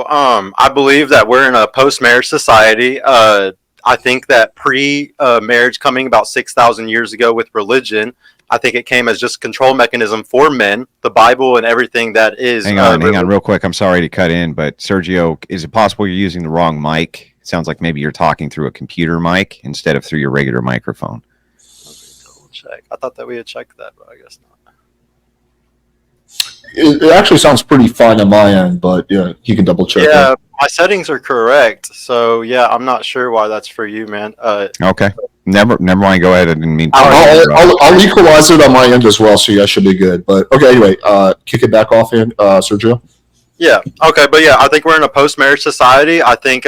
I believe that we're in a post-marriage society. I think that pre-marriage coming about 6,000 years ago with religion, I think it came as just a control mechanism for men. The Bible and everything that is. Hang on, real quick. I'm sorry to cut in, but Sergio, is it possible you're using the wrong mic? It sounds like maybe you're talking through a computer mic instead of through your regular microphone. Double check. I thought that we had checked that, but I guess not. It actually sounds pretty fine on my end, but yeah, you can double check. Yeah, my settings are correct. So yeah, I'm not sure why that's for you, man. Okay, never mind. Go ahead. I didn't mean. I'll equalize it on my end as well, so you guys should be good. But okay, anyway, kick it back off in, Sergio. Yeah. Okay, but yeah, I think we're in a post-marriage society. I think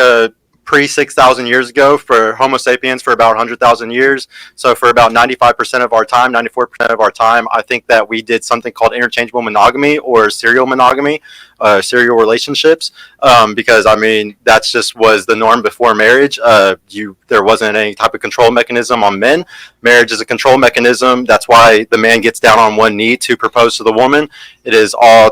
pre 6,000 years ago for Homo sapiens for about 100,000 years. So for about 95% of our time, 94% of our time, I think that we did something called interchangeable monogamy or serial monogamy, serial relationships. Because I mean, that's just was the norm before marriage. There wasn't any type of control mechanism on men. Marriage is a control mechanism. That's why the man gets down on one knee to propose to the woman. It is all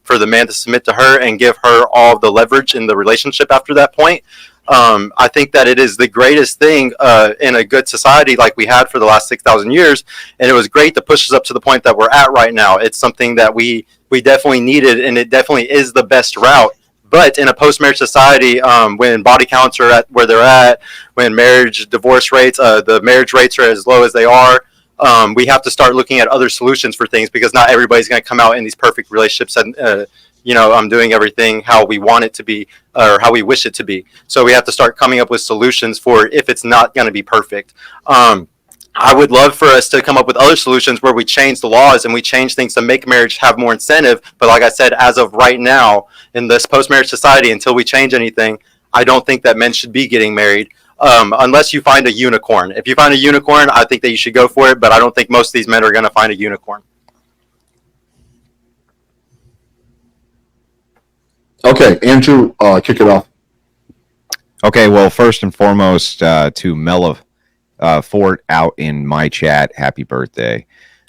for the man to submit to her and give her all the leverage in the relationship after that point. I think that it is the greatest thing in a good society like we had for the last 6,000 years, and it was great to push us up to the point that we're at right now. It's something that we definitely needed, and it definitely is the best route. But in a post-marriage society, when body counts are at where they're at, when divorce rates, the marriage rates are as low as they are, we have to start looking at other solutions for things because not everybody's going to come out in these perfect relationships and I'm doing everything how we want it to be or how we wish it to be. So we have to start coming up with solutions for if it's not going to be perfect. I would love for us to come up with other solutions where we change the laws and we change things to make marriage have more incentive. But like I said, as of right now, in this post-marriage society, until we change anything, I don't think that men should be getting married unless you find a unicorn. If you find a unicorn, I think that you should go for it. But I don't think most of these men are going to find a unicorn. Okay, Andrew, kick it off. Okay, well, first and foremost, to Mela Fort out in my chat, happy birthday.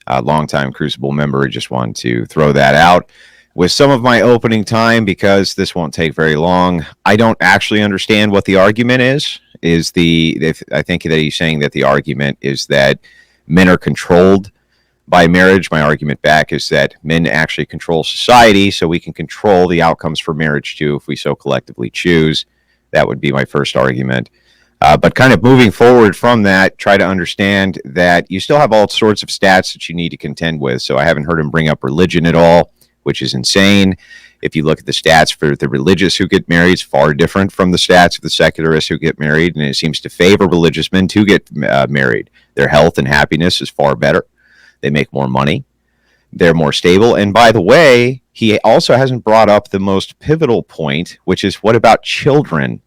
Longtime Crucible member, I just wanted to throw that out. With some of my opening time, because this won't take very long, I don't actually understand what the argument is. I think that he's saying that the argument is that men are controlled by marriage. My argument back is that men actually control society, so we can control the outcomes for marriage too if we so collectively choose. That would be my first argument. But kind of moving forward from that, try to understand that you still have all sorts of stats that you need to contend with. So I haven't heard him bring up religion at all, which is insane. If you look at the stats for the religious who get married, it's far different from the stats of the secularists who get married, and it seems to favor religious men to get married. Their health and happiness is far better. They make more money. They're more stable. And by the way, he also hasn't brought up the most pivotal point, which is what about children?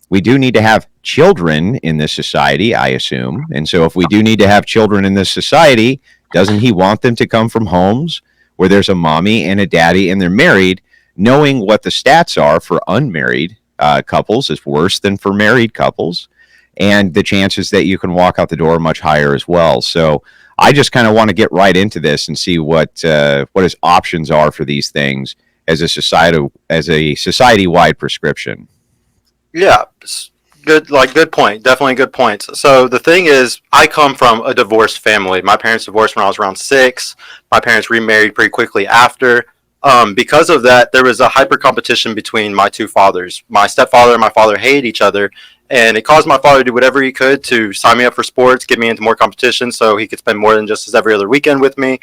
We do need to have children in this society, I assume. And so if we do need to have children in this society, doesn't he want them to come from homes where there's a mommy and a daddy and they're married, knowing what the stats are for unmarried couples is worse than for married couples. And the chances that you can walk out the door are much higher as well. So I just kind of want to get right into this and see what his options are for these things as a society-wide prescription. Yeah, good point. Definitely good points. So the thing is, I come from a divorced family. My parents divorced when I was around 6. My parents remarried pretty quickly after. Because of that, there was a hyper competition between my two fathers. My stepfather and my father hated each other, and it caused my father to do whatever he could to sign me up for sports, get me into more competition so he could spend more than just his every other weekend with me.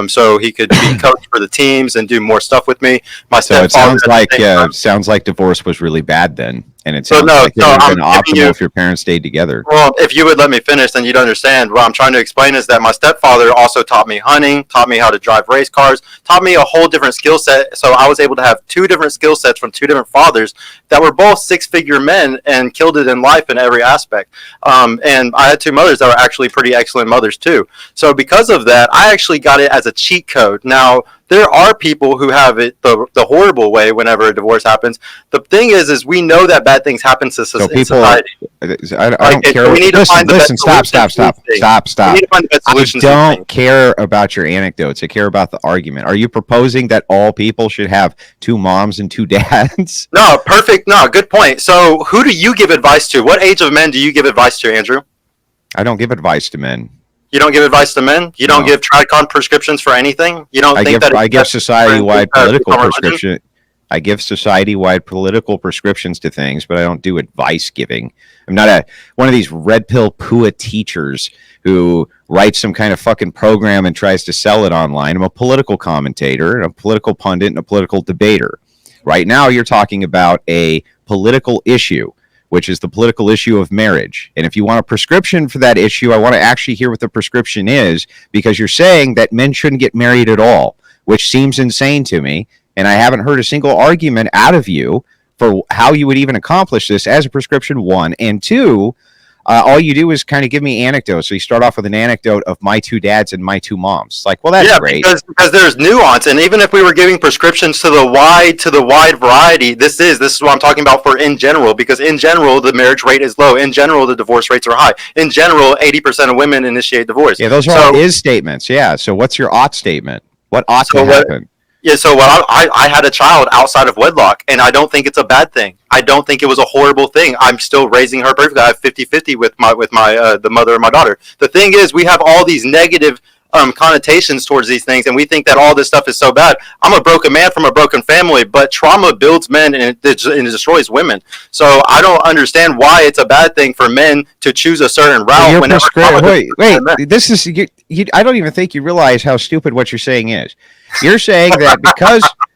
So he could be coach for the teams and do more stuff with me. So it sounds like divorce was really bad then. And it sounds like it would have been optimal if your parents stayed together. Well, if you would let me finish, then you'd understand. What I'm trying to explain is that my stepfather also taught me hunting, taught me how to drive race cars, taught me a whole different skill set. So I was able to have 2 different skill sets from 2 different fathers that were both 6-figure men and killed it in life in every aspect. And I had 2 mothers that were actually pretty excellent mothers too. So because of that, I actually got it as a cheat code. Now, There are people who have it the horrible way whenever a divorce happens. The thing is we know that bad things happen to society. I don't care. We need to find the Listen, best stop. We need to find the best solutions. I don't care about your anecdotes. I care about the argument. Are you proposing that all people should have 2 moms and 2 dads? No, perfect. No, good point. So who do you give advice to? What age of men do you give advice to, Andrew? I don't give advice to men. You don't give advice to men? You don't give Tricon prescriptions for anything? You don't think that... I give society-wide political prescription. I give society-wide political prescriptions to things, but I don't do advice giving. I'm not one of these red pill PUA teachers who writes some kind of fucking program and tries to sell it online. I'm a political commentator, a political pundit, and a political debater. Right now, you're talking about a political issue, which is the political issue of marriage. And if you want a prescription for that issue, I want to actually hear what the prescription is, because you're saying that men shouldn't get married at all, which seems insane to me. And I haven't heard a single argument out of you for how you would even accomplish this as a prescription, 1. And 2, all you do is kind of give me anecdotes. So you start off with an anecdote of my 2 dads and my 2 moms. It's like, well, that's great. Because there's nuance. And even if we were giving prescriptions to the wide variety, this is what I'm talking about for in general, because in general, the marriage rate is low. In general, the divorce rates are high. In general, 80% of women initiate divorce. Yeah, those are all is statements. Yeah. So what's your ought statement? What ought to happen? Yeah, so I had a child outside of wedlock, and I don't think it's a bad thing. I don't think it was a horrible thing. I'm still raising her perfectly. I have 50-50 with the mother of my daughter. The thing is, we have all these negative connotations towards these things, and we think that all this stuff is so bad. I'm a broken man from a broken family, but trauma builds men and it destroys women. So I don't understand why it's a bad thing for men to choose a certain route. Wait, this is I don't even think you realize how stupid what you're saying is. You're saying that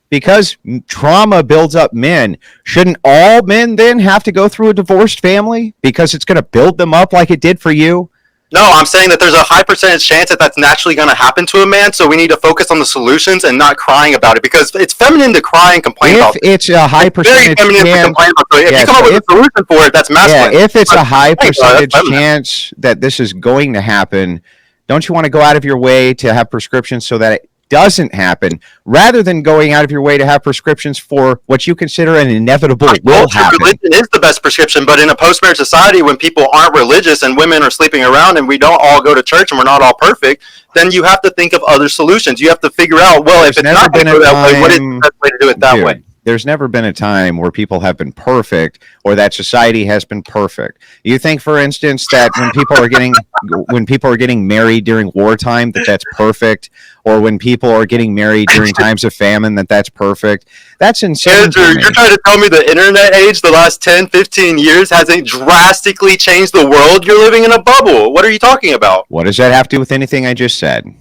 because trauma builds up men, shouldn't all men then have to go through a divorced family because it's going to build them up like it did for you? No, I'm saying that there's a high percentage chance that that's naturally going to happen to a man, so we need to focus on the solutions and not crying about it, because it's feminine to cry and complain about it. If it's a high percentage chance... If you come up with a solution for it, that's masculine. Yeah, if it's a high percentage chance that this is going to happen, don't you want to go out of your way to have prescriptions so that it doesn't happen, rather than going out of your way to have prescriptions for what you consider an inevitable will happen? Religion is the best prescription, but in a post-marriage society, when people aren't religious and women are sleeping around and we don't all go to church and we're not all perfect, then you have to think of other solutions. You have to figure out, well, if it's not going to go that way, what is the best way to do it that way? There's never been a time where people have been perfect or that society has been perfect. You think, for instance, that when people are getting married during wartime, that's perfect, or when people are getting married during times of famine, that's perfect? That's insane. Andrew, you're trying to tell me the internet age, the last 10, 15 years, hasn't drastically changed the world? You're living in a bubble. What are you talking about? What does that have to do with anything I just said?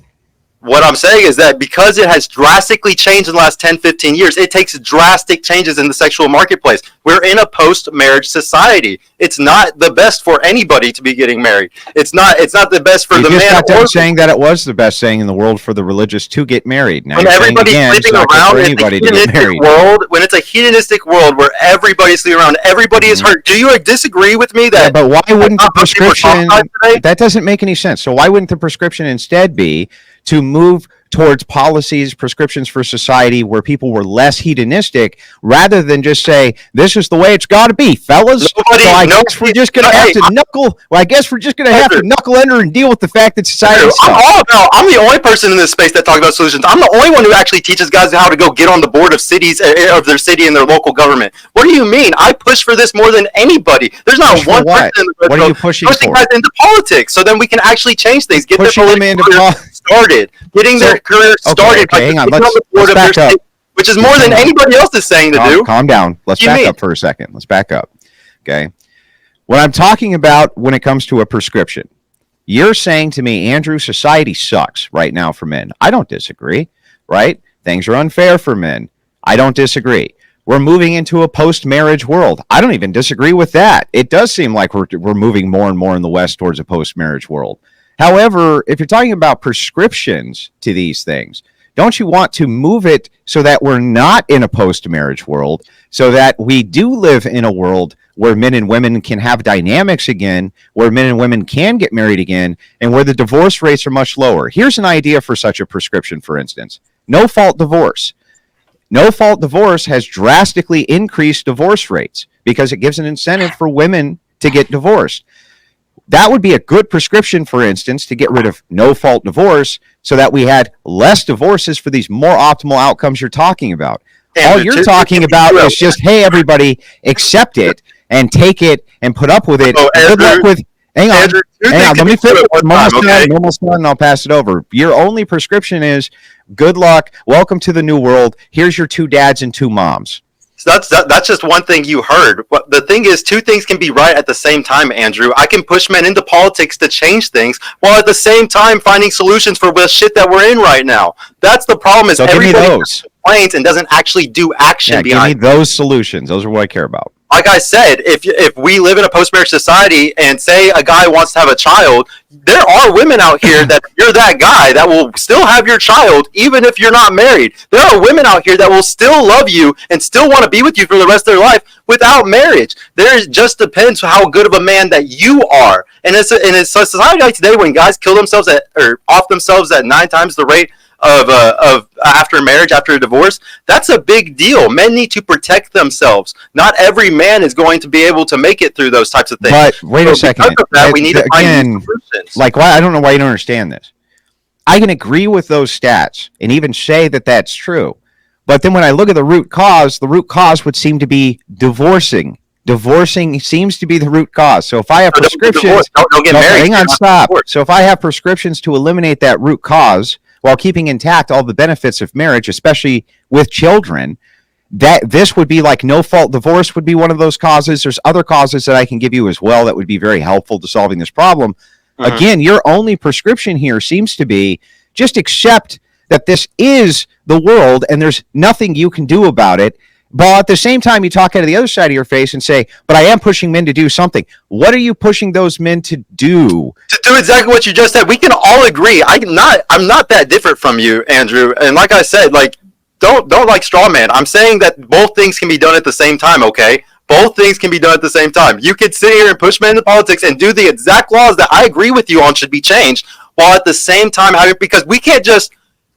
What I'm saying is that because it has drastically changed in the last 10, 15 years, it takes drastic changes in the sexual marketplace. We're in a post-marriage society. It's not the best for anybody to be getting married. It's not the best for the man. You just got done saying that it was the best thing in the world for the religious to get married. Now when everybody's sleeping around in a hedonistic world, when it's a hedonistic world where everybody's sleeping around, everybody is hurt. Do you disagree with me that? Yeah, but why wouldn't the prescription? That doesn't make any sense. So why wouldn't the prescription instead be to move towards policies, prescriptions for society where people were less hedonistic, rather than just say, this is the way it's got to be, fellas? I guess we're just going to have to knuckle under and deal with the fact that society I'm the only person in this space that talks about solutions. I'm the only one who actually teaches guys how to go get on the board of cities, of their city and their local government. What do you mean? I push for this more than anybody. There's not one person in the What are you pushing for? Guys into politics, so then we can actually change things. Get pushing them into politics started. Getting their career started. Okay, hang on. Let's back up. Which is more than anybody else is saying to do. Calm down. Let's back up for a second. Let's back up. Okay. What I'm talking about when it comes to a prescription, you're saying to me, Andrew, society sucks right now for men. I don't disagree, right? Things are unfair for men. I don't disagree. We're moving into a post-marriage world. I don't even disagree with that. It does seem like we're moving more and more in the West towards a post-marriage world. However, if you're talking about prescriptions to these things, don't you want to move it so that we're not in a post-marriage world, so that we do live in a world where men and women can have dynamics again, where men and women can get married again, and where the divorce rates are much lower? Here's an idea for such a prescription, for instance. no fault divorce. No fault divorce has drastically increased divorce rates because it gives an incentive for women to get divorced. That would be a good prescription, for instance, to get rid of no fault divorce so that we had less divorces for these more optimal outcomes you're talking about. All you're talking about is just, hey, everybody, accept it and take it and put up with it. Good luck with. Hang on. Let me finish. Almost done, and I'll pass it over. Your only prescription is good luck. Welcome to the new world. Here's your 2 dads and 2 moms. So that's just one thing you heard. But the thing is, 2 things can be right at the same time, Andrew. I can push men into politics to change things while at the same time finding solutions for the shit that we're in right now. That's the problem. Is everybody complains and doesn't actually do action behind. Give me those solutions. Those are what I care about. Like I said, if we live in a post-marriage society and say a guy wants to have a child, there are women out here that you're that guy that will still have your child even if you're not married. There are women out here that will still love you and still want to be with you for the rest of their life without marriage. Just depends how good of a man that you are. And it's a society like today when guys kill themselves or off themselves at 9 times the rate of after marriage, after a divorce. That's a big deal. Men need to protect themselves. Not every man is going to be able to make it through those types of things. But wait a second. We need to find solutions. Like, why? I don't know why you don't understand this. I can agree with those stats and even say that that's true. But then when I look at the root cause would seem to be divorcing. Divorcing seems to be the root cause. So if I have prescriptions, don't get married. Hang on, stop. So if I have prescriptions to eliminate that root cause while keeping intact all the benefits of marriage, especially with children, that this would be like no fault divorce would be one of those causes. There's other causes that I can give you as well that would be very helpful to solving this problem. Again, your only prescription here seems to be just accept that this is the world and there's nothing you can do about it. But at the same time, you talk out of the other side of your face and say, but I am pushing men to do something. What are you pushing those men to do? To do exactly what you just said. We can all agree. I'm not that different from you, Andrew. And like I said, like, don't like straw man. I'm saying that both things can be done at the same time, okay? Both things can be done at the same time. You could sit here and push men into politics and do the exact laws that I agree with you on should be changed, while at the same time because we can't just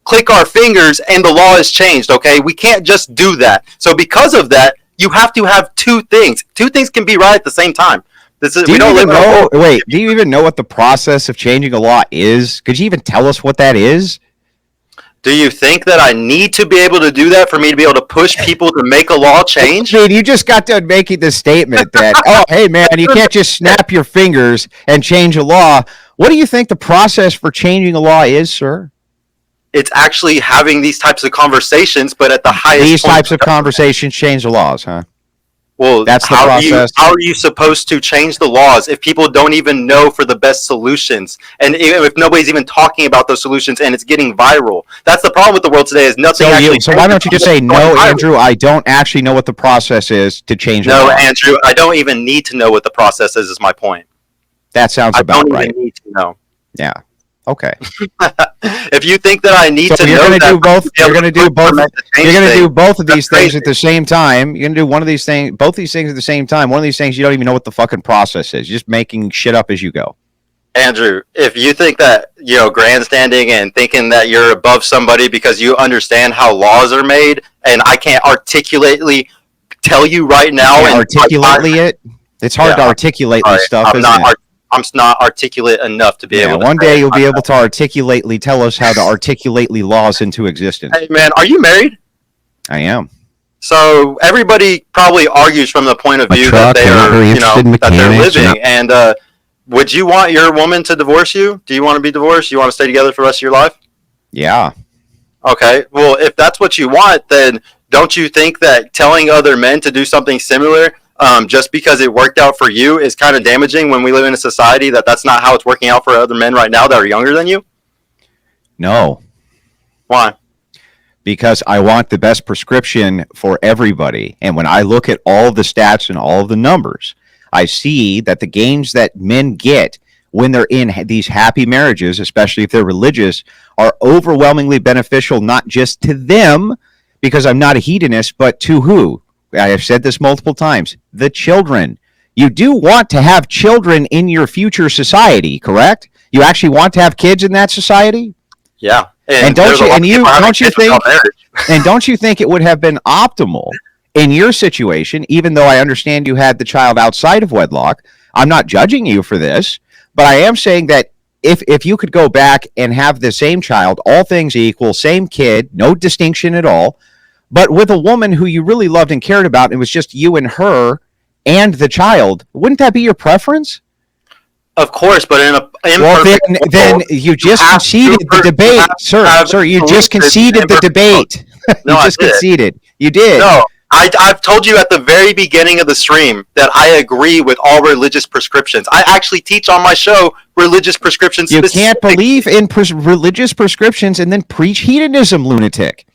click our fingers and the law is changed, okay? We can't just do that. So because of that, you have to have 2 things. 2 things can be right at the same time. Do you even know what the process of changing a law is? Could you even tell us what that is? Do you think that I need to be able to do that for me to be able to push people to make a law change? Dude, you just got done making the statement that, oh, hey, man, you can't just snap your fingers and change a law. What do you think the process for changing a law is, sir? It's actually having these types of conversations, but at the highest These types of conversations change the laws, huh? Well, that's the process. How are you supposed to change the laws if people don't even know for the best solutions? And if nobody's even talking about those solutions and it's getting viral? That's the problem with the world today is nothing So why don't you just say, no, Andrew, I don't actually know what the process is to change the law. No, Andrew, I don't even need to know what the process is my point. That sounds about right. I don't even need to know. Yeah. Okay. If you think that I need to you're know going to that, do both. You're going to do both. You're going to do both of these things crazy. at the same time. You're going to do one of these things, both these things at the same time. One of these things you don't even know what the fucking process is. You're just making shit up as you go. Andrew, if you think that, grandstanding and thinking that you're above somebody because you understand how laws are made, and I can't articulately tell you right now. It's hard to articulate this stuff, isn't it? I'm not articulate enough to be able to. One day you'll be able to articulately tell us how to articulately laws into existence. Hey, man, are you married? I am. So everybody probably argues from the point of view that they're living. And would you want your woman to divorce you? Do you want to be divorced? You want to stay together for the rest of your life? Yeah. Okay. Well, if that's what you want, then don't you think that telling other men to do something similar just because it worked out for you is kind of damaging when we live in a society that's not how it's working out for other men right now that are younger than you? No. Why? Because I want the best prescription for everybody. And when I look at all of the stats and all of the numbers, I see that the gains that men get when they're in these happy marriages, especially if they're religious, are overwhelmingly beneficial, not just to them, because I'm not a hedonist, but to who? I have said this multiple times, the children. You do want to have children in your future society, correct? You actually want to have kids in that society? Yeah. And there's a lot of people having don't you kids think without marriage. and don't you think it would have been optimal in your situation, even though I understand you had the child outside of wedlock? I'm not judging you for this, but I am saying that if you could go back and have the same child, all things equal, same kid, no distinction at all, but with a woman who you really loved and cared about, and it was just you and her and the child, wouldn't that be your preference? Of course, but in a Well, imperfect then world, you just have conceded to the debate, have sir. You just solutions in conceded the imperfect debate. No, You I just didn't. conceded. You did. No, I've told you at the very beginning of the stream that I agree with all religious prescriptions. I actually teach on my show religious prescriptions. You can't believe in religious prescriptions and then preach hedonism, lunatic.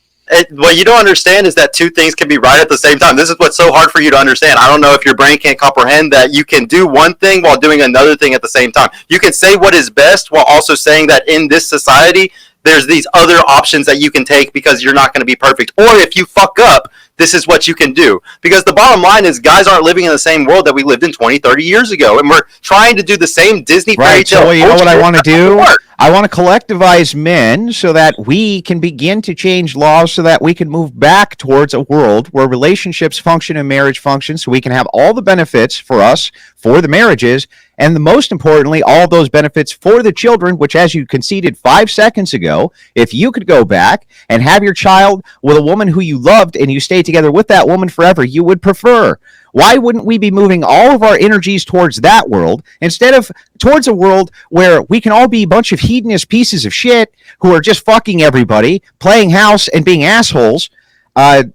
What you don't understand is that two things can be right at the same time. This is what's so hard for you to understand. I don't know if your brain can't comprehend that you can do one thing while doing another thing at the same time. You can say what is best while also saying that in this society, there's these other options that you can take because you're not going to be perfect. Or if you fuck up, this is what you can do. Because the bottom line is guys aren't living in the same world that we lived in 20, 30 years ago. And we're trying to do the same Disney fairy tale. So you know what I want to do? Work. I want to collectivize men so that we can begin to change laws so that we can move back towards a world where relationships function and marriage functions so we can have all the benefits for us, for the marriages, and most importantly, all those benefits for the children, which, as you conceded 5 seconds ago, if you could go back and have your child with a woman who you loved and you stay together with that woman forever, you would prefer. Why wouldn't we be moving all of our energies towards that world instead of towards a world where we can all be a bunch of hedonist pieces of shit who are just fucking everybody, playing house and being assholes, and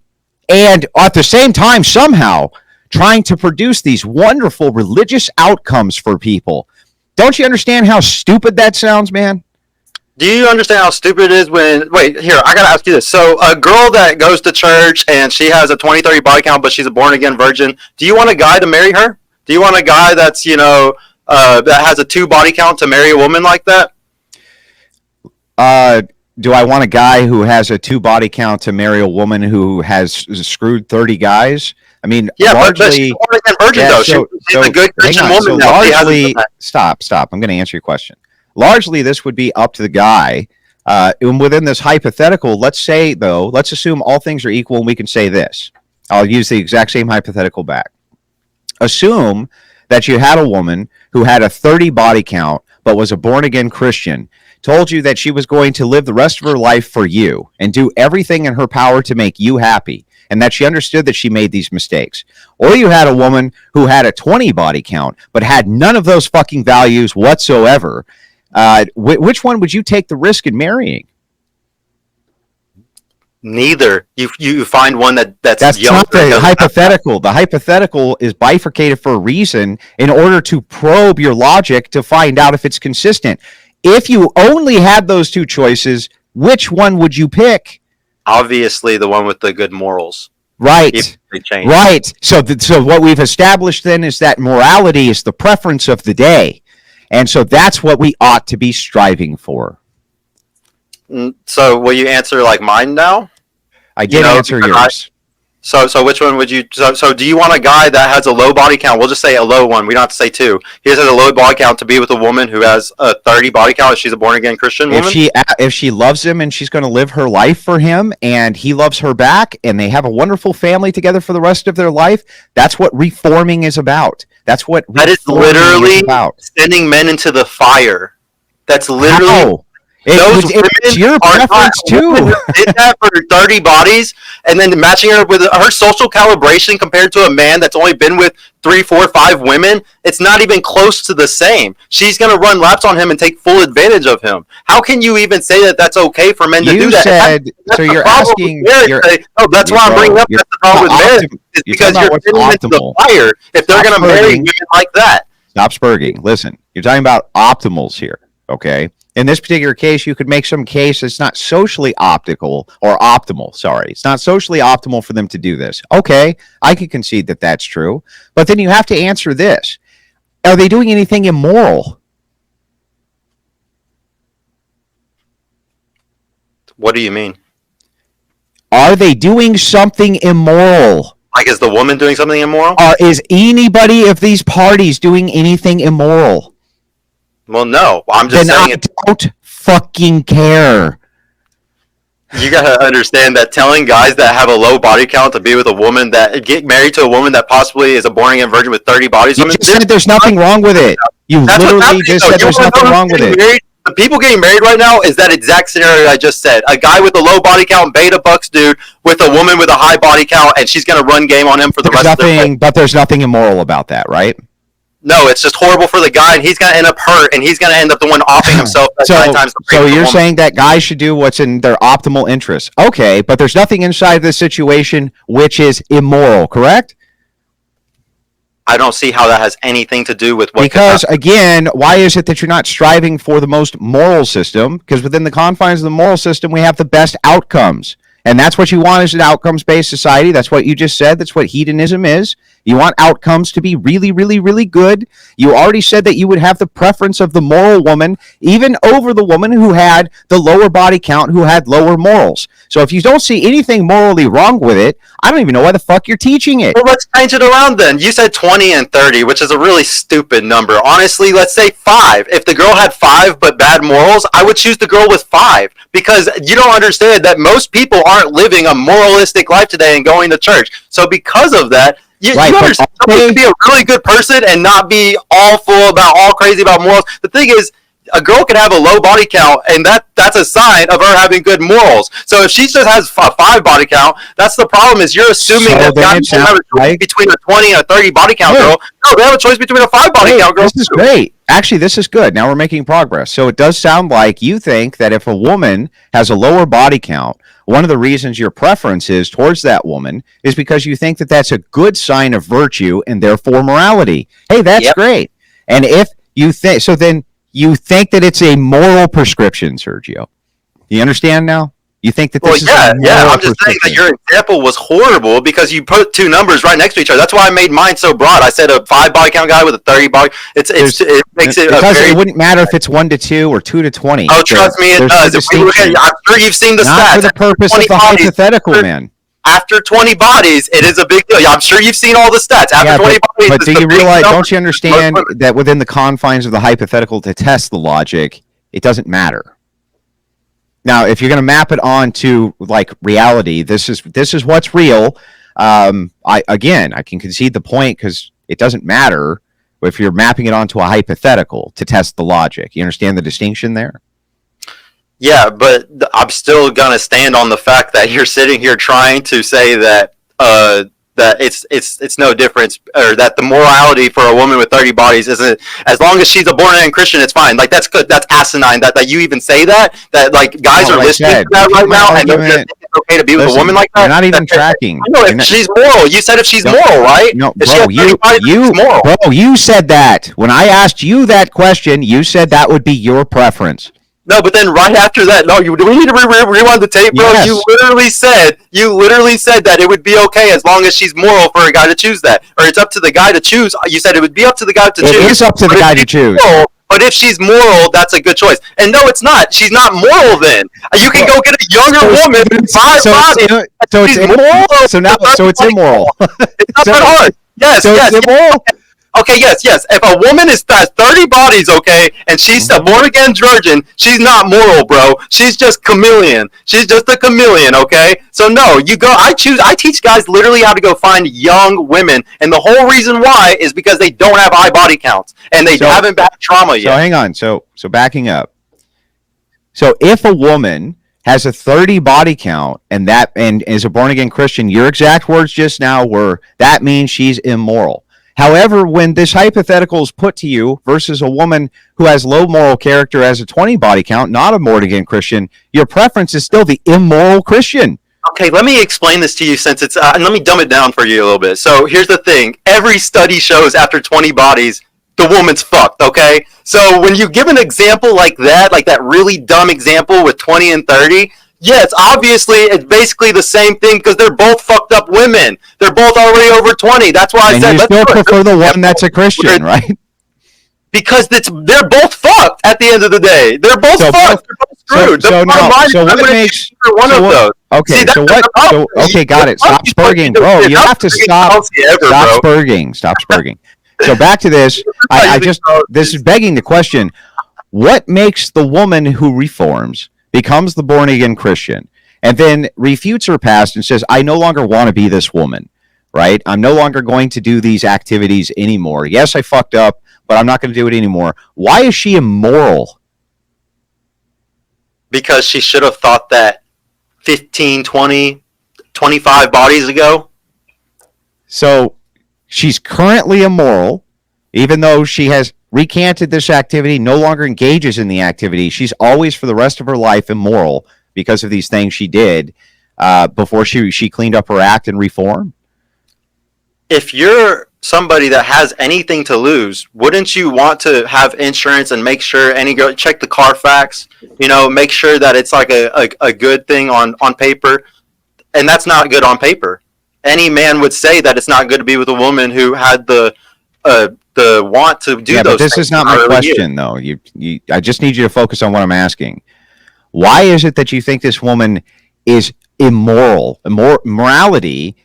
at the same time somehow trying to produce these wonderful religious outcomes for people? Don't you understand how stupid that sounds, man? Do you understand how stupid it is when... Wait, here, I got to ask you this. So a girl that goes to church and she has a 20, 30 body count, but she's a born-again virgin, do you want a guy to marry her? Do you want a guy that's, that has a 2 body count to marry a woman like that? Do I want a guy who has a 2 body count to marry a woman who has screwed 30 guys? I mean, yeah, largely, but she's a born-again virgin, though. She's a good Christian woman so now. Largely, stop. I'm going to answer your question. Largely, this would be up to the guy. And within this hypothetical, let's assume all things are equal and we can say this. I'll use the exact same hypothetical back. Assume that you had a woman who had a 30 body count but was a born-again Christian, told you that she was going to live the rest of her life for you and do everything in her power to make you happy, and that she understood that she made these mistakes. Or you had a woman who had a 20 body count but had none of those fucking values whatsoever. Which one would you take the risk in marrying? Neither. You find one that's young. Not the hypothetical. The hypothetical is bifurcated for a reason in order to probe your logic to find out if it's consistent. If you only had those 2 choices, which one would you pick? Obviously, the one with the good morals. Right. Right. So what we've established then is that morality is the preference of the day. And so that's what we ought to be striving for. So will you answer like mine now? I did answer yours. So which one would you... So do you want a guy that has a low body count? We'll just say a low one. We don't have to say 2. He has a low body count to be with a woman who has a 30 body count if she's a born-again Christian woman? If she loves him and she's going to live her life for him and he loves her back and they have a wonderful family together for the rest of their life, that's what reforming is about. That's what that is literally sending men into the fire. That's literally... How? It's your preference too. Did that for 30 bodies and then matching her with her social calibration compared to a man that's only been with 3, 4, 5 women. It's not even close to the same. She's going to run laps on him and take full advantage of him. How can you even say that that's okay for men to do that? So you're asking. That's why I'm bringing up that's the problem with marriage. Is because you're sending them into the fire if they're going to marry women like that. Stop spurging. Listen, you're talking about optimals here. Okay. In this particular case, you could make some case it's not socially optimal. Sorry. It's not socially optimal for them to do this. Okay. I could concede that that's true. But then you have to answer this. Are they doing anything immoral? What do you mean? Are they doing something immoral? Like, is the woman doing something immoral? Is anybody of these parties doing anything immoral? Well, no. I'm just saying I don't fucking care. You gotta understand that telling guys that have a low body count to be with a woman that get married to a woman that possibly is a born again virgin with 30 bodies. You just said there's nothing wrong with it. You literally just said there's nothing wrong with it. Married? The people getting married right now is that exact scenario I just said. A guy with a low body count, beta bucks dude, with a woman with a high body count, and she's gonna run game on him for the rest of their life. But there's nothing immoral about that, right? No, it's just horrible for the guy, and he's going to end up hurt, and he's going to end up the one offing himself 9 times. So you're saying that guys should do what's in their optimal interest. Okay, but there's nothing inside this situation which is immoral, correct? I don't see how that has anything to do with what... Because, again, why is it that you're not striving for the most moral system? Because within the confines of the moral system, we have the best outcomes. And that's what you want is an outcomes-based society. That's what you just said. That's what hedonism is. You want outcomes to be really, really, really good. You already said that you would have the preference of the moral woman, even over the woman who had the lower body count, who had lower morals. So if you don't see anything morally wrong with it, I don't even know why the fuck you're teaching it. Well, let's change it around then. You said 20 and 30, which is a really stupid number. Honestly, let's say 5. If the girl had 5 but bad morals, I would choose the girl with 5. Because you don't understand that most people aren't living a moralistic life today and going to church. So because of that, you understand somebody can be a really good person and not be all crazy about morals. The thing is, a girl can have a low body count, and that's a sign of her having good morals. So if she just has a 5 body count, that's the problem. Is you're assuming that guys have a choice between a 20 and a 30 body count girl. No, they have a choice between a 5 body count girl. This is great. Actually, this is good. Now we're making progress. So it does sound like you think that if a woman has a lower body count, one of the reasons your preference is towards that woman is because you think that that's a good sign of virtue and therefore morality. Hey, that's great. And if you think so, then you think that it's a moral prescription, Sergio. You understand now? You think that this is a moral I'm just saying that your example was horrible because you put 2 numbers right next to each other. That's why I made mine so broad. I said a 5 body count guy with a 30 body. It makes it because it wouldn't matter if it's 1 to 2 or 2 to 20. Oh, trust me, it does. I'm sure you've seen the stats. Not for the purpose of the hypothetical, man. After 20 bodies, it is a big deal. I'm sure you've seen all the stats. After 20 bodies, but do you realize? Don't you understand that within the confines of the hypothetical, to test the logic, it doesn't matter. Now, if you're going to map it on to like reality, this is what's real. I can concede the point because it doesn't matter if you're mapping it onto a hypothetical to test the logic. You understand the distinction there? Yeah, but I'm still going to stand on the fact that you're sitting here trying to say that that it's no difference, or that the morality for a woman with 30 bodies isn't, as long as she's a born again Christian, it's fine. Like that's good. That's asinine that you even say that like guys are listening to that right now and they're it's okay to be with a woman like that. You're not even tracking. I know if she's moral. You said if she's moral, right? No, bro, you said that. When I asked you that question, you said that would be your preference. No, but then right after that, do we need to rewind the tape, bro? Yes. You literally said that it would be okay as long as she's moral for a guy to choose that, or it's up to the guy to choose. You said it would be up to the guy to choose. It is up to the guy to choose. But if she's moral, that's a good choice. And no, it's not. She's not moral. Then you can go get a younger woman. So it's immoral. So it's immoral. It's not that hard. Yes. It's immoral. Okay, yes. If a woman has 30 bodies, okay, and she's a born-again virgin, she's not moral, bro. She's just chameleon. She's just a chameleon, okay? So no, I teach guys literally how to go find young women, and the whole reason why is because they don't have high body counts, and they haven't had trauma yet. So hang on. So backing up. So if a woman has a 30 body count and is a born-again Christian, your exact words just now were, that means she's immoral. However, when this hypothetical is put to you versus a woman who has low moral character as a 20 body count, not a born-again Christian, your preference is still the immoral Christian. Okay, let me explain this to you since it's, and let me dumb it down for you a little bit. So here's the thing. Every study shows after 20 bodies, the woman's fucked, okay? So when you give an example like that really dumb example with 20 and 30, yeah, it's basically the same thing because they're both fucked up women. They're both already over 20. That's why I said you still prefer the one that's a Christian, right? Because they're both fucked at the end of the day. They're both fucked. They're both screwed. So what makes one of those? Okay, okay, got it. Stop spurging, bro. You have to stop spurging. Stop spurging. So back to this. This is begging the question: what makes the woman who reforms, becomes the born-again Christian, and then refutes her past and says, I no longer want to be this woman, right? I'm no longer going to do these activities anymore. Yes, I fucked up, but I'm not going to do it anymore. Why is she immoral? Because she should have thought that 15, 20, 25 bodies ago. So she's currently immoral, even though she has recanted this activity, no longer engages in the activity. She's always, for the rest of her life, immoral because of these things she did before she cleaned up her act and reformed. If you're somebody that has anything to lose, wouldn't you want to have insurance and make sure check the Carfax, make sure that it's like a good thing on paper, and that's not good on paper. Any man would say that it's not good to be with a woman who had the want to do those. But this things is not my question, though. I just need you to focus on what I'm asking. Why is it that you think this woman is immoral? Morality,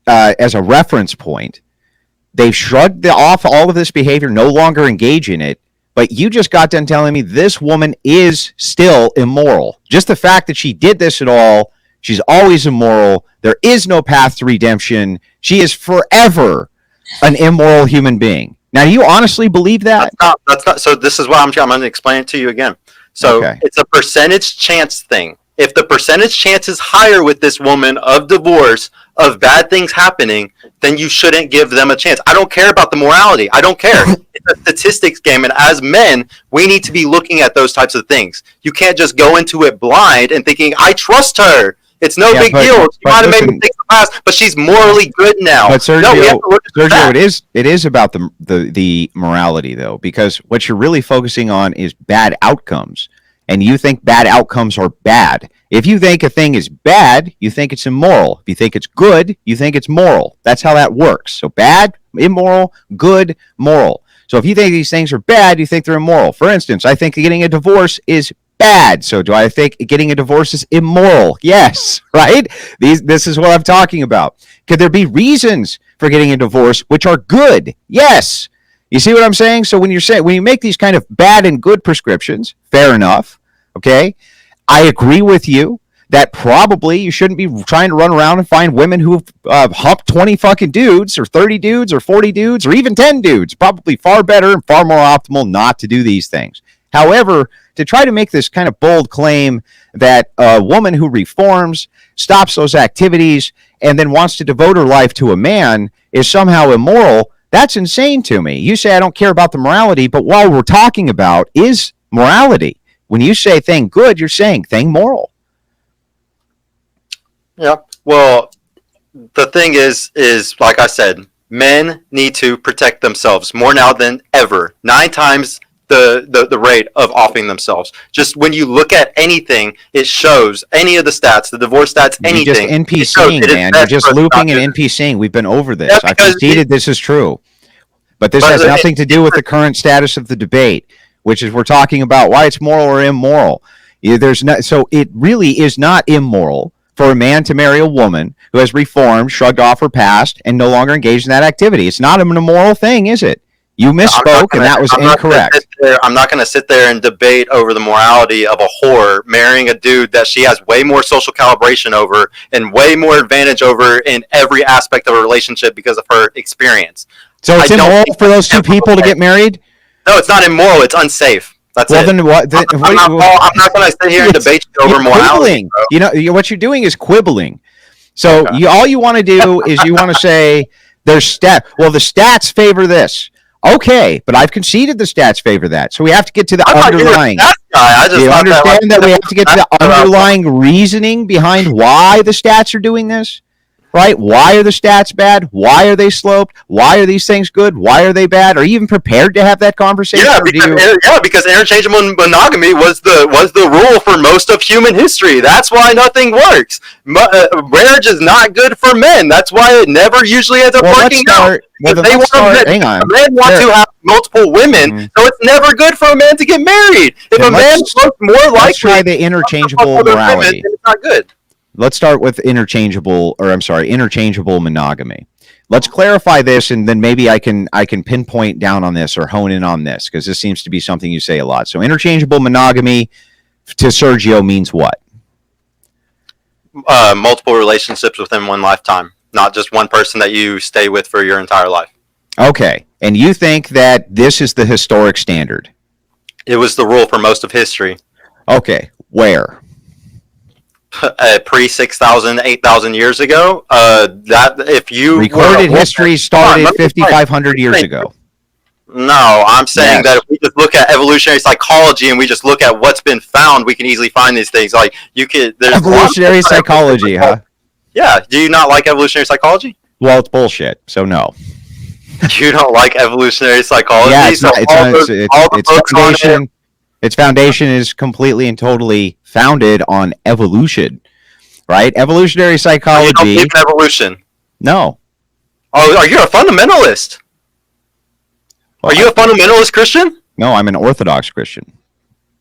as a reference point, they've shrugged off all of this behavior, no longer engage in it. But you just got done telling me this woman is still immoral. Just the fact that she did this at all, she's always immoral. There is no path to redemption. She is forever an immoral human being. Now, do you honestly believe that? That's not. So this is what I'm going to explain it to you again. So It's a percentage chance thing. If the percentage chance is higher with this woman of divorce, of bad things happening, then you shouldn't give them a chance. I don't care about the morality. I don't care. It's a statistics game. And as men, we need to be looking at those types of things. You can't just go into it blind and thinking, I trust her. It's no big deal. She might have made mistakes in the past, but she's morally good now. But Sergio, it is about the morality, though, because what you're really focusing on is bad outcomes. And you think bad outcomes are bad. If you think a thing is bad, you think it's immoral. If you think it's good, you think it's moral. That's how that works. So bad, immoral, good, moral. So if you think these things are bad, you think they're immoral. For instance, I think getting a divorce is bad. So do I think getting a divorce is immoral? Yes, right? This is what I'm talking about. Could there be reasons for getting a divorce which are good? Yes. You see what I'm saying? So when you make these kind of bad and good prescriptions, fair enough, okay? I agree with you that probably you shouldn't be trying to run around and find women who've humped 20 fucking dudes or 30 dudes or 40 dudes or even 10 dudes. Probably far better and far more optimal not to do these things. However, to try to make this kind of bold claim that a woman who reforms, stops those activities, and then wants to devote her life to a man is somehow immoral, that's insane to me. You say I don't care about the morality, but what we're talking about is morality. When you say thing good, you're saying thing moral. Yeah. Well, the thing is like I said, men need to protect themselves more now than ever. 9 times the rate of offing themselves. Just when you look at anything, it shows any of the stats, the divorce stats, anything. You're just NPCing, man. You're just looping and NPCing. We've been over this. I've conceded this is true. But this has nothing to do with the current status of the debate, which is we're talking about why it's moral or immoral. So it really is not immoral for a man to marry a woman who has reformed, shrugged off her past, and no longer engaged in that activity. It's not an immoral thing, is it? You misspoke, and that was incorrect. I'm not going to sit there and debate over the morality of a whore marrying a dude that she has way more social calibration over and way more advantage over in every aspect of a relationship because of her experience. So it's immoral for those two people to get married? No, it's not immoral. It's unsafe. That's it. Then what? I'm not going to sit here and debate you over morality. You know what you're doing is quibbling. So all you want to do is you want to say there's stat. Well, the stats favor this. Okay, but I've conceded the stats favor that. So we have to get to the underlying. You understand that we have to get to the underlying reasoning behind why the stats are doing this? Right? Why are the stats bad? Why are they sloped? Why are these things good? Why are they bad? Are you even prepared to have that conversation? Because interchangeable monogamy was the rule for most of human history. That's why nothing works. Marriage is not good for men. That's why it never usually ends up working out. Hang on. Men want to have multiple women, so it's never good for a man to get married. If a man looks more likely, let's try the interchangeable morality. It's not good. Let's start with interchangeable monogamy. Let's clarify this, and then maybe I can pinpoint down on this or hone in on this, because this seems to be something you say a lot. So interchangeable monogamy to Sergio means what? multiple relationships within one lifetime, not just one person that you stay with for your entire life. Okay. And you think that this is the historic standard? It was the rule for most of history. Okay. Where? Pre 6,000, 8,000 years ago. That if you recorded history started 5,500 years ago. No, I'm saying Yes. that if we just look at evolutionary psychology and we just look at what's been found, we can easily find these things. Like you could. There's Evolutionary psychology, huh? Yeah. Do you not like evolutionary psychology? Well, it's bullshit. So no. You don't like evolutionary psychology? Yeah, So its foundation. Its foundation is completely and totally founded on evolution, right? Evolutionary psychology. You don't believe in evolution? No. Oh, are you a fundamentalist? Are you a fundamentalist Christian? No, I'm an Orthodox Christian.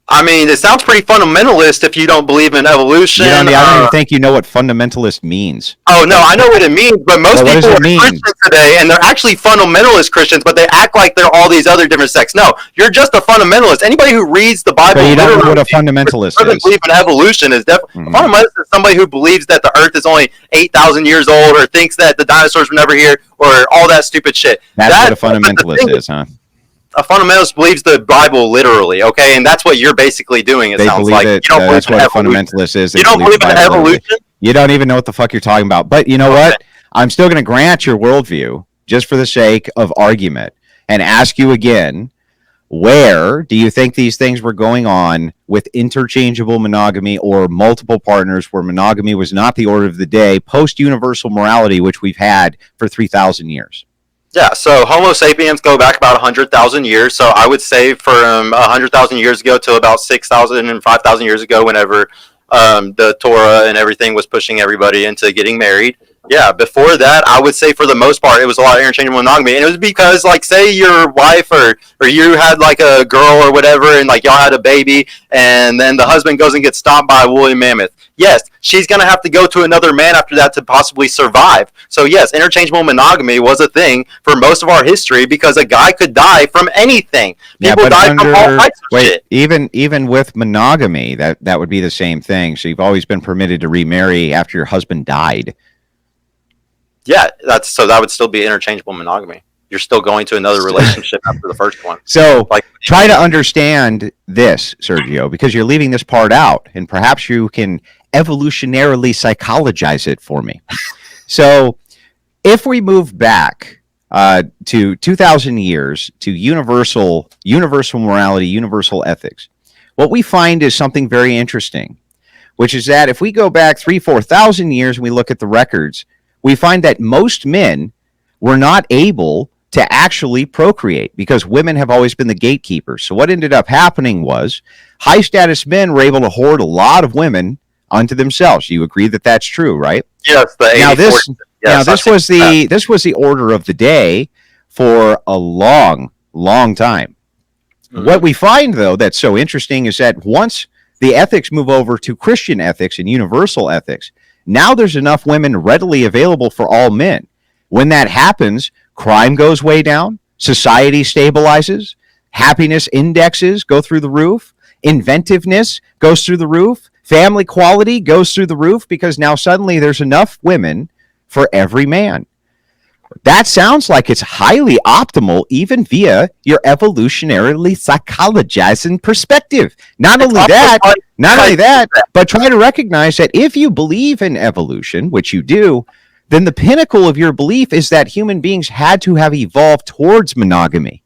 I mean, it sounds pretty fundamentalist if you don't believe in evolution. I don't even think you know what fundamentalist means. Oh, no, I know what it means, but most people are Christians today, and they're actually fundamentalist Christians, but they act like they're all these other different sects. No, you're just a fundamentalist. Anybody who reads the Bible So you don't know what a fundamentalist doesn't believe in evolution is definitely... A fundamentalist is somebody who believes that the Earth is only 8,000 years old, or thinks that the dinosaurs were never here, or all that stupid shit. That's what a fundamentalist is, huh? A fundamentalist believes the Bible literally, okay? And that's what you're basically doing, it sounds like. You don't believe that's what a fundamentalist is. You don't believe in evolution? You don't even know what the fuck you're talking about. But you know what? I'm still going to grant your worldview just for the sake of argument and ask you again, where do you think these things were going on with interchangeable monogamy or multiple partners where monogamy was not the order of the day post-universal morality, which we've had for 3,000 years? Yeah, so Homo sapiens go back about 100,000 years. So I would say from 100,000 years ago to about 6,000 and 5,000 years ago, whenever the Torah and everything was pushing everybody into getting married. Yeah, before that, I would say for the most part, it was a lot of interchangeable monogamy. And it was because, like, say your wife or you had, like, a girl or whatever, and, like, y'all had a baby, and then the husband goes and gets stomped by a woolly mammoth. Yes, she's going to have to go to another man after that to possibly survive. So, yes, interchangeable monogamy was a thing for most of our history because a guy could die from anything. People die from all types of shit. Even with monogamy, that would be the same thing. So you've always been permitted to remarry after your husband died. Yeah, that would still be interchangeable monogamy. You're still going to another relationship after the first one. So try to understand this, Sergio, because you're leaving this part out, and perhaps you can evolutionarily psychologize it for me. So if we move back to 2,000 years to universal morality, universal ethics, what we find is something very interesting, which is that if we go back 4,000 years and we look at the records, we find that most men were not able to actually procreate because women have always been the gatekeepers. So what ended up happening was high status men were able to hoard a lot of women unto themselves. You agree that that's true, right? Yes. This was the order of the day for a long, long time. Mm-hmm. What we find, though, that's so interesting is that once the ethics move over to Christian ethics and universal ethics, now there's enough women readily available for all men. When that happens, crime goes way down, society stabilizes, happiness indexes go through the roof, inventiveness goes through the roof, family quality goes through the roof because now suddenly there's enough women for every man. That sounds like it's highly optimal, even via your evolutionarily psychologizing perspective. Not only that, but try to recognize that if you believe in evolution, which you do, then the pinnacle of your belief is that human beings had to have evolved towards monogamy.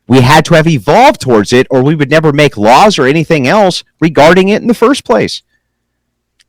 We had to have evolved towards it, or we would never make laws or anything else regarding it in the first place.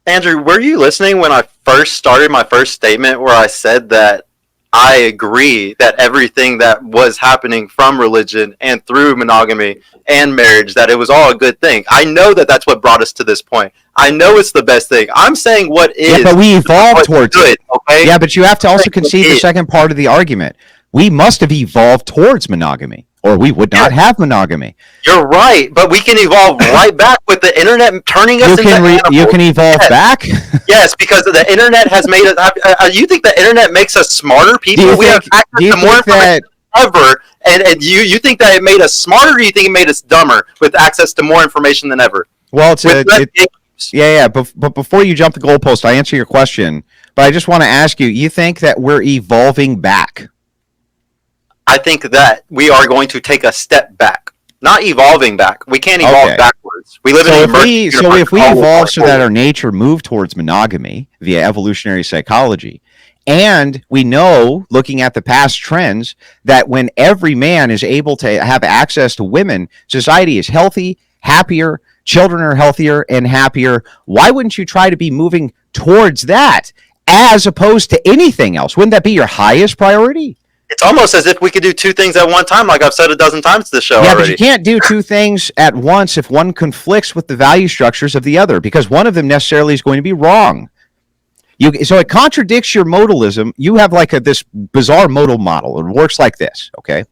Andrew, were you listening when I first started my first statement where I said that I agree that everything that was happening from religion and through monogamy and marriage, that it was all a good thing? I know that that's what brought us to this point. I know it's the best thing. I'm saying what is. Yeah, but we evolved towards it. Okay? Yeah, but you have to also concede the second part of the argument. We must have evolved towards monogamy, or we would not have monogamy. You're right, but we can evolve right back with the internet turning us into animals. You can evolve back? Yes, because the internet has made us... you think the internet makes us smarter people? We have access to more information than ever, and you think that it made us smarter, or do you think it made us dumber with access to more information than ever? Well, Yeah. But before you jump the goalpost, I answer your question. But I just want to ask you: you think that we're evolving back? I think that we are going to take a step back, not evolving back. We can't evolve backwards. We live in an emergent universe. So if we evolve so that our nature moved towards monogamy via evolutionary psychology, and we know, looking at the past trends, that when every man is able to have access to women, society is healthy, happier, children are healthier and happier. Why wouldn't you try to be moving towards that as opposed to anything else? Wouldn't that be your highest priority? It's almost as if we could do two things at one time, like I've said a dozen times to the show already. But you can't do two things at once if one conflicts with the value structures of the other, because one of them necessarily is going to be wrong. So it contradicts your modalism. You have like this bizarre modal model. It works like this, okay?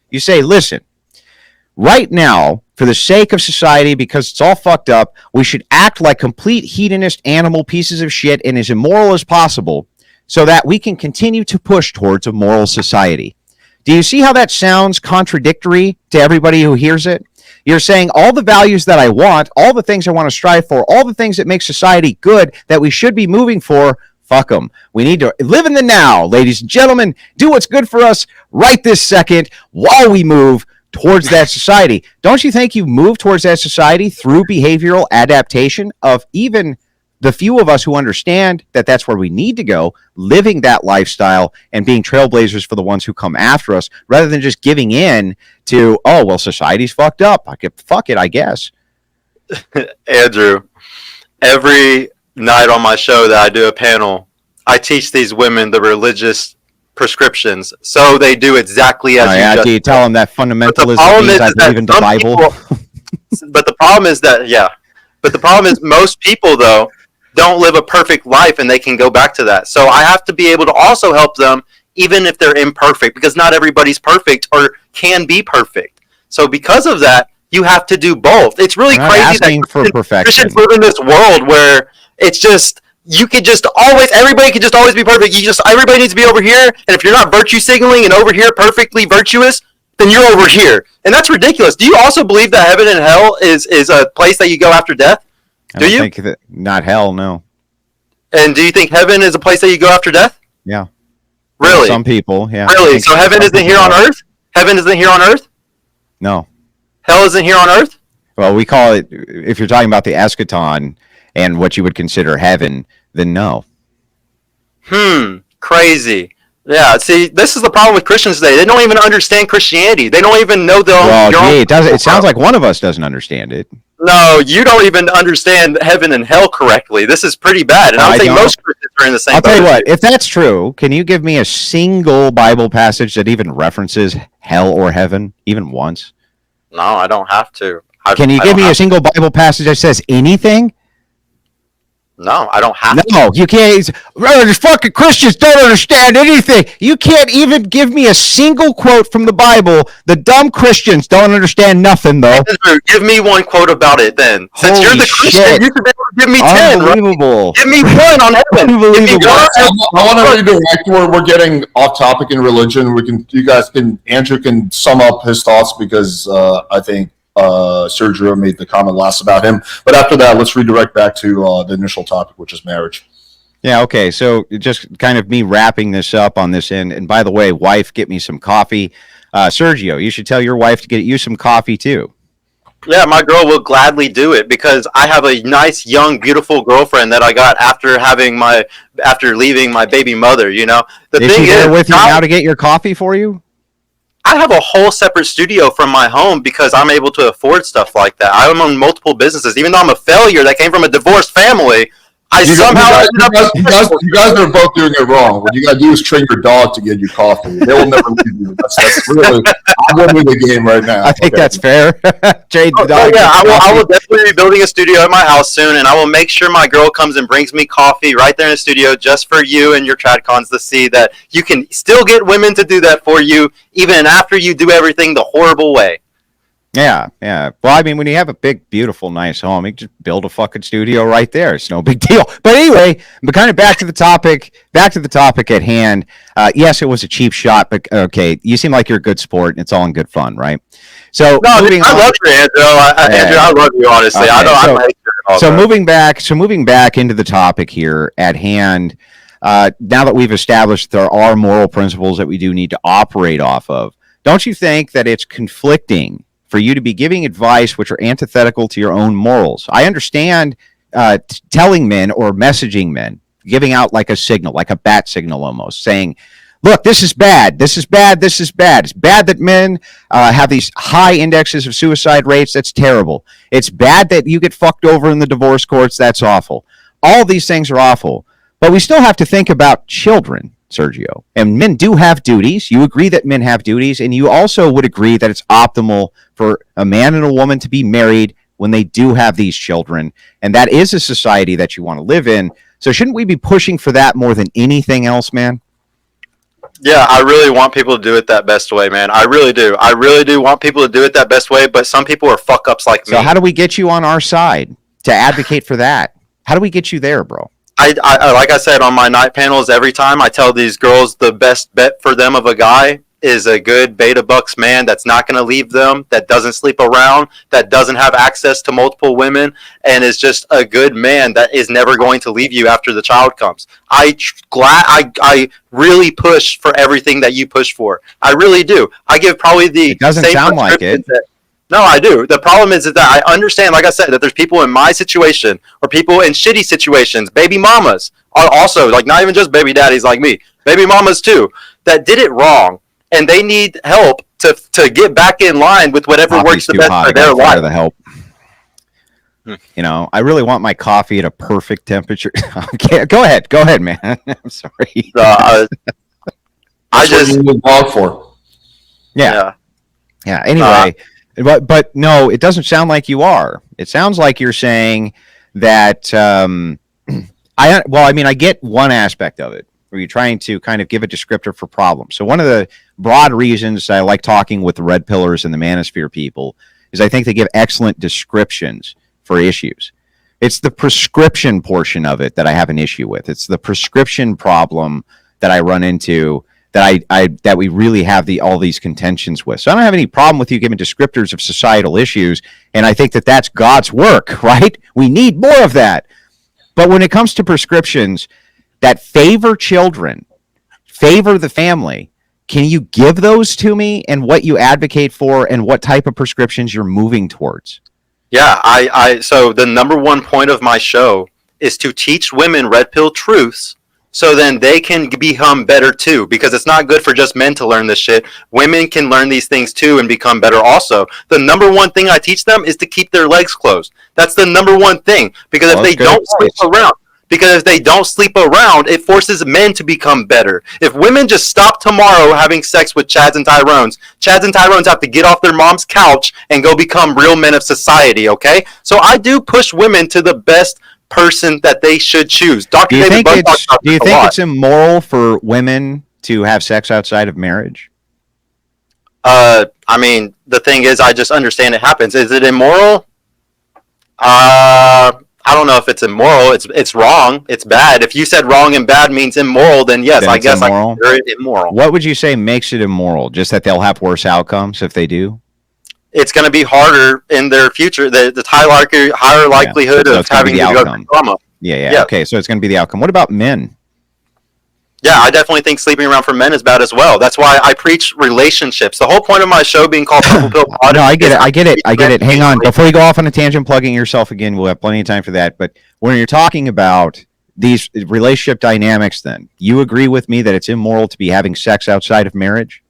You say, listen, right now, for the sake of society, because it's all fucked up, we should act like complete hedonist animal pieces of shit and as immoral as possible, so that we can continue to push towards a moral society. Do you see how that sounds contradictory to everybody who hears it? You're saying all the values that I want, all the things I want to strive for, all the things that make society good that we should be moving for, fuck them. We need to live in the now, ladies and gentlemen. Do what's good for us right this second while we move towards that society. Don't you think you move towards that society through behavioral adaptation of even the few of us who understand that that's where we need to go, living that lifestyle and being trailblazers for the ones who come after us, rather than just giving in to, oh, well, society's fucked up. Fuck it, I guess. Andrew, every night on my show that I do a panel, I teach these women the religious prescriptions, so they do exactly as you just. Do you tell them that fundamentalism means I believe in the Bible? But the problem is that, but the problem is most people, though, don't live a perfect life, and they can go back to that. So I have to be able to also help them, even if they're imperfect, because not everybody's perfect or can be perfect. So because of that, you have to do both. It's really crazy that Christians live in this world where it's just, you could just always, everybody could just always be perfect. Everybody needs to be over here, and if you're not virtue signaling and over here perfectly virtuous, then you're over here. And that's ridiculous. Do you also believe that heaven and hell is a place that you go after death? Do you? Think that, not hell, no. And do you think heaven is a place that you go after death? Yeah. Really? Some people, yeah. Really? So heaven isn't here on earth? Heaven isn't here on earth? No. Hell isn't here on earth? Well, we call it, if you're talking about the eschaton and what you would consider heaven, then no. Crazy. Yeah, see, this is the problem with Christians today. They don't even understand Christianity. They don't even know their own. It sounds like one of us doesn't understand it. No, you don't even understand heaven and hell correctly. This is pretty bad. And I think most Christians are in the same boat. I'll tell you what, if that's true, can you give me a single Bible passage that even references hell or heaven, even once? No, I don't have to. Can you give me a single Bible passage that says anything? No, I don't have to. No, you can't. These fucking Christians don't understand anything. You can't even give me a single quote from the Bible. The dumb Christians don't understand nothing, though. Andrew, give me one quote about it, then. Since you're the Christian, you should be able to give me 10. Unbelievable. Right? Give me one on heaven. Unbelievable. I want to redirect. We're getting off topic in religion. Andrew can sum up his thoughts, because I think Sergio made the comment last about him. But after that, let's redirect back to the initial topic, which is marriage. Yeah, okay. So just kind of me wrapping this up on this end. And by the way, wife, get me some coffee. Sergio, you should tell your wife to get you some coffee too. Yeah, my girl will gladly do it, because I have a nice, young, beautiful girlfriend that I got after leaving my baby mother. You know, Is she there with you now to get your coffee for you? I have a whole separate studio from my home because I'm able to afford stuff like that. I'm on multiple businesses. Even though I'm a failure that came from a divorced family, You guys are both doing it wrong. What you got to do is train your dog to get you coffee. They will never leave you. That's really, I'm winning the game right now. I think that's fair. Trade the dog. I will definitely be building a studio at my house soon, and I will make sure my girl comes and brings me coffee right there in the studio just for you and your TradCons to see that you can still get women to do that for you even after you do everything the horrible way. Yeah. Well, I mean, when you have a big, beautiful, nice home, you can just build a fucking studio right there. It's no big deal. But anyway, but kind of back to the topic at hand. Yes, it was a cheap shot, but okay, you seem like you're a good sport, and it's all in good fun, right? So, I love you, Andrew. Andrew, I love you, honestly. Okay, I hate you So moving back into the topic here at hand, now that we've established there are moral principles that we do need to operate off of, don't you think that it's conflicting for you to be giving advice which are antithetical to your own morals? I understand telling men or messaging men, giving out like a signal, like a bat signal almost, saying, look, this is bad. This is bad. This is bad. It's bad that men have these high indexes of suicide rates. That's terrible. It's bad that you get fucked over in the divorce courts. That's awful. All these things are awful. But we still have to think about children, Sergio. And men do have duties. You agree that men have duties. And you also would agree that it's optimal for a man and a woman to be married when they do have these children. And that is a society that you want to live in. So shouldn't we be pushing for that more than anything else, man? Yeah, I really want people to do it that best way, man. I really do. I really do want people to do it that best way, but some people are fuck-ups like me. So how do we get you on our side to advocate for that? How do we get you there, bro? I like I said on my night panels, every time I tell these girls the best bet for them of a guy is a good beta bucks man that's not going to leave them, that doesn't sleep around, that doesn't have access to multiple women, and is just a good man that is never going to leave you after the child comes. I really push for everything that you push for. I really do. I give probably the It doesn't sound like it. No, I do. The problem is that I understand, like I said, that there's people in my situation or people in shitty situations, baby mamas are also, like, not even just baby daddies like me, baby mamas too, that did it wrong. And they need help to get back in line with whatever works the best for their life. The help. You know, I really want my coffee at a perfect temperature. Okay, go ahead, man. I'm sorry. I just vlog for. Yeah. Anyway, but no, it doesn't sound like you are. It sounds like you're saying that. I get one aspect of it, where you're trying to kind of give a descriptor for problems. So one of the broad reasons I like talking with the Red Pillars and the Manosphere people is I think they give excellent descriptions for issues. It's the prescription portion of it that I have an issue with. It's the prescription problem that I run into that we really have all these contentions with. So I don't have any problem with you giving descriptors of societal issues, and I think that that's God's work, right? We need more of that. But when it comes to prescriptions that favor children, favor the family, can you give those to me and what you advocate for and what type of prescriptions you're moving towards? Yeah, so the number one point of my show is to teach women red pill truths so then they can become better too, because it's not good for just men to learn this shit. Women can learn these things too and become better also. The number one thing I teach them is to keep their legs closed. That's the number one thing, because if they don't sleep around, it forces men to become better. If women just stop tomorrow having sex with Chads and Tyrones have to get off their mom's couch and go become real men of society, okay? So I do push women to the best person that they should choose. Do you think it's immoral for women to have sex outside of marriage? I mean, the thing is, I just understand it happens. Is it immoral? I don't know if it's immoral. It's wrong. It's bad. If you said wrong and bad means immoral, then yes, I guess immoral. I consider it immoral. What would you say makes it immoral? Just that they'll have worse outcomes if they do? It's going to be harder in their future. The higher likelihood of having to go through trauma. Yeah. Okay, so it's going to be the outcome. What about men? Yeah, I definitely think sleeping around for men is bad as well. That's why I preach relationships. The whole point of my show being called Purple Pill Pod. No, I get it. Hang on. Before you go off on a tangent plugging yourself again, we'll have plenty of time for that. But when you're talking about these relationship dynamics, then, you agree with me that it's immoral to be having sex outside of marriage?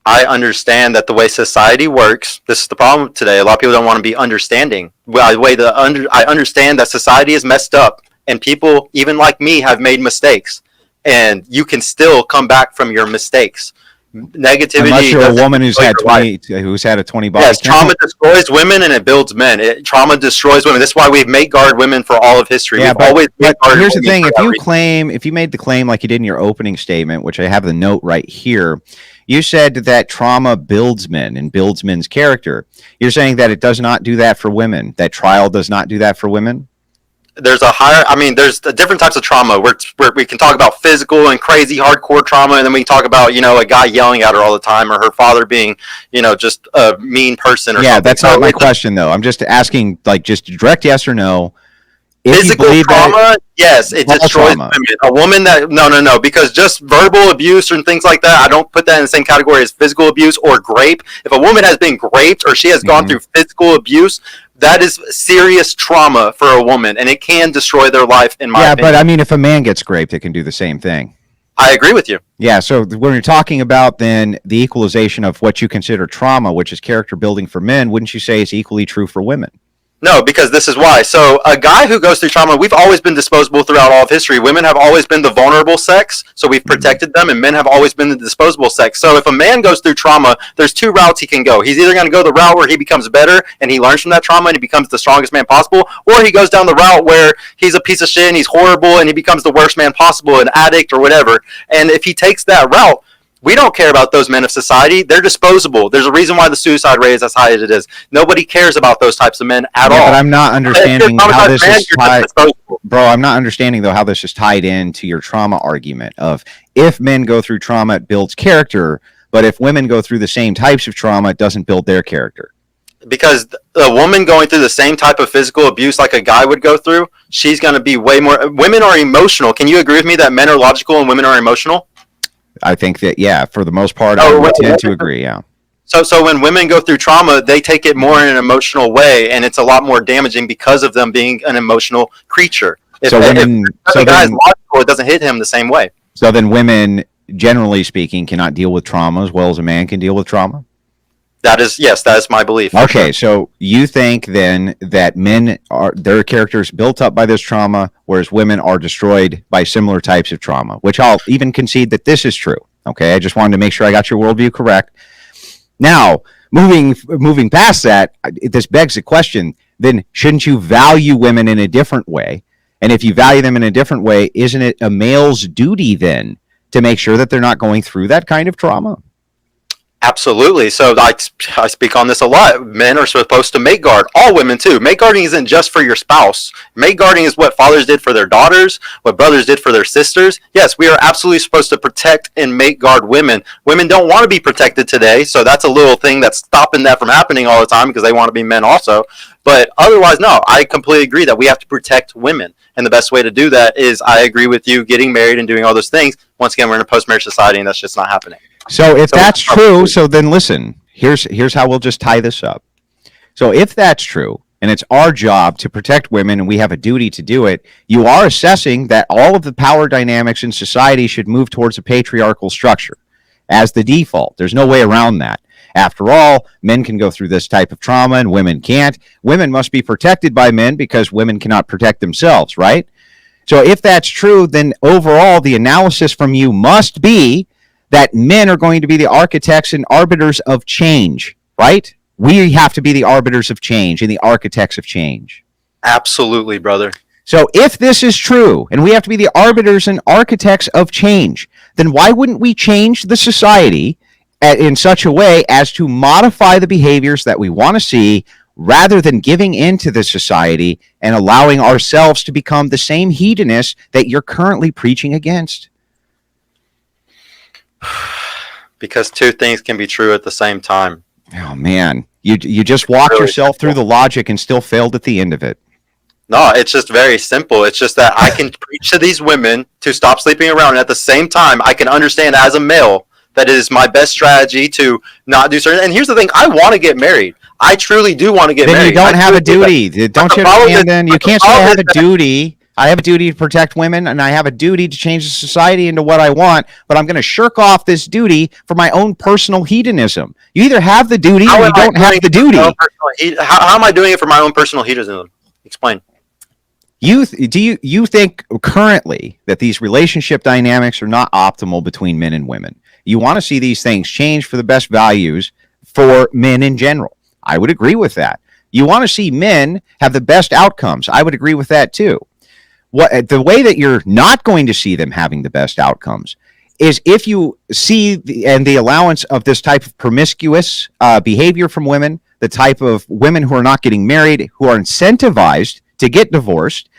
I understand that the way society works, this is the problem today. A lot of people don't want to be understanding. I understand that society is messed up, and people, even like me, have made mistakes. And you can still come back from your mistakes. Negativity. Unless you're a woman who's had a $20. Yes, trauma destroys women and it builds men. Trauma destroys women. That's why we've made guard women for all of history. Yeah, but here's the thing: if you made the claim like you did in your opening statement, which I have the note right here, you said that trauma builds men and builds men's character. You're saying that it does not do that for women. That trial does not do that for women. there's a higher. I mean, there's different types of trauma where we can talk about physical and crazy hardcore trauma, and then we can talk about a guy yelling at her all the time, or her father being just a mean person. Or something. That's not my question though. I'm just asking, like, just direct yes or no. If physical trauma, yes, it destroys women. A woman that no, because just verbal abuse and things like that, I don't put that in the same category as physical abuse or grape. If a woman has been raped or she has gone through physical abuse, that is serious trauma for a woman, and it can destroy their life. In my opinion. But I mean, if a man gets raped, it can do the same thing. I agree with you. Yeah, so when you're talking about then the equalization of what you consider trauma, which is character building for men, wouldn't you say is equally true for women? No, because this is why. So a guy who goes through trauma, we've always been disposable throughout all of history. Women have always been the vulnerable sex, so we've protected them, and men have always been the disposable sex. So if a man goes through trauma, there's two routes he can go. He's either going to go the route where he becomes better and he learns from that trauma and he becomes the strongest man possible, or he goes down the route where he's a piece of shit and he's horrible and he becomes the worst man possible, an addict or whatever. And if he takes that route, we don't care about those men of society. They're disposable. There's a reason why the suicide rate is as high as it is. Nobody cares about those types of men at all. But I'm not understanding how this is tied. Bro, I'm not understanding, though, how this is tied into your trauma argument of if men go through trauma, it builds character, but if women go through the same types of trauma, it doesn't build their character. Because a woman going through the same type of physical abuse like a guy would go through, she's going to be way more... Women are emotional. Can you agree with me that men are logical and women are emotional? I think that, yeah, for the most part, I would tend to agree, yeah. So when women go through trauma, they take it more in an emotional way, and it's a lot more damaging because of them being an emotional creature. If a guy is logical, it doesn't hit him the same way. So then women, generally speaking, cannot deal with trauma as well as a man can deal with trauma? That is my belief. Okay, so you think then that men are their characters built up by this trauma, whereas women are destroyed by similar types of trauma, which I'll even concede that this is true. Okay, I just wanted to make sure I got your worldview correct. Now, moving past that, this begs the question, then shouldn't you value women in a different way? And if you value them in a different way, isn't it a male's duty then to make sure that they're not going through that kind of trauma? Absolutely. So I speak on this a lot. Men are supposed to mate guard. All women too. Mate guarding isn't just for your spouse. Mate guarding is what fathers did for their daughters, what brothers did for their sisters. Yes, we are absolutely supposed to protect and mate guard women. Women don't want to be protected today, so that's a little thing that's stopping that from happening all the time because they want to be men also. But otherwise, no, I completely agree that we have to protect women. And the best way to do that is, I agree with you, getting married and doing all those things. Once again, we're in a post-marriage society, and that's just not happening. So if that's true, so then listen, here's how we'll just tie this up. So if that's true, and it's our job to protect women, and we have a duty to do it, you are assessing that all of the power dynamics in society should move towards a patriarchal structure as the default. There's no way around that. After all, men can go through this type of trauma and women can't. Women must be protected by men because women cannot protect themselves, right? So if that's true, then overall the analysis from you must be that men are going to be the architects and arbiters of change, right? We have to be the arbiters of change and the architects of change. Absolutely, brother. So if this is true, and we have to be the arbiters and architects of change, then why wouldn't we change the society in such a way as to modify the behaviors that we want to see, rather than giving into the society and allowing ourselves to become the same hedonists that you're currently preaching against? Because two things can be true at the same time. Oh, man. You just walked really yourself through the logic and still failed at the end of it. No, it's just very simple. It's just that I can preach to these women to stop sleeping around, and at the same time, I can understand as a male that it is my best strategy to not do certain. And here's the thing: I want to get married. I truly do want to get married. Then you don't have a duty. Don't you understand? Then you can't say I have a duty. I have a duty to protect women, and I have a duty to change the society into what I want, but I'm going to shirk off this duty for my own personal hedonism. You either have the duty or you don't have the duty. How am I doing it for my own personal hedonism? Explain. You think currently that these relationship dynamics are not optimal between men and women? You want to see these things change for the best values for men in general. I would agree with that. You want to see men have the best outcomes. I would agree with that too. The way that you're not going to see them having the best outcomes is if you see the allowance of this type of promiscuous behavior from women, the type of women who are not getting married, who are incentivized to get divorced,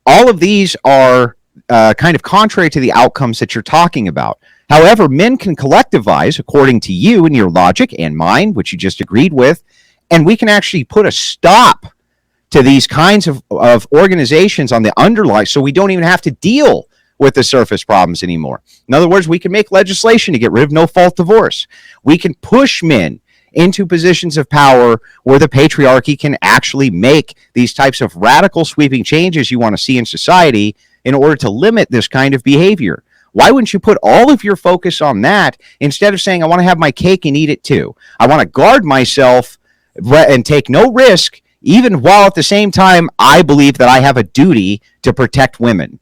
all of these are kind of contrary to the outcomes that you're talking about. However, men can collectivize according to you and your logic and mine, which you just agreed with, and we can actually put a stop to these kinds of organizations on the underlying, so we don't even have to deal with the surface problems anymore. In other words, we can make legislation to get rid of no-fault divorce. We can push men into positions of power where the patriarchy can actually make these types of radical sweeping changes you want to see in society in order to limit this kind of behavior. Why wouldn't you put all of your focus on that instead of saying, I want to have my cake and eat it too? I want to guard myself and take no risk, even while at the same time, I believe that I have a duty to protect women.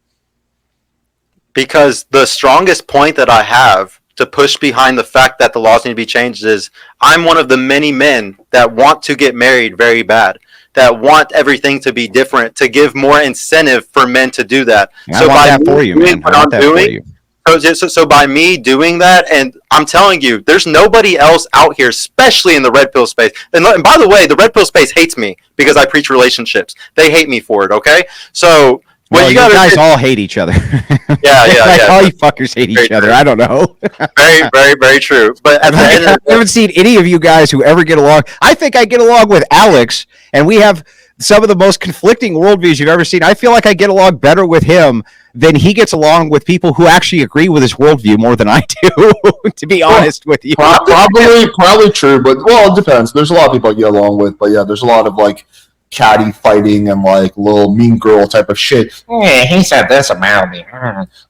Because the strongest point that I have to push behind the fact that the laws need to be changed is I'm one of the many men that want to get married very bad, that want everything to be different, to give more incentive for men to do that. I want that for you, man. I want that for you. So by me doing that, and I'm telling you, there's nobody else out here, especially in the red pill space. And by the way, the red pill space hates me because I preach relationships. They hate me for it, okay? So well, you guys all hate each other. Yeah. All you fuckers hate each other. I don't know. Very, very, very true. But at the end of I haven't seen any of you guys who ever get along. I think I get along with Alex, and we have some of the most conflicting worldviews you've ever seen. I feel like I get along better with him than he gets along with people who actually agree with his worldview more than I do, to be honest with you. Probably true, but well, it depends. There's a lot of people I get along with, but yeah, there's a lot of like catty fighting and like little mean girl type of shit. Yeah, he said this about me.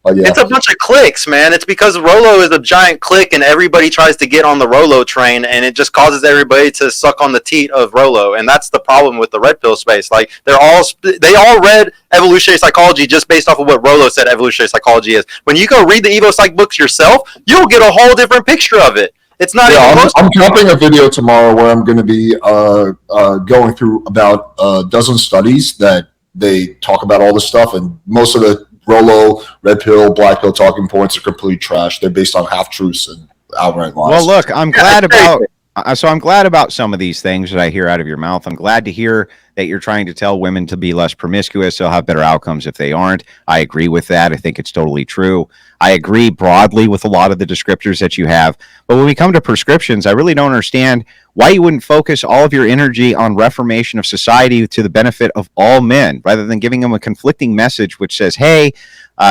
But yeah. It's a bunch of cliques, man. It's because Rolo is a giant clique and everybody tries to get on the Rolo train, and it just causes everybody to suck on the teat of Rolo. And that's the problem with the red pill space. Like they all read evolutionary psychology just based off of what Rolo said evolutionary psychology is. When you go read the Evo Psych books yourself, you'll get a whole different picture of it. It's not even I'm dropping a video tomorrow where I'm going to be going through about a dozen studies that they talk about all this stuff, and most of the Rolo, red pill, black pill talking points are complete trash. They're based on half truths and outright lies. Well, look, I'm glad about some of these things that I hear out of your mouth. I'm glad to hear that you're trying to tell women to be less promiscuous. They'll have better outcomes if they aren't. I agree with that. I think it's totally true. I agree broadly with a lot of the descriptors that you have. But when we come to prescriptions, I really don't understand why you wouldn't focus all of your energy on reformation of society to the benefit of all men, rather than giving them a conflicting message which says, hey,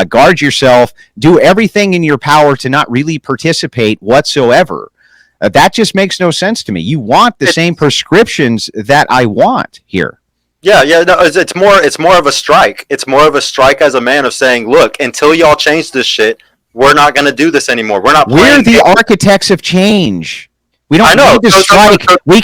guard yourself, do everything in your power to not really participate whatsoever. That just makes no sense to me. You want the same prescriptions that I want here. Yeah. No, it's more of a strike. It's more of a strike as a man of saying, look, until y'all change this shit, we're not going to do this anymore. We're the games. Architects of change. We don't need to so, strike. We're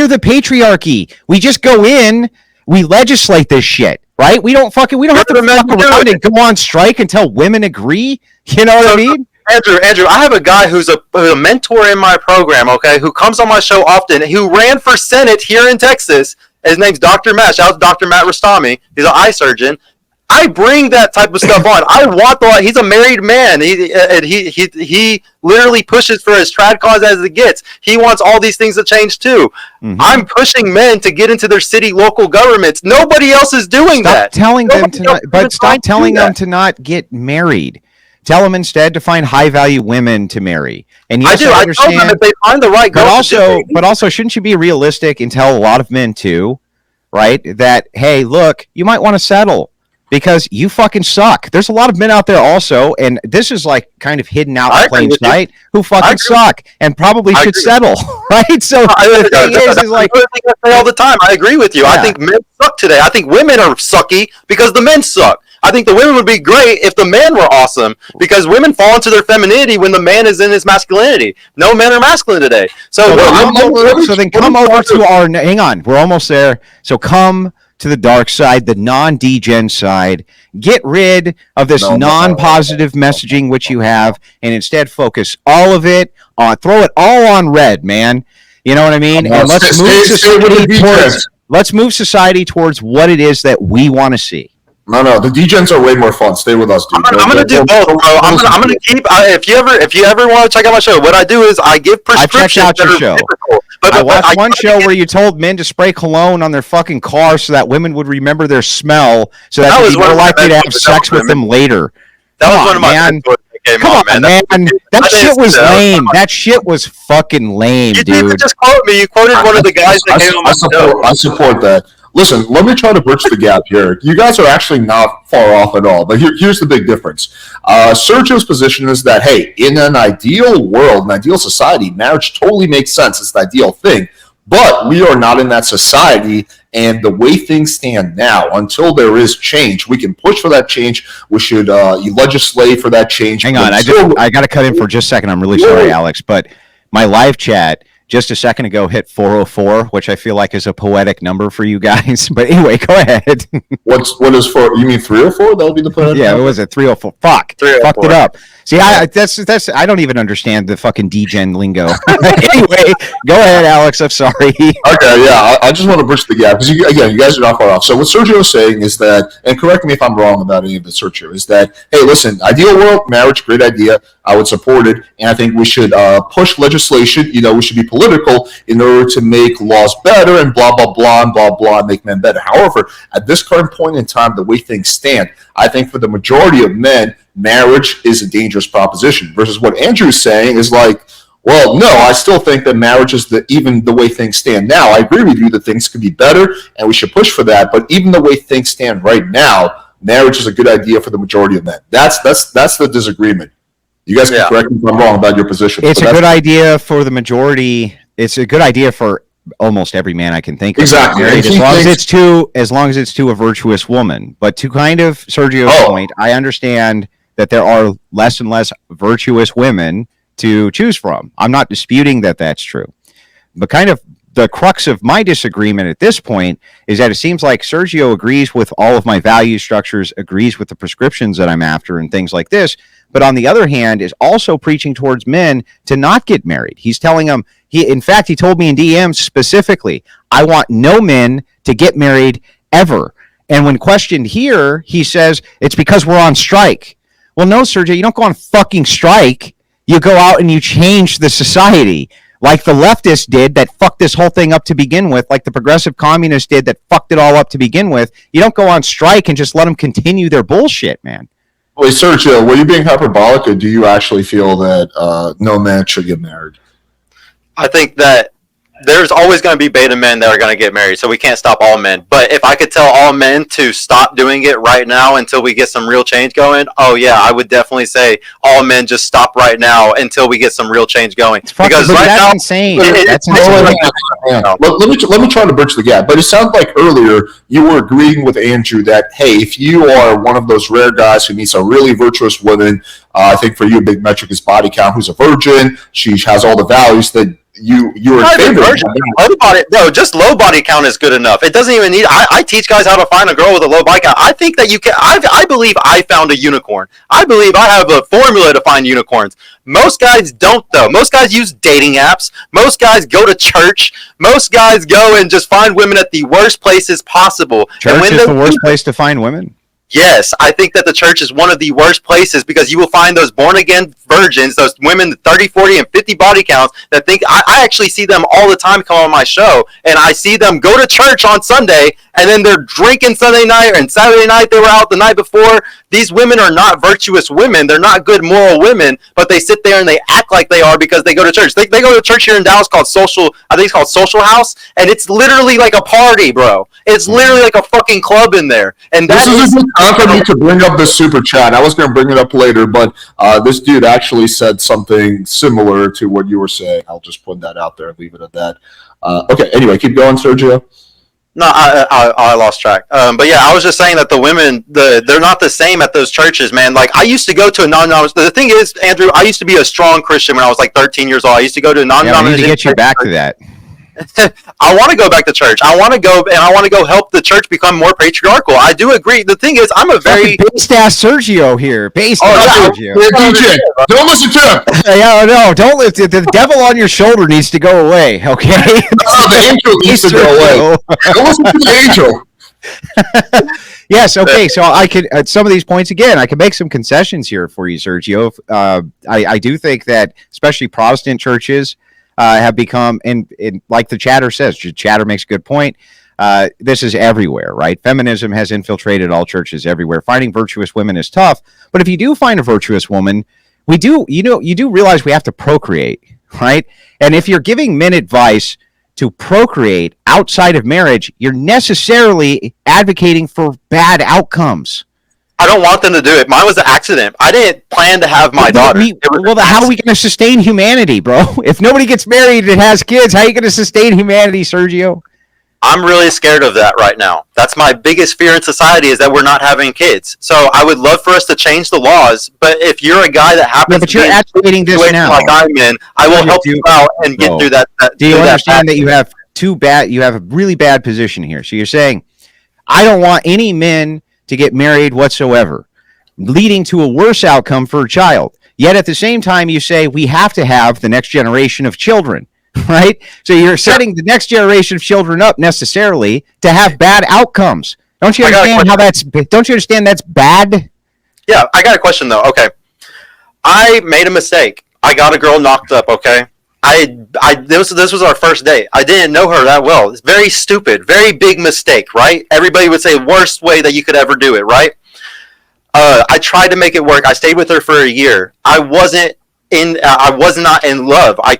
the patriarchy. We just go in. We legislate this shit, right? We don't have to fuck around and go on strike until women agree. You know what I mean? Andrew, I have a guy who's a mentor in my program, okay, who comes on my show often, who ran for Senate here in Texas. His name's Dr. Matt. Shout out to Dr. Matt Rastami. He's an eye surgeon. I bring that type of stuff on. I want he's a married man. He literally pushes for as trad cause as it gets. He wants all these things to change too. Mm-hmm. I'm pushing men to get into their city local governments. Nobody else is doing that. Stop telling them to not get married. Tell them instead to find high-value women to marry. And yes, I understand. I tell them if they find the right girl. But also, shouldn't you be realistic and tell a lot of men too, right? That hey, look, you might want to settle because you fucking suck. There's a lot of men out there also, and this is like kind of hidden out in plain sight, who fucking suck and probably should settle, right? So the thing is like I say all the time. I agree with you. Yeah. I think men suck today. I think women are sucky because the men suck. I think the women would be great if the men were awesome, because women fall into their femininity when the man is in his masculinity. No men are masculine today. So then come over to our. Hang on, we're almost there. So come to the dark side, the non-degen side. Get rid of this non-positive messaging which you have, and instead focus all of it on. Throw it all on red, man. You know what I mean? And let's move society towards what it is that we want to see. No, the degens are way more fun. Stay with us, dude. I'm gonna do both, bro. I'm gonna keep. If you ever want to check out my show, what I do is I give prescriptions. I checked out your show. I watched one show where you told men to spray cologne on their fucking car so that women would remember their smell, so that they'd be more likely to have sex with them later. That was one of my mentors that came on, man. That shit was lame. That shit was fucking lame, dude. You didn't just quote me. You quoted one of the guys that came on my show. I support that. Listen, let me try to bridge the gap here. You guys are actually not far off at all, but here's the big difference. Sergio's position is that, hey, in an ideal world, an ideal society, marriage totally makes sense. It's the ideal thing. But we are not in that society, and the way things stand now, until there is change, we can push for that change. We should legislate for that change. Hang on, I got to cut in for just a second. I'm really sorry, Alex, but my live chat just a second ago hit 404, which I feel like is a poetic number for you guys. But anyway, go ahead. What is for? You mean 304? That would be the poetic yeah, number? It was a 304. Fuck. 304. Fucked it up. See, that's I don't even understand the fucking degen lingo. Anyway, go ahead, Alex. I'm sorry. Okay, yeah, I just want to bridge the gap because you guys are not far off. So what Sergio is saying is that, and correct me if I'm wrong about any of this, Sergio, is that, hey, listen, ideal world, marriage, great idea. I would support it, and I think we should push legislation. We should be political in order to make laws better and blah, blah, blah, and blah, blah, and make men better. However, at this current point in time, the way things stand, I think for the majority of men, marriage is a dangerous proposition versus what Andrew's saying is like, well, no, I still think that marriage is even the way things stand now. I agree with you that things could be better and we should push for that. But even the way things stand right now, marriage is a good idea for the majority of men. That's the disagreement. You guys can correct me if I'm wrong about your position. It's a good idea for the majority. It's a good idea for almost every man I can think of. Exactly. As long as it's to a virtuous woman. But to kind of Sergio's point, I understand that there are less and less virtuous women to choose from. I'm not disputing that that's true. But kind of the crux of my disagreement at this point is that it seems like Sergio agrees with all of my value structures, agrees with the prescriptions that I'm after and things like this, but on the other hand is also preaching towards men to not get married. He's telling them, he told me in DMs specifically, I want no men to get married ever. And when questioned here, he says, it's because we're on strike. Well, no, Sergio, you don't go on fucking strike. You go out and you change the society like the leftists did that fucked this whole thing up to begin with, like the progressive communists did that fucked it all up to begin with. You don't go on strike and just let them continue their bullshit, man. Wait, Sergio, were you being hyperbolic, or do you actually feel that no man should get married? I think that there's always going to be beta men that are going to get married, so we can't stop all men. But if I could tell all men to stop doing it right now until we get some real change going, oh yeah, I would definitely say all men just stop right now until we get some real change going. Because right now, insane. That's insane. Let me try to bridge the gap. But it sounded like earlier you were agreeing with Andrew that, hey, if you are one of those rare guys who meets a really virtuous woman, I think for you a big metric is body count, who's a virgin, she has all the values that you're in favor of. Just low body count is good enough. It doesn't even need. I teach guys how to find a girl with a low body count. I think that you can. I believe I found a unicorn. I believe I have a formula to find unicorns. Most guys don't, though. Most guys use dating apps. Most guys go to church. Most guys go and just find women at the worst places possible. Church is the worst place to find women? Yes, I think that the church is one of the worst places because you will find those born-again virgins, those women 30, 40, and 50 body counts that think, I actually see them all the time come on my show, and I see them go to church on Sunday, and then they're drinking Sunday night, and Saturday night they were out the night before. These women are not virtuous women. They're not good moral women, but they sit there and they act like they are because they go to church. They go to church here in Dallas called Social House, and it's literally like a party, bro. It's literally like a fucking club in there. And this is a good time for me to bring up the super chat. I was going to bring it up later, but this dude actually said something similar to what you were saying. I'll just put that out there and leave it at that. Okay, anyway, keep going, Sergio. No, I lost track. But yeah, I was just saying that the women, they're not the same at those churches, man. Like, I used to go to a non-denominational. The thing is, Andrew, I used to be a strong Christian when I was like 13 years old. I used to go to a non-denominational. We need to get you back to that. I want to go back to church. I want to go help the church become more patriarchal. I do agree. The thing is, I'm a very based ass Sergio here. Sergio. DJ, don't listen to him. Yeah, no, don't listen. The devil on your shoulder needs to go away. Okay. The angel needs to go away. Don't listen to the angel. Yes. Okay. So I could at some of these points again. I could make some concessions here for you, Sergio. I do think that especially Protestant churches have become, and like the chatter says, chatter makes a good point. This is everywhere, right? Feminism has infiltrated all churches everywhere. Finding virtuous women is tough, but if you do find a virtuous woman, you do realize we have to procreate, right? And if you're giving men advice to procreate outside of marriage, you're necessarily advocating for bad outcomes. I don't want them to do it. Mine was an accident. I didn't plan to have my daughter. How are we going to sustain humanity, bro? If nobody gets married and has kids, how are you going to sustain humanity, Sergio? I'm really scared of that right now. That's my biggest fear in society is that we're not having kids. So I would love for us to change the laws. But if you're a guy that happens but you're advocating this now, like I'm in, I will help you out and get through that. Do you understand that you have you have a really bad position here? So you're saying, I don't want any men to get married whatsoever, leading to a worse outcome for a child. Yet at the same time, you say we have to have the next generation of children. Right? So you're setting the next generation of children up necessarily to have bad outcomes. Don't you understand don't you understand that's bad? Yeah, I got a question though. Okay. I made a mistake. I got a girl knocked up, okay? This was our first date. I didn't know her that well. It's very stupid, very big mistake, right? Everybody would say worst way that you could ever do it, right? I tried to make it work. I stayed with her for a year. I was not in love. I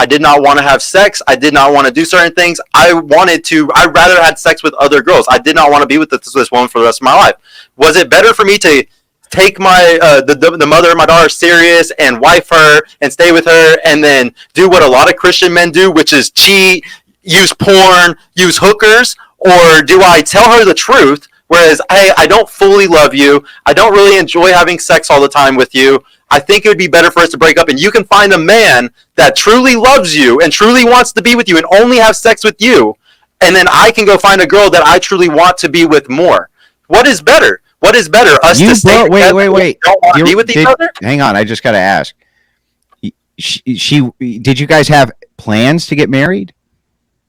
did not want to have sex. I did not want to do certain things. I'd rather had sex with other girls. I did not want to be with this woman for the rest of my life. Was it better for me to take my the mother of my daughter serious and wife her and stay with her and then do what a lot of Christian men do, which is cheat, use porn, use hookers? Or do I tell her the truth? Whereas, hey, I don't fully love you. I don't really enjoy having sex all the time with you. I think it would be better for us to break up and you can find a man that truly loves you and truly wants to be with you and only have sex with you. And then I can go find a girl that I truly want to be with more. What is better? What is better? Us to stay together? Wait. Don't want to be with each other? Hang on. I just got to ask. Did you guys have plans to get married?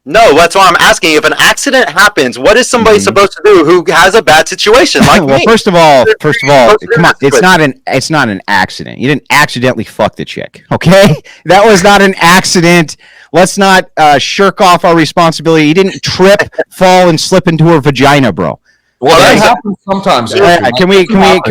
No, that's why I'm asking. If an accident happens, what is somebody supposed to do who has a bad situation like well, me? First of all, come on. It's not an accident. You didn't accidentally fuck the chick, okay? That was not an accident. Let's not shirk off our responsibility. You didn't trip, fall, and slip into her vagina, bro. Well, that happens sometimes. Can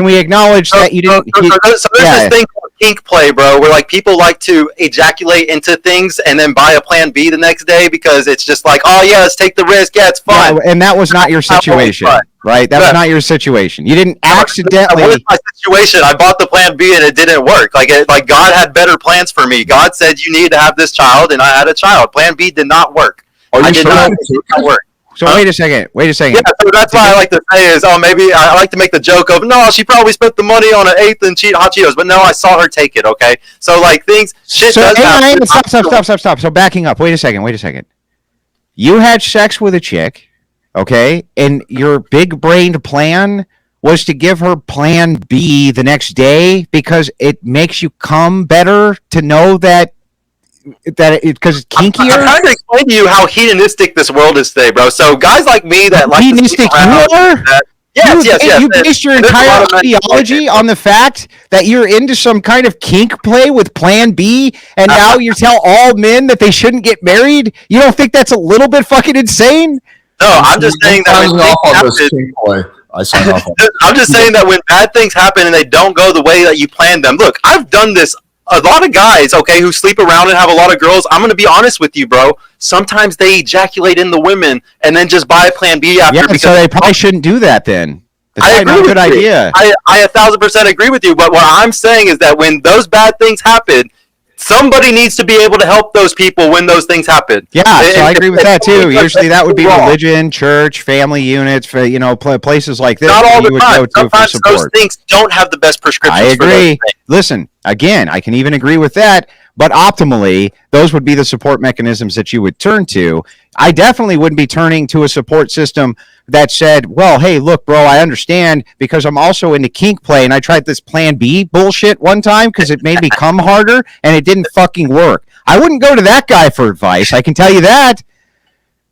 we acknowledge that you didn't? So there's this thing called kink play, bro, where like people like to ejaculate into things and then buy a plan B the next day because it's just like, oh yeah, let's take the risk. Yeah, it's fun. Yeah, and that was not your situation, right? That was not your situation. You didn't accidentally. What is my situation? I bought the plan B and it didn't work. Like God had better plans for me. God said you needed to have this child, and I had a child. Plan B did not work. I did not work. So wait a second. Yeah, so that's why I like to say is, maybe I like to make the joke of, no, she probably spent the money on an eighth and hot Cheetos, but no, I saw her take it. Okay, so like shit does happen. Stop. So backing up. Wait a second. You had sex with a chick, okay, and your big-brained plan was to give her plan B the next day because it makes you come better to know that because it's kinkier. I'm trying to explain to you how hedonistic this world is today, bro. So guys like me that like hedonistic, yes. You based your entire ideology on the fact that you're into some kind of kink play with Plan B, and now you tell all men that they shouldn't get married. You don't think that's a little bit fucking insane? No, I'm just saying that I'm just saying that when bad things happen and they don't go the way that you planned them. Look, I've done this. A lot of guys, okay, who sleep around and have a lot of girls, I'm going to be honest with you, bro. Sometimes they ejaculate in the women and then just buy a plan B after. Yeah, so they probably shouldn't do that then. That's not a good idea. I 1,000% agree with you, but what I'm saying is that when those bad things happen, somebody needs to be able to help those people when those things happen. Yeah, so I agree with that too. Usually that would be religion, church, family units, for places like this. Not all the time. Sometimes those things don't have the best prescriptions. I agree. Listen, again, I can even agree with that. But optimally, those would be the support mechanisms that you would turn to. I definitely wouldn't be turning to a support system that said, well, hey, look, bro, I understand because I'm also into kink play and I tried this plan B bullshit one time because it made me come harder and it didn't fucking work. I wouldn't go to that guy for advice. I can tell you that.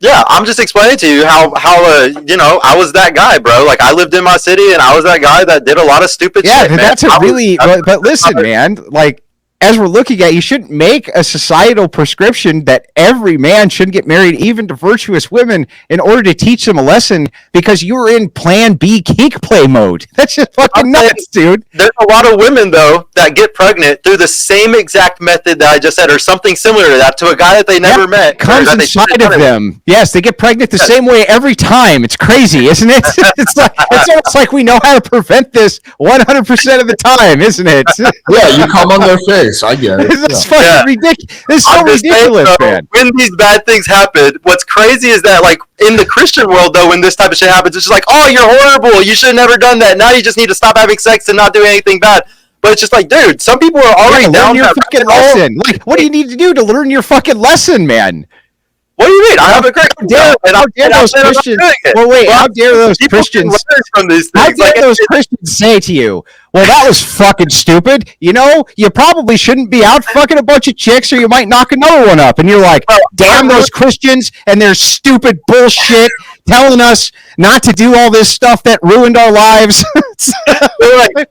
Yeah, I'm just explaining to you how I was that guy, bro. Like I lived in my city, and I was that guy that did a lot of stupid Yeah, shit. but Man. that's a really. But listen, man. Like as we're looking at, you shouldn't make a societal prescription that every man should get married, even to virtuous women, in order to teach them a lesson because you were in Plan B kink play mode. That's just fucking nuts, dude. There's a lot of women though that get pregnant through the same exact method that I just said, or something similar to that, to a guy that they never met. Comes inside of them. Yes, they get pregnant the same way every time. It's crazy, isn't it? It's almost like we know how to prevent this 100% of the time, isn't it? Yeah, you come on their face. I get it. It's fucking ridiculous. It's so ridiculous, man. When these bad things happen, what's crazy is that, like, in the Christian world, though, when this type of shit happens, it's just like, oh, you're horrible. You should have never done that. Now you just need to stop having sex and not do anything bad. But it's just like, dude, some people are already down. Learn your fucking lesson. Like, what do you need to do to learn your fucking lesson, man? What do you mean? I have a great. How dare those Christians? Well, wait. How dare those Christians? From these How things. dare those Christians say to you, "Well, that was fucking stupid." You know, you probably shouldn't be out fucking a bunch of chicks, or you might knock another one up. And you're like, "Damn those Christians and their stupid bullshit, telling us not to do all this stuff that ruined our lives." You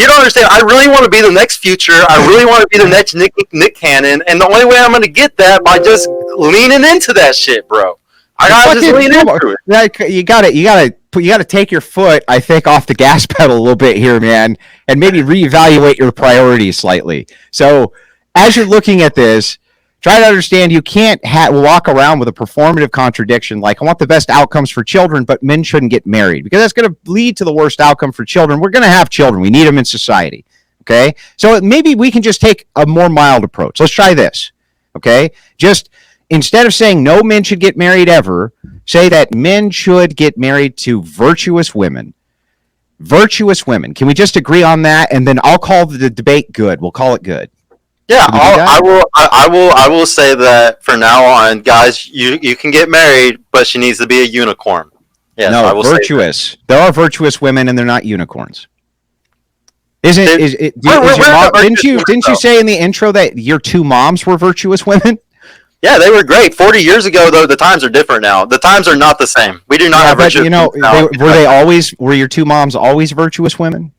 don't understand. I really want to be the next Future. I really want to be the next Nick Cannon, and the only way I'm going to get that by just leaning into that shit, bro. I gotta just lean into it. You gotta take your foot, I think, off the gas pedal a little bit here, man, and maybe reevaluate your priorities slightly. So, as you're looking at this, try to understand you can't walk around with a performative contradiction like, I want the best outcomes for children, but men shouldn't get married, because that's going to lead to the worst outcome for children. We're going to have children. We need them in society. Okay? So maybe we can just take a more mild approach. Let's try this. Okay? Just instead of saying no men should get married ever, say that men should get married to virtuous women. Virtuous women. Can we just agree on that? And then I'll call the debate good. We'll call it good. Yeah, I will say that for now on, guys, you can get married, but she needs to be a unicorn. Yes, no, I will virtuous. There are virtuous women, and they're not unicorns. Didn't you say in the intro that your two moms were virtuous women? Yeah, they were great. 40 years ago, though, the times are different now. The times are not the same. We do not have virtuous women now. Were your two moms always virtuous women?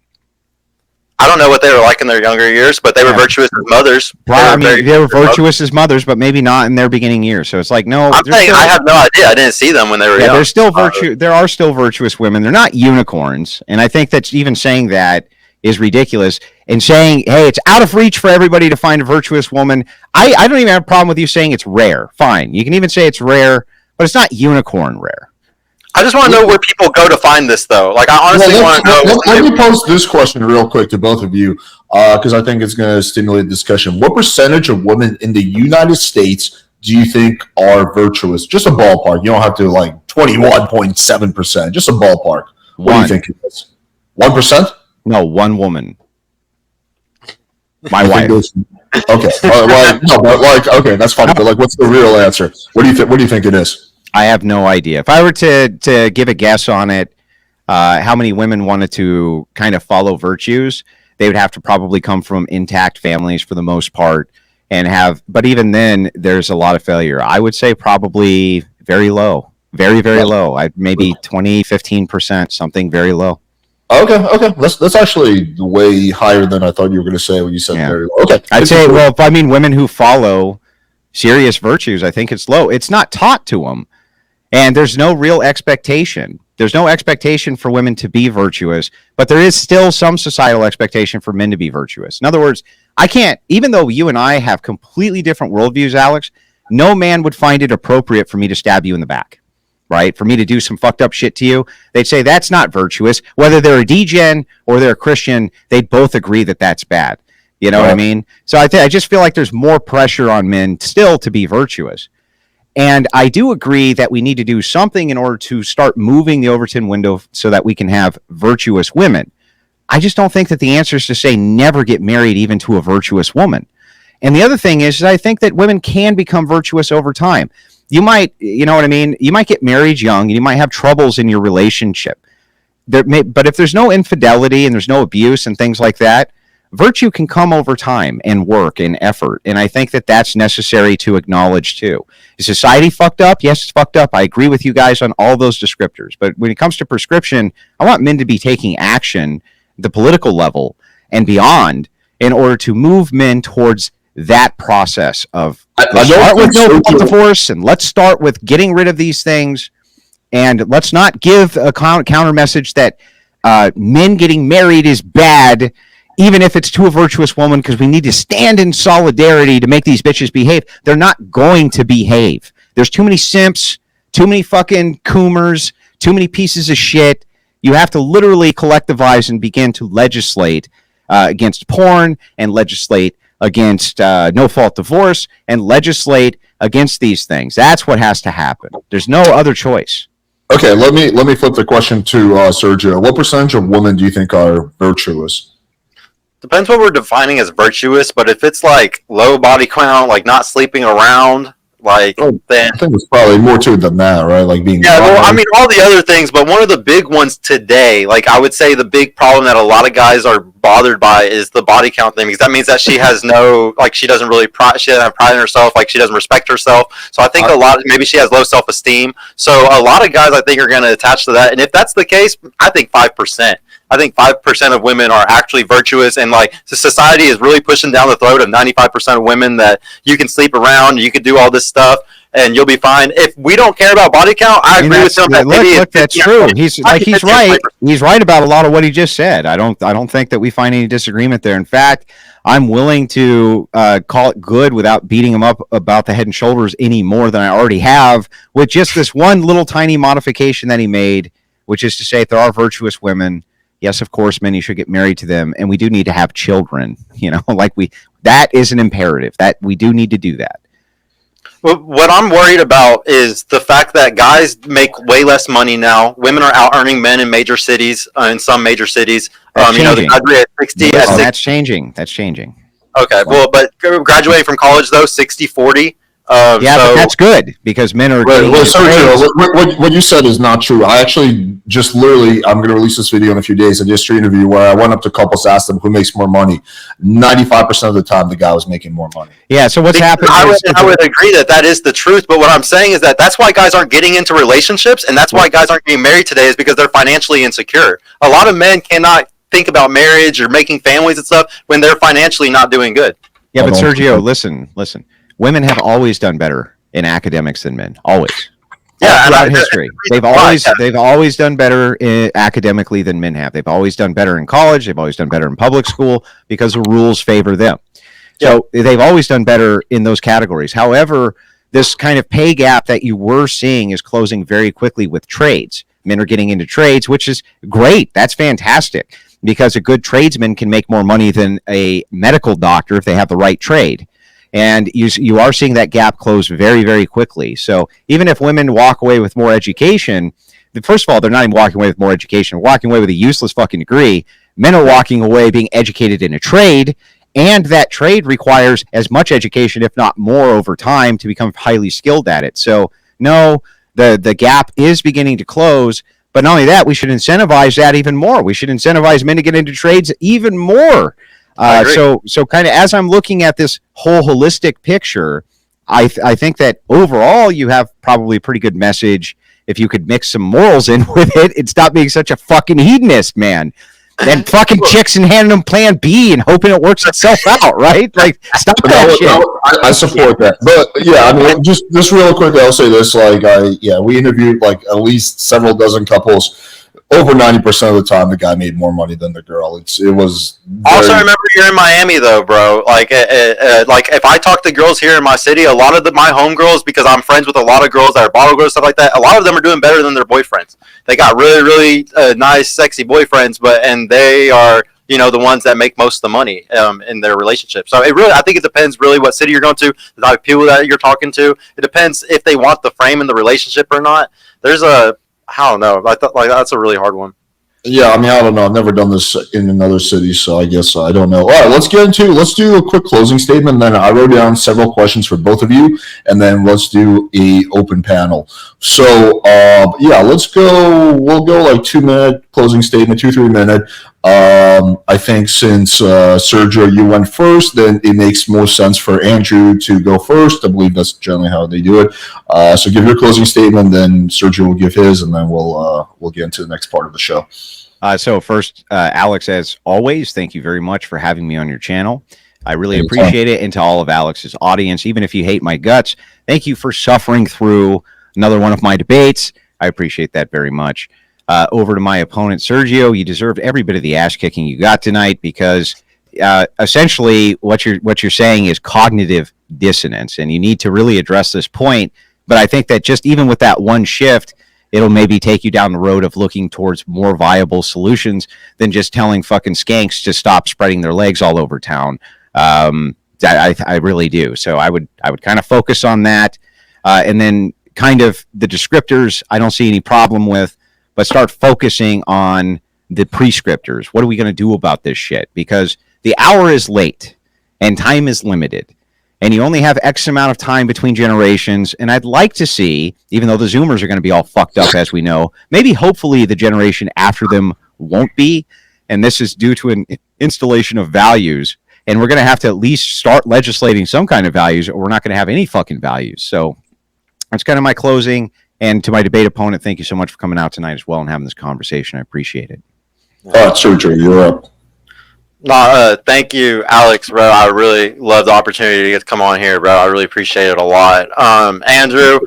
I don't know what they were like in their younger years, but they were virtuous as mothers. They were virtuous as mothers, but maybe not in their beginning years. So it's like, no. I'm saying I have no idea. I didn't see them when they were young. There's still there are still virtuous women. They're not unicorns. And I think that even saying that is ridiculous. And saying, hey, it's out of reach for everybody to find a virtuous woman. I don't even have a problem with you saying it's rare. Fine. You can even say it's rare, but it's not unicorn rare. I just want to know where people go to find this, though. Like, I honestly want to know. Let me pose this question real quick to both of you, because I think it's going to stimulate discussion. What percentage of women in the United States do you think are virtuous? Just a ballpark. You don't have to, 21.7%. Just a ballpark. What do you think it is? 1%? No, one woman. My wife. Okay. Okay, that's fine. But what's the real answer? What do you think it is? I have no idea. If I were to give a guess on it, how many women wanted to kind of follow virtues, they would have to probably come from intact families for the most part, but even then, there's a lot of failure. I would say probably very low, very, very low. Maybe 20, 15%, something very low. Okay. That's actually way higher than I thought you were going to say when you said very low. Okay. I'd say, women who follow serious virtues, I think it's low. It's not taught to them. And there's no real expectation. There's no expectation for women to be virtuous, but there is still some societal expectation for men to be virtuous. In other words, I can't, even though you and I have completely different worldviews, Alex, no man would find it appropriate for me to stab you in the back, right? For me to do some fucked up shit to you. They'd say that's not virtuous. Whether they're a degen or they're a Christian, they'd both agree that that's bad. You know what I mean? So I just feel like there's more pressure on men still to be virtuous. And I do agree that we need to do something in order to start moving the Overton window so that we can have virtuous women. I just don't think that the answer is to say never get married even to a virtuous woman. And the other thing is I think that women can become virtuous over time. You might, you know what I mean? You might get married young and you might have troubles in your relationship. But if there's no infidelity and there's no abuse and things like that, virtue can come over time and work and effort. And I think that that's necessary to acknowledge too. Is society fucked up? Yes, it's fucked up. I agree with you guys on all those descriptors. But when it comes to prescription, I want men to be taking action, the political level and beyond, in order to move men towards that process of let's start with no fault divorce, and let's start with getting rid of these things, and let's not give a counter message that men getting married is bad, even if it's to a virtuous woman, because we need to stand in solidarity to make these bitches behave. They're not going to behave. There's too many simps, too many fucking coomers, too many pieces of shit. You have to literally collectivize and begin to legislate against porn, and legislate against no-fault divorce, and legislate against these things. That's what has to happen. There's no other choice. Okay, let me flip the question to Sergio. What percentage of women do you think are virtuous? Depends what we're defining as virtuous, but if it's like low body count, like not sleeping around, like then I think it's probably more to it than that, right? Like being well, I mean all the other things, but one of the big ones today, like I would say the big problem that a lot of guys are bothered by is the body count thing, because that means that she has no, like she doesn't have pride in herself, like she doesn't respect herself. So I think maybe she has low self-esteem. So a lot of guys I think are going to attach to that, and if that's the case, I think 5%. I think 5% of women are actually virtuous, and like the society is really pushing down the throat of 95% of women that you can sleep around, you can do all this stuff, and you'll be fine. If we don't care about body count, I agree with him. Look, that's true. He's right. He's right about a lot of what he just said. I don't think that we find any disagreement there. In fact, I'm willing to call it good without beating him up about the head and shoulders any more than I already have, with just this one little tiny modification that he made, which is to say, if there are virtuous women, yes, of course, many should get married to them, and we do need to have children. That is an imperative. That we do need to do that. Well, what I'm worried about is the fact that guys make way less money now. Women are out earning men in major cities, in some major cities. The graduate at 60. That's changing. That's changing. Okay, well, but graduating from college though, 60-40. But that's good because men are. Sergio, what you said is not true. I actually just literally, I'm going to release this video in a few days. I just an interview where I went up to couples, asked them who makes more money. 95% of the time, the guy was making more money. Yeah. So what's happening? I would agree that is the truth. But what I'm saying is that's why guys aren't getting into relationships, and that's why guys aren't getting married today, is because they're financially insecure. A lot of men cannot think about marriage or making families and stuff when they're financially not doing good. Yeah, but Sergio, listen. Women have always done better in academics than men. Always. Yeah, throughout history, they've always done better academically than men have. They've always done better in college. They've always done better in public school because the rules favor them. So they've always done better in those categories. However, this kind of pay gap that you were seeing is closing very quickly with trades. Men are getting into trades, which is great. That's fantastic because a good tradesman can make more money than a medical doctor if they have the right trade. And you are seeing that gap close very, very quickly. So even if women walk away with more education, first of all, they're not even walking away with more education. They're walking away with a useless fucking degree. Men are walking away being educated in a trade, and that trade requires as much education, if not more, over time to become highly skilled at it. So no, the gap is beginning to close. But not only that, we should incentivize that even more. We should incentivize men to get into trades even more. So kind of as I'm looking at this whole holistic picture, I think that overall you have probably a pretty good message if you could mix some morals in with it and stop being such a fucking hedonist, man. And fucking chicks and handing them plan B and hoping it works itself out, right? Like, stop that shit. I support that. But yeah, I mean, just real quick, I'll say this. We interviewed like at least several dozen couples. Over 90% of the time, the guy made more money than the girl. It was. Also, remember you're in Miami, though, bro. Like if I talk to girls here in my city, a lot of my homegirls, because I'm friends with a lot of girls that are bottle girls, stuff like that. A lot of them are doing better than their boyfriends. They got really, really nice, sexy boyfriends, and they are, the ones that make most of the money in their relationship. So I think it depends really what city you're going to, the type of people that you're talking to. It depends if they want the frame in the relationship or not. I don't know. I thought that's a really hard one. Yeah, I mean, I don't know. I've never done this in another city, so I guess I don't know. All right, let's do a quick closing statement. Then I wrote down several questions for both of you, and then let's do a open panel. So, let's go. We'll go like 2 minute closing statement, 2-3 minute. I think since Sergio, you went first, then it makes more sense for Andrew to go first. I believe that's generally how they do it. So give your closing statement, then Sergio will give his, and then we'll get into the next part of the show. So first, Alex, as always, thank you very much for having me on your channel. I really appreciate it. And to all of Alex's audience, even if you hate my guts, thank you for suffering through another one of my debates. I appreciate that very much. Over to my opponent, Sergio, you deserved every bit of the ass kicking you got tonight because essentially what you're saying is cognitive dissonance, and you need to really address this point. But I think that just even with that one shift, it'll maybe take you down the road of looking towards more viable solutions than just telling fucking skanks to stop spreading their legs all over town. I really do. So I would kind of focus on that, and then kind of the descriptors I don't see any problem with, but start focusing on the prescriptors. What are we going to do about this shit? Because the hour is late and time is limited, and you only have X amount of time between generations. And I'd like to see, even though the Zoomers are going to be all fucked up, as we know, maybe hopefully the generation after them won't be. And this is due to an installation of values. And we're going to have to at least start legislating some kind of values, or we're not going to have any fucking values. So that's kind of my closing. And to my debate opponent, thank you so much for coming out tonight as well and having this conversation. I appreciate it. Sergio, you're up. No, thank you, Alex, bro. I really love the opportunity to get to come on here, bro. I really appreciate it a lot. Andrew,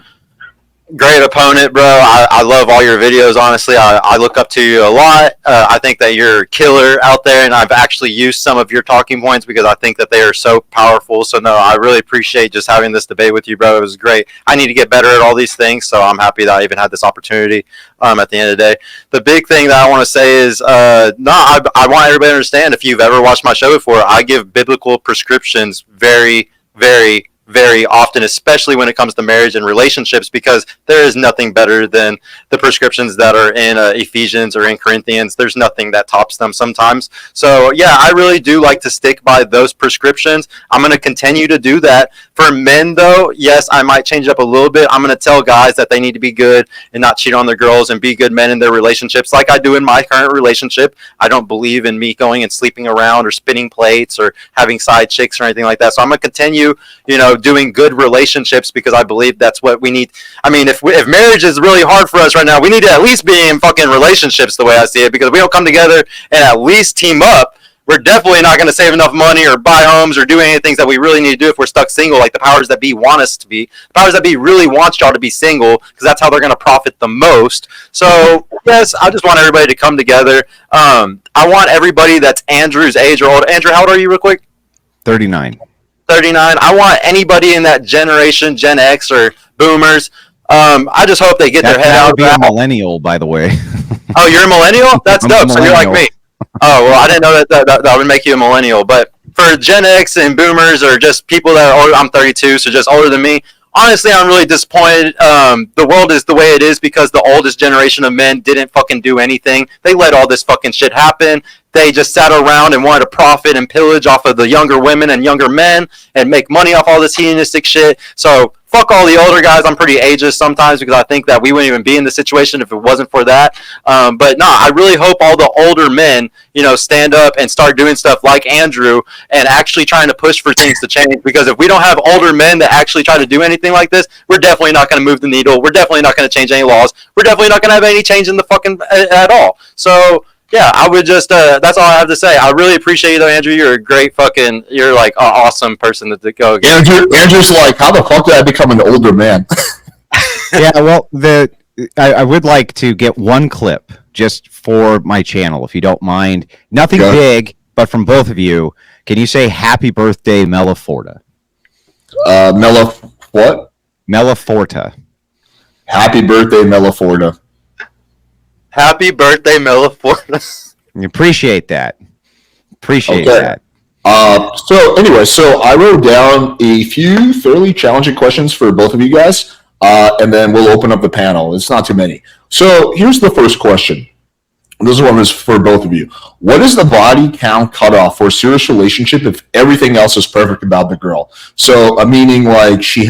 great opponent, bro. I love all your videos, honestly. I look up to you a lot. I think that you're a killer out there, and I've actually used some of your talking points because I think that they are so powerful. So, no, I really appreciate just having this debate with you, bro. It was great. I need to get better at all these things, so I'm happy that I even had this opportunity at the end of the day. The big thing that I want to say is, I want everybody to understand, if you've ever watched my show before, I give biblical prescriptions very, very, very often, especially when it comes to marriage and relationships, because there is nothing better than the prescriptions that are in Ephesians or in Corinthians. There's nothing that tops them sometimes. So yeah, I really do like to stick by those prescriptions. I'm going to continue to do that. For men though, yes, I might change it up a little bit. I'm going to tell guys that they need to be good and not cheat on their girls and be good men in their relationships, like I do in my current relationship. I don't believe in me going and sleeping around or spinning plates or having side chicks or anything like that. So I'm going to continue, doing good relationships, because I believe that's what we need. I mean, if marriage is really hard for us right now, we need to at least be in fucking relationships, the way I see it, because if we don't come together and at least team up, we're definitely not going to save enough money or buy homes or do any things that we really need to do if we're stuck single, like the powers that be want us to be. The powers that be really want y'all to be single, because that's how they're going to profit the most. So yes, I just want everybody to come together. I want everybody that's Andrew's age or older. Andrew, how old are you real quick? 39. 39. I want anybody in that generation, Gen X or Boomers. I just hope they get their head out. That would be a millennial, by the way. Oh, you're a millennial? That's dope. So you're like me. Oh, well, I didn't know that would make you a millennial. But for Gen X and Boomers, or just people that are older, I'm 32, so just older than me, honestly, I'm really disappointed. The world is the way it is because the oldest generation of men didn't fucking do anything. They let all this fucking shit happen. They just sat around and wanted to profit and pillage off of the younger women and younger men and make money off all this hedonistic shit. So fuck all the older guys. I'm pretty ageist sometimes because I think that we wouldn't even be in this situation if it wasn't for that. But no, I really hope all the older men, stand up and start doing stuff like Andrew and actually trying to push for things to change. Because if we don't have older men that actually try to do anything like this, we're definitely not going to move the needle. We're definitely not going to change any laws. We're definitely not going to have any change in the fucking at all. So yeah, I would just, that's all I have to say. I really appreciate you though, Andrew. You're a great you're like an awesome person to go against. Andrew's like, how the fuck did I become an older man? Yeah, well, I would like to get one clip just for my channel, if you don't mind. Nothing big, but from both of you. Can you say happy birthday, Melaforta? What? Melaforta. Happy birthday, Melaforta. Happy birthday, Melaforta. Appreciate that. Appreciate that. So I wrote down a few fairly challenging questions for both of you guys, and then we'll open up the panel. It's not too many. So here's the first question. This one is for both of you. What is the body count cutoff for a serious relationship if everything else is perfect about the girl? So, meaning like she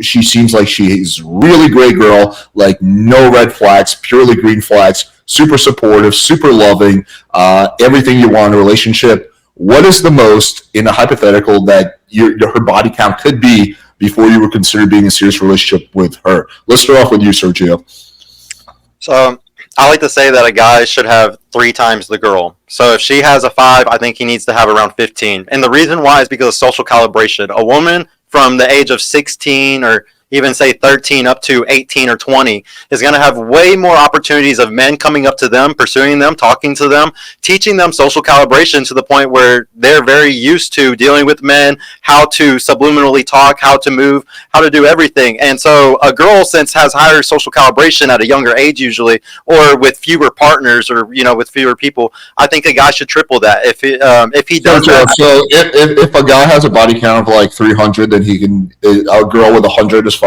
seems like she's a really great girl, like no red flags, purely green flags, super supportive, super loving, everything you want in a relationship. What is the most in a hypothetical that her body count could be before you would consider being in a serious relationship with her? Let's start off with you, Sergio. So I like to say that a guy should have 3 times the girl. So if she has a 5, I think he needs to have around 15. And the reason why is because of social calibration. A woman from the age of 16 or even say 13 up to 18 or 20 is going to have way more opportunities of men coming up to them, pursuing them, talking to them, teaching them social calibration to the point where they're very used to dealing with men, how to subliminally talk, how to move, how to do everything. And so a girl, since has higher social calibration at a younger age usually, or with fewer partners or, with fewer people, I think a guy should triple that. If he does that. So if a guy has a body count of like 300, then a girl with 100 is fine?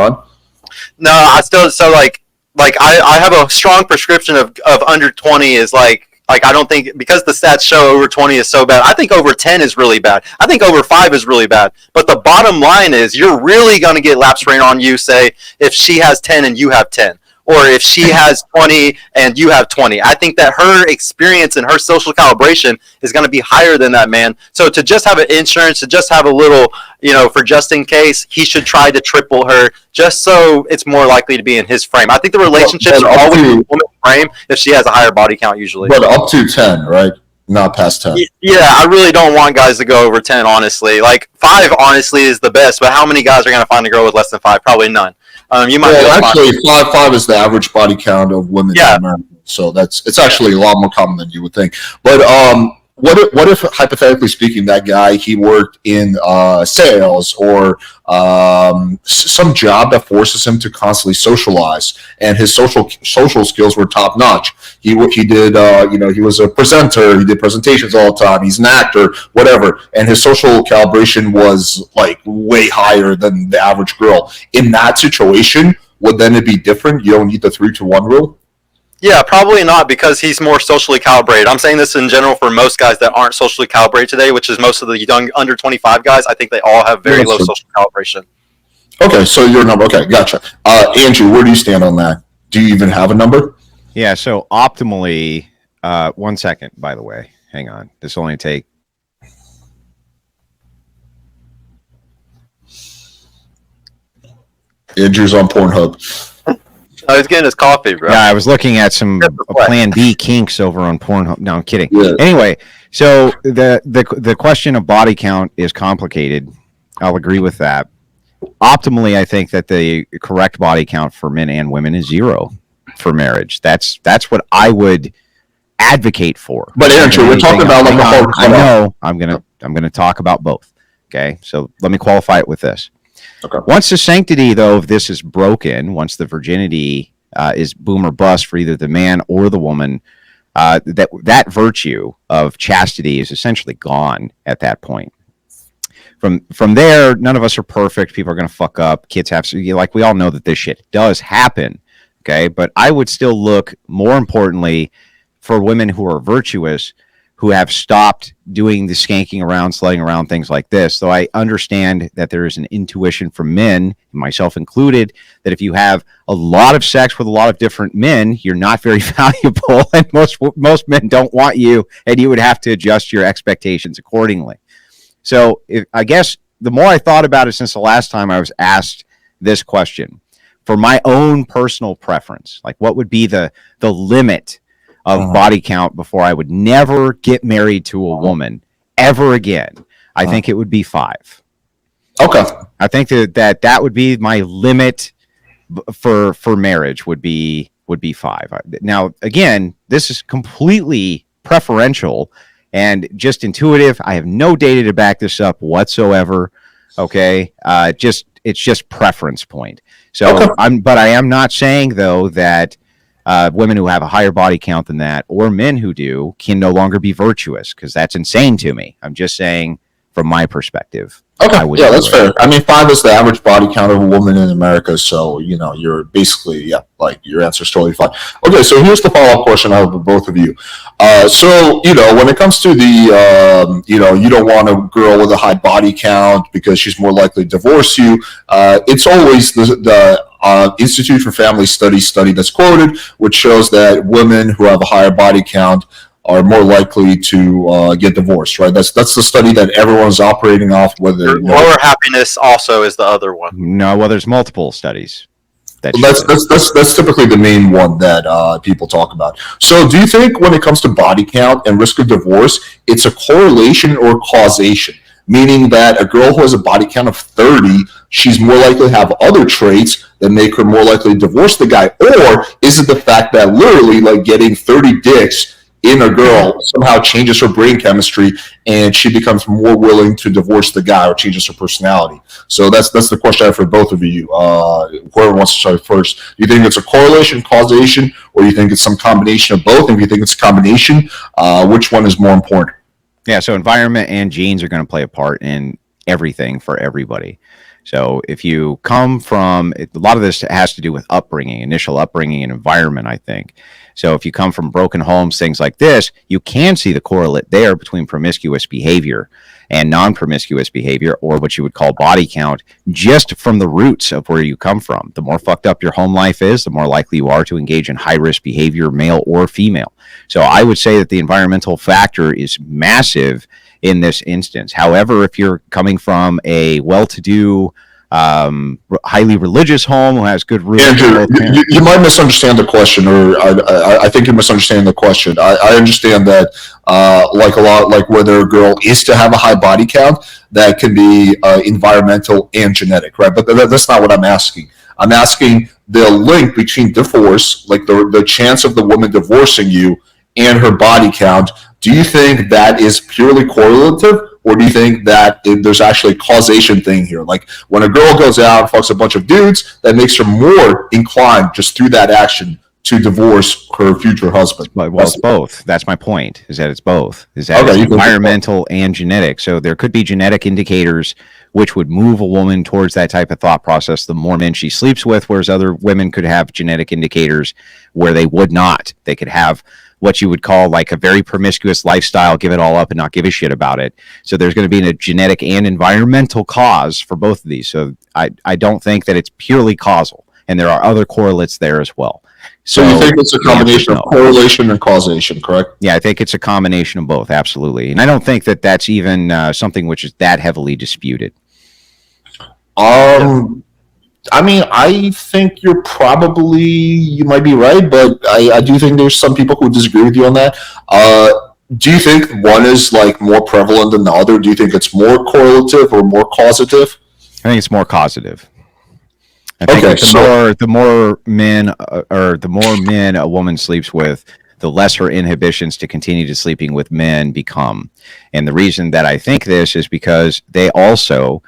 No, I have a strong prescription of under 20 is like I don't think, because the stats show over 20 is so bad. I think over 10 is really bad. I think over 5 is really bad. But the bottom line is you're really going to get lap sprain on you, say, if she has 10 and you have 10. Or if she has 20 and you have 20. I think that her experience and her social calibration is going to be higher than that man. So to just have an insurance, to just have a little, for just in case, he should try to triple her just so it's more likely to be in his frame. I think the relationships are always in a woman's frame if she has a higher body count usually. But up to 10, right? Not past 10. Yeah, I really don't want guys to go over 10, honestly. Like 5, honestly, is the best. But how many guys are going to find a girl with less than 5? Probably none. You might actually, 5 is the average body count of women in America. So it's actually a lot more common than you would think. But what if hypothetically speaking, that guy, he worked in sales or some job that forces him to constantly socialize, and his social skills were top notch. He did he was a presenter. He did presentations all the time. He's an actor, whatever, and his social calibration was like way higher than the average girl. In that situation, would then it be different? You don't need the 3-to-1 rule. Yeah, probably not, because he's more socially calibrated. I'm saying this in general for most guys that aren't socially calibrated today, which is most of the young under 25 guys. I think they all have very low social calibration. Okay, so your number. Okay, gotcha. Andrew, where do you stand on that? Do you even have a number? Yeah, so optimally, 1 second, by the way. Hang on. This will only take... Andrew's on Pornhub. Oh, he's getting his coffee, bro. Yeah, I was looking at some Plan B kinks over on Pornhub. No, I'm kidding. Yeah. Anyway, so the question of body count is complicated. I'll agree with that. Optimally, I think that the correct body count for men and women is 0 for marriage. That's what I would advocate for. But Andrew, we're talking about like the whole. I know. I'm gonna talk about both. Okay, so let me qualify it with this. Okay. Once the sanctity, though, of this is broken, once the virginity is boom or bust for either the man or the woman, that virtue of chastity is essentially gone at that point. From there, none of us are perfect. People are going to fuck up. Kids have to, like, we all know that this shit does happen. Okay, but I would still look more importantly for women who are virtuous, who have stopped doing the skanking around, slutting around, things like this. So I understand that there is an intuition from men, myself included, that if you have a lot of sex with a lot of different men, you're not very valuable, and most men don't want you, and you would have to adjust your expectations accordingly. So I guess the more I thought about it since the last time I was asked this question, for my own personal preference, like what would be the limit of body count before I would never get married to a woman ever again, I think it would be 5. Okay. I think that would be my limit for marriage would be 5. Now, again, this is completely preferential and just intuitive. I have no data to back this up whatsoever. Okay. It's just preference point. So but I am not saying though that women who have a higher body count than that, or men who do, can no longer be virtuous, because that's insane to me. I'm just saying from my perspective. Okay, yeah, that's fair. I mean, 5 is the average body count of a woman in America, so, you're basically, like, your answer's totally fine. Okay, so here's the follow-up question I have for both of you. So, when it comes to the, you don't want a girl with a high body count because she's more likely to divorce you, it's always the Institute for Family Studies study that's quoted, which shows that women who have a higher body count are more likely to get divorced, right? That's the study that everyone's operating off. Whether Lower happiness also is the other one. No, well, there's multiple studies. That's typically the main one that people talk about. So, do you think when it comes to body count and risk of divorce, it's a correlation or causation? Meaning that a girl who has a body count of 30, she's more likely to have other traits that make her more likely to divorce the guy, or is it the fact that literally, like, getting 30 dicks in a girl somehow changes her brain chemistry and she becomes more willing to divorce the guy or changes her personality? So that's the question I have for both of you. Whoever wants to start first. Do you think it's a correlation, causation, or do you think it's some combination of both? And if you think it's a combination, which one is more important? Yeah, so environment and genes are going to play a part in everything for everybody. So if you come from, a lot of this has to do with upbringing, initial upbringing and environment, I think. So if you come from broken homes, things like this, you can see the correlate there between promiscuous behavior and non-promiscuous behavior, or what you would call body count, just from the roots of where you come from. The more fucked up your home life is, the more likely you are to engage in high-risk behavior, male or female. So I would say that the environmental factor is massive in this instance. However, if you're coming from a well-to-do, highly religious home who has good roots. Andrew, you might misunderstand the question, or I think you're misunderstanding the question. I understand that, like whether a girl is to have a high body count, that can be environmental and genetic, right? But that's not what I'm asking. I'm asking the link between divorce, like the chance of the woman divorcing you, and her body count. Do you think that is purely correlative? Or do you think that there's actually a causation thing here? Like when a girl goes out and fucks a bunch of dudes, that makes her more inclined just through that action to divorce her future husband. Well, it's both. That's my point, is that it's both. Is that it's environmental and genetic. So there could be genetic indicators which would move a woman towards that type of thought process the more men she sleeps with, whereas other women could have genetic indicators where they would not. They could have what you would call like a very promiscuous lifestyle, give it all up and not give a shit about it. So there's going to be a genetic and environmental cause for both of these. So I don't think that it's purely causal, and there are other correlates there as well. So you think it's a combination of correlation and causation, correct? Yeah, I think it's a combination of both, absolutely. And I don't think that that's even something which is that heavily disputed. I mean, I think you might be right, but I do think there's some people who disagree with you on that. Do you think one is like more prevalent than the other? Do you think it's more correlative or more causative? I think it's more causative. I think the more men a woman sleeps with, the less her inhibitions to continue to sleeping with men become. And the reason that I think this is because they also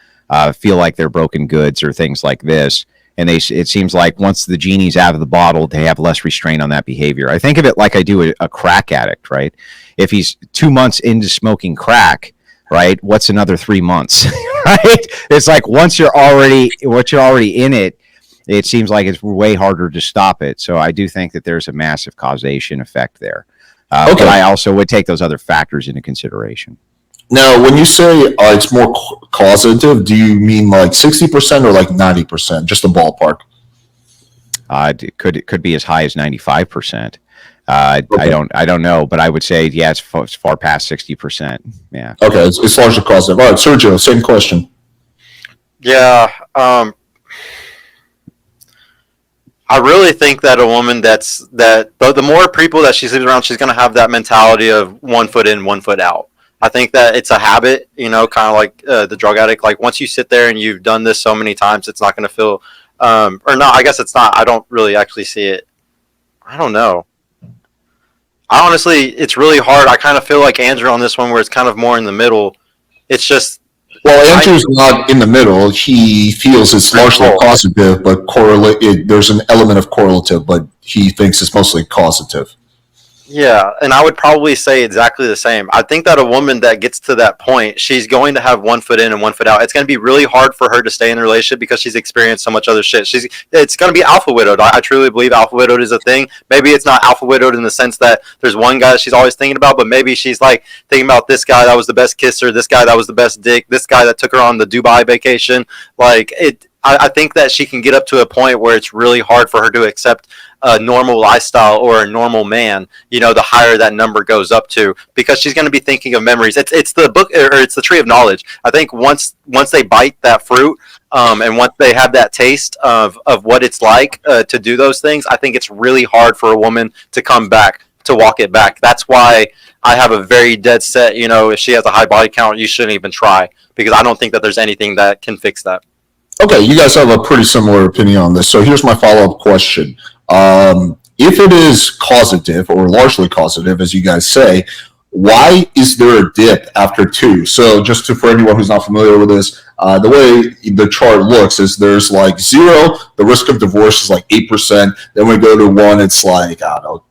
feel like they're broken goods or things like this. And it seems like once the genie's out of the bottle, they have less restraint on that behavior. I think of it like I do a crack addict, right? If he's 2 months into smoking crack, right, what's another 3 months, right? It's like once you're already in it, it seems like it's way harder to stop it. So I do think that there's a massive causation effect there. But I also would take those other factors into consideration. Now, when you say it's more causative, do you mean like 60% or like 90%? Just a ballpark. It could be as high as 95%. I don't know, but I would say it's far past 60%. Yeah. Okay, it's largely causative. All right, Sergio, same question. Yeah. I really think that a woman the more people that she sleeps around, she's going to have that mentality of 1 foot in, 1 foot out. I think that it's a habit, kind of like the drug addict. Like once you sit there and you've done this so many times, it's not going to feel, or no, I guess it's not. I don't really actually see it. I don't know. Honestly, it's really hard. I kind of feel like Andrew on this one, where it's kind of more in the middle. It's just. Well, Andrew's not in the middle. He feels it's largely causative, but there's an element of correlative, but he thinks it's mostly causative. Yeah, and I would probably say exactly the same. I think that a woman that gets to that point, she's going to have 1 foot in and 1 foot out. It's going to be really hard for her to stay in the relationship because she's experienced so much other shit. It's going to be alpha widowed. I truly believe alpha widowed is a thing. Maybe it's not alpha widowed in the sense that there's one guy that she's always thinking about, but maybe she's like thinking about this guy that was the best kisser, this guy that was the best dick, this guy that took her on the Dubai vacation. Like I think that she can get up to a point where it's really hard for her to accept a normal lifestyle or a normal man. The higher that number goes up to, because she's going to be thinking of memories. It's the book, or it's the tree of knowledge. I think once they bite that fruit, and once they have that taste of what it's like to do those things, I think it's really hard for a woman to come back, to walk it back. That's why I have a very dead set. If she has a high body count, you shouldn't even try, because I don't think that there's anything that can fix that. Okay, you guys have a pretty similar opinion on this. So here's my follow-up question. If it is causative, or largely causative, as you guys say, why is there a dip after 2? So just for anyone who's not familiar with this, the way the chart looks is there's like 0, the risk of divorce is like 8%. Then we go to 1, it's like, I don't know,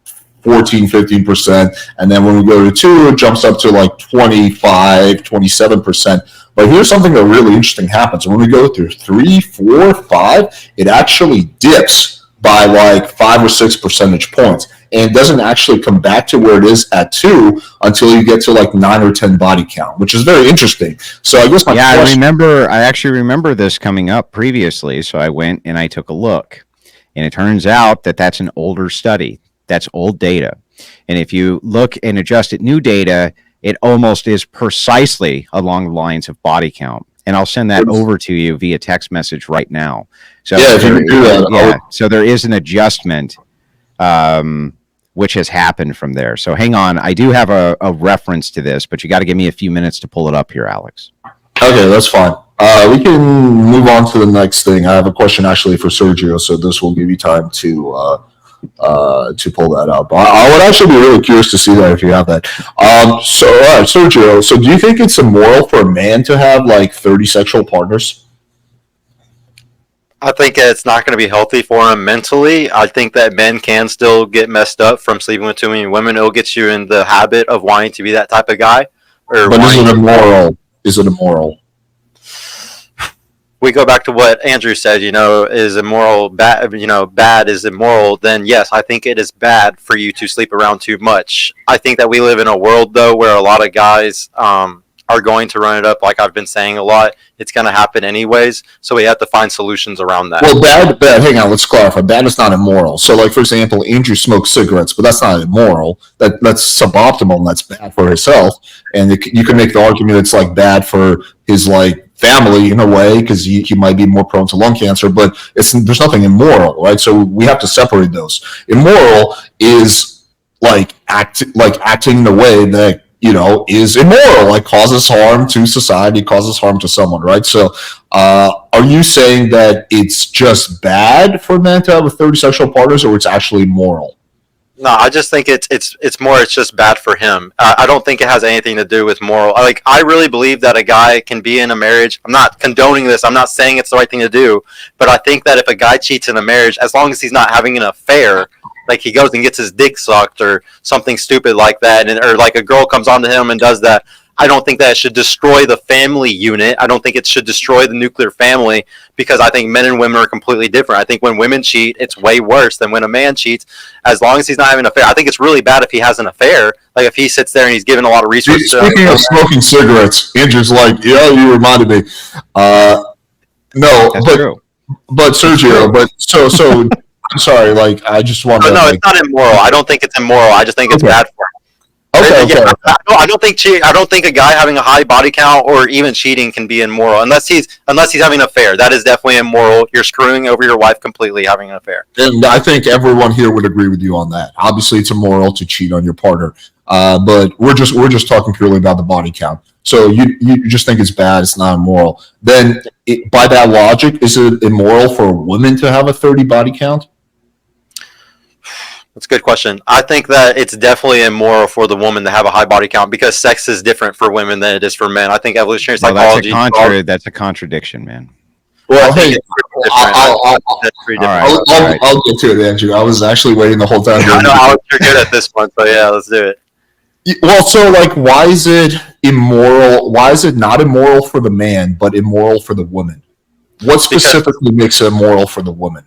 14-15%. And then when we go to 2, it jumps up to like 25-27%. But here's something that really interesting happens. When we go through 3, 4, 5, it actually dips by like 5 or 6 percentage points, and doesn't actually come back to where it is at 2 until you get to like 9 or 10 body count, which is very interesting. So I guess my question... I actually remember this coming up previously, so I went and I took a look, and it turns out that that's an older study. That's old data. And if you look and adjust it new data, it almost is precisely along the lines of body count. And I'll send that over to you via text message right now. So yeah, if you can do that. Yeah, so there is an adjustment which has happened from there. So hang on. I do have a reference to this, but you got to give me a few minutes to pull it up here, Alex. Okay, that's fine. We can move on to the next thing. I have a question actually for Sergio, so this will give you time to pull that up. I would actually be really curious to see that if you have that. So, all right, Sergio, so do you think it's immoral for a man to have like 30 sexual partners? I think it's not going to be healthy for him mentally. I think that men can still get messed up from sleeping with too many women. It'll get you in the habit of wanting to be that type of guy. But is it immoral? Is it immoral? We go back to what Andrew said, is immoral bad, bad is immoral, then yes, I think it is bad for you to sleep around too much. I think that we live in a world, though, where a lot of guys are going to run it up, like I've been saying a lot. It's going to happen anyways, so we have to find solutions around that. Well, bad, hang on, let's clarify. Bad is not immoral. So, like, for example, Andrew smokes cigarettes, but that's not immoral. That's suboptimal, and that's bad for his health. And you can make the argument it's, like, bad for his, like, family in a way, because he might be more prone to lung cancer, but there's nothing immoral, right? So we have to separate those. Immoral is like acting in a way that is immoral, like causes harm to society, causes harm to someone, right? So are you saying that it's just bad for men to have 30 sexual partners, or it's actually immoral? No, I just think it's just bad for him. I don't think it has anything to do with moral. I really believe that a guy can be in a marriage. I'm not condoning this. I'm not saying it's the right thing to do, but I think that if a guy cheats in a marriage, as long as he's not having an affair, like he goes and gets his dick sucked or something stupid like that, or like a girl comes on to him and does that, I don't think that it should destroy the family unit. I don't think it should destroy the nuclear family, because I think men and women are completely different. I think when women cheat, it's way worse than when a man cheats, as long as he's not having an affair. I think it's really bad if he has an affair. Like if he sits there and he's giving a lot of resources. Speaking of smoking cigarettes, Andrew's like, yeah, you reminded me. No, That's true. But Sergio, so I'm sorry. Like I just want to. No, it's not immoral. I don't think it's immoral. I just think it's bad for him. Okay. Yeah, I don't think a guy having a high body count or even cheating can be immoral unless he's having an affair. That is definitely immoral. You're screwing over your wife completely having an affair. And I think everyone here would agree with you on that. Obviously, it's immoral to cheat on your partner, but we're just talking purely about the body count. So you just think it's bad. It's not immoral. Then by that logic, is it immoral for a woman to have a 30 body count? That's a good question. I think that it's definitely immoral for the woman to have a high body count, because sex is different for women than it is for men. I think evolutionary psychology. That's a contradiction, man. Well, hey, I'll get to it, Andrew. I was actually waiting the whole time. I know, Alex, you're good at this one, so yeah, let's do it. Well, so like, why is it immoral? Why is it not immoral for the man, but immoral for the woman? What specifically makes it immoral for the woman?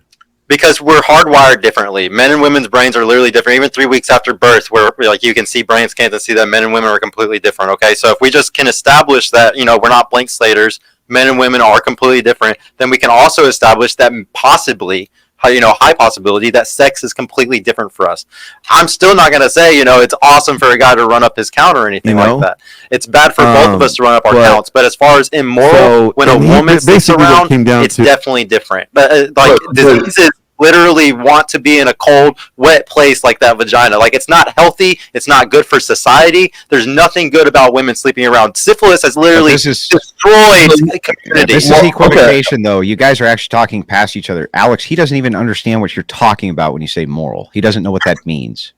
Because we're hardwired differently. Men and women's brains are literally different. Even 3 weeks after birth, where like you can see brain scans and see that men and women are completely different. Okay, so if we just can establish that we're not blank slaters, men and women are completely different, then we can also establish that possibly, high possibility that sex is completely different for us. I'm still not going to say, it's awesome for a guy to run up his count or anything like that. It's bad for both of us to run up our counts. But as far as immoral, when a woman sits around, it's definitely different. But diseases literally want to be in a cold, wet place like that vagina. Like, it's not healthy. It's not good for society. There's nothing good about women sleeping around. Syphilis has literally destroyed community. This is equivocation, though. You guys are actually talking past each other. Alex, he doesn't even understand what you're talking about when you say moral. He doesn't know what that means.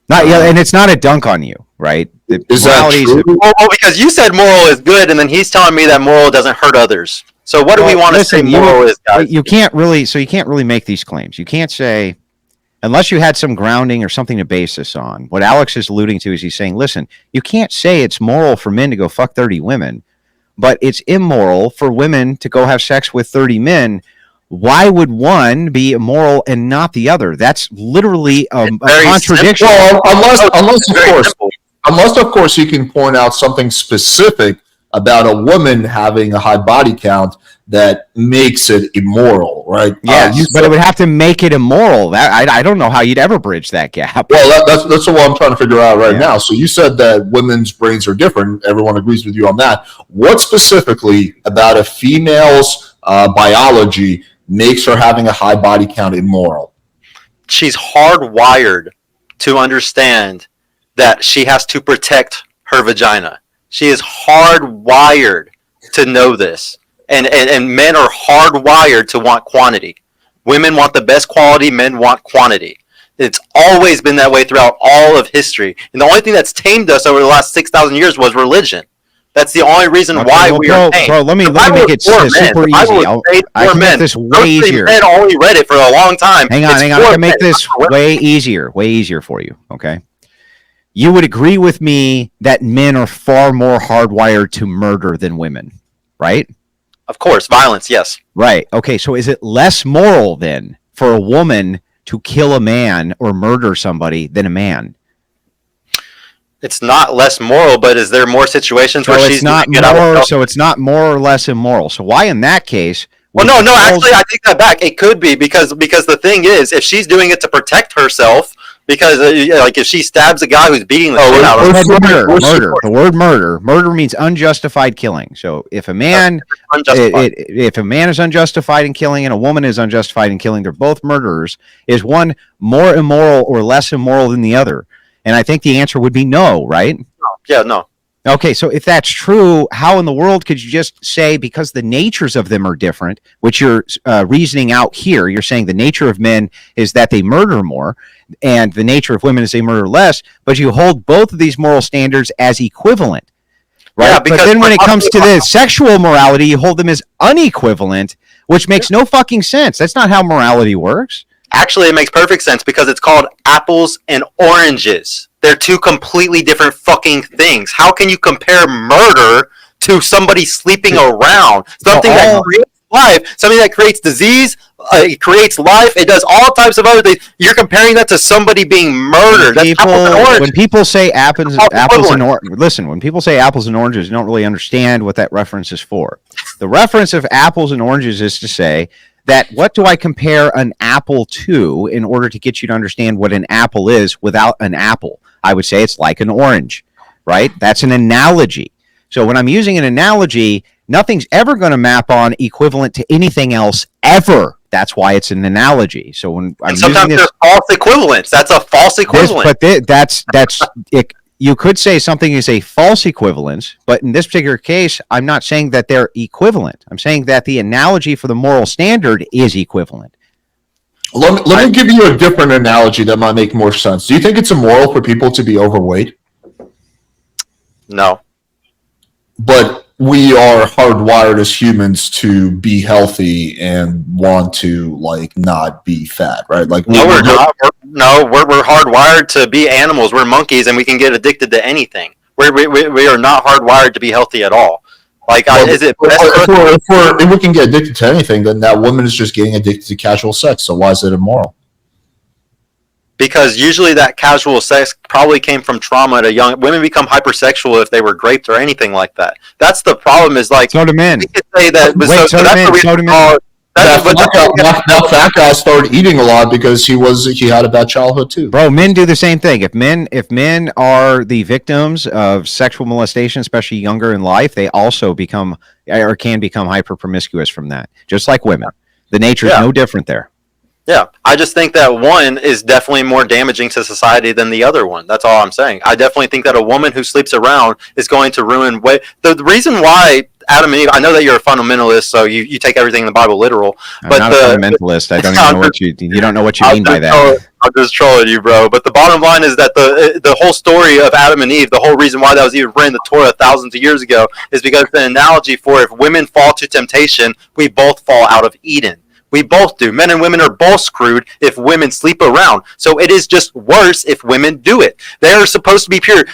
And it's not a dunk on you, right? Is that true? Well, because you said moral is good, and then he's telling me that moral doesn't hurt others. So what do we want to say moral is, guys? You can't really make these claims. You can't say, unless you had some grounding or something to base this on. What Alex is alluding to is he's saying, listen, you can't say it's moral for men to go fuck 30 women, but it's immoral for women to go have sex with 30 men. Why would one be immoral and not the other? That's literally a contradiction. Well, unless of course you can point out something specific about a woman having a high body count that makes it immoral, right? Yes, but it would have to make it immoral. I don't know how you'd ever bridge that gap. Well, that's what I'm trying to figure out right now. So you said that women's brains are different. Everyone agrees with you on that. What specifically about a female's biology makes her having a high body count immoral? She's hardwired to understand that she has to protect her vagina. She is hardwired to know this. And men are hardwired to want quantity. Women want the best quality, men want quantity. It's always been that way throughout all of history. And the only thing that's tamed us over the last 6,000 years was religion. That's the only reason why we are tamed. Bro, let me make it super easy. I can make this way easier. Men only read it for a long time. Hang on. I can make this way easier for you, okay? You would agree with me that men are far more hardwired to murder than women, right? Of course, violence, yes. Right. Okay, so is it less moral then for a woman to kill a man or murder somebody than a man? It's not less moral, but is there more situations where she's not more? So it's not more or less immoral. So why, in that case? Well, no. Actually, I take that back. It could be because the thing is, if she's doing it to protect herself, because if she stabs a guy who's beating the shit out of her, the word murder means unjustified killing. So if a man is unjustified in killing and a woman is unjustified in killing, they're both murderers. Is one more immoral or less immoral than the other? And I think the answer would be no, right? Yeah, no. Okay, so if that's true, how in the world could you just say, because the natures of them are different, which you're reasoning out here, you're saying the nature of men is that they murder more, and the nature of women is they murder less, but you hold both of these moral standards as equivalent, right? Yeah, but then when it comes to the sexual morality, you hold them as unequivalent, which makes no fucking sense. That's not how morality works. Actually, it makes perfect sense because it's called apples and oranges. They're two completely different fucking things. How can you compare murder to somebody sleeping around? Something that creates life, something that creates disease, it creates life, it does all types of other things. You're comparing that to somebody being murdered. When people say apples and oranges, listen, when people say apples and oranges, you don't really understand what that reference is for. The reference of apples and oranges is to say that what do I compare an apple to in order to get you to understand what an apple is without an apple? I would say it's like an orange, right? That's an analogy. So when I'm using an analogy, nothing's ever going to map on equivalent to anything else ever. That's why it's an analogy. So when I'm sometimes there's false equivalents. That's a false equivalent. That's it. You could say something is a false equivalence, but in this particular case, I'm not saying that they're equivalent. I'm saying that the analogy for the moral standard is equivalent. Let me give you a different analogy that might make more sense. Do you think it's immoral for people to be overweight? No. But we are hardwired as humans to be healthy and want to not be fat, right? Like no, we're not. We're hardwired to be animals. We're monkeys, and we can get addicted to anything. We are not hardwired to be healthy at all. Is it? If we can get addicted to anything, then that woman is just getting addicted to casual sex. So why is it immoral? because usually that casual sex probably came from trauma at a young. Women become hypersexual if they were raped or anything like that. That's the problem. Is like So do men. we could say that. Wait, so so do that's men. what we So do men. call- that's- but That fat guy started eating a lot because he had a bad childhood too. Bro, men do the same thing. If men are the victims of sexual molestation, especially younger in life, they also become or can become hyper promiscuous from that. Just like women. The nature is no different there. Yeah, I just think that one is definitely more damaging to society than the other one. That's all I'm saying. I definitely think that a woman who sleeps around is going to ruin the reason why Adam and Eve. I know that you're a fundamentalist, so you take everything in the Bible literal. I'm but not a fundamentalist. I don't even know what you don't know what you mean by that. I'm just trolling you, bro. But the bottom line is that the whole story of Adam and Eve, the whole reason why that was even written in the Torah thousands of years ago, is because the analogy for if women fall to temptation, we both fall out of Eden. We both do. Men and women are both screwed if women sleep around. So it is just worse if women do it. They are supposed to be pure.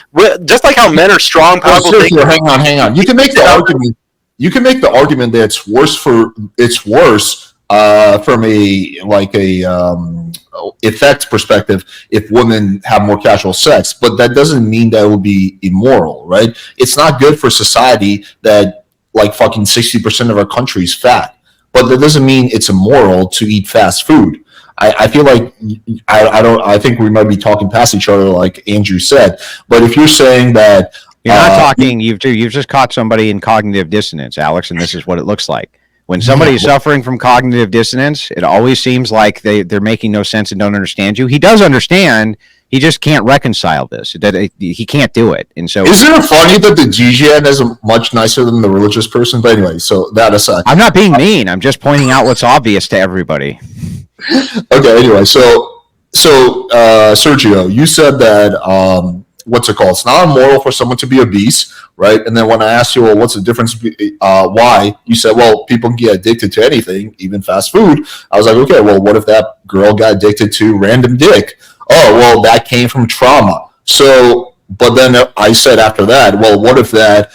Just like how men are strong, powerful. Hang on. You can make the argument. You can make the argument that it's worse from a effect perspective if women have more casual sex, but that doesn't mean that it will be immoral, right? It's not good for society that like fucking 60% of our country is fat. But that doesn't mean it's immoral to eat fast food. I feel like I think we might be talking past each other, like Andrew said. But if you're saying that you're not talking, you've just caught somebody in cognitive dissonance, Alex, and this is what it looks like. When somebody is suffering from cognitive dissonance, it always seems like they're making no sense and don't understand you. He does understand. He just can't reconcile this. He can't do it. And so, isn't it funny that the GGN is much nicer than the religious person? But anyway, so that aside, I'm not being mean. I'm just pointing out what's obvious to everybody. Okay. Anyway, so Sergio, you said that what's it called? It's not immoral for someone to be obese, right? And then when I asked you, well, what's the difference? Why? You said, well, people can get addicted to anything, even fast food. I was like, okay, well, what if that girl got addicted to random dick? Oh, well, that came from trauma. So, but then I said after that, well, what if that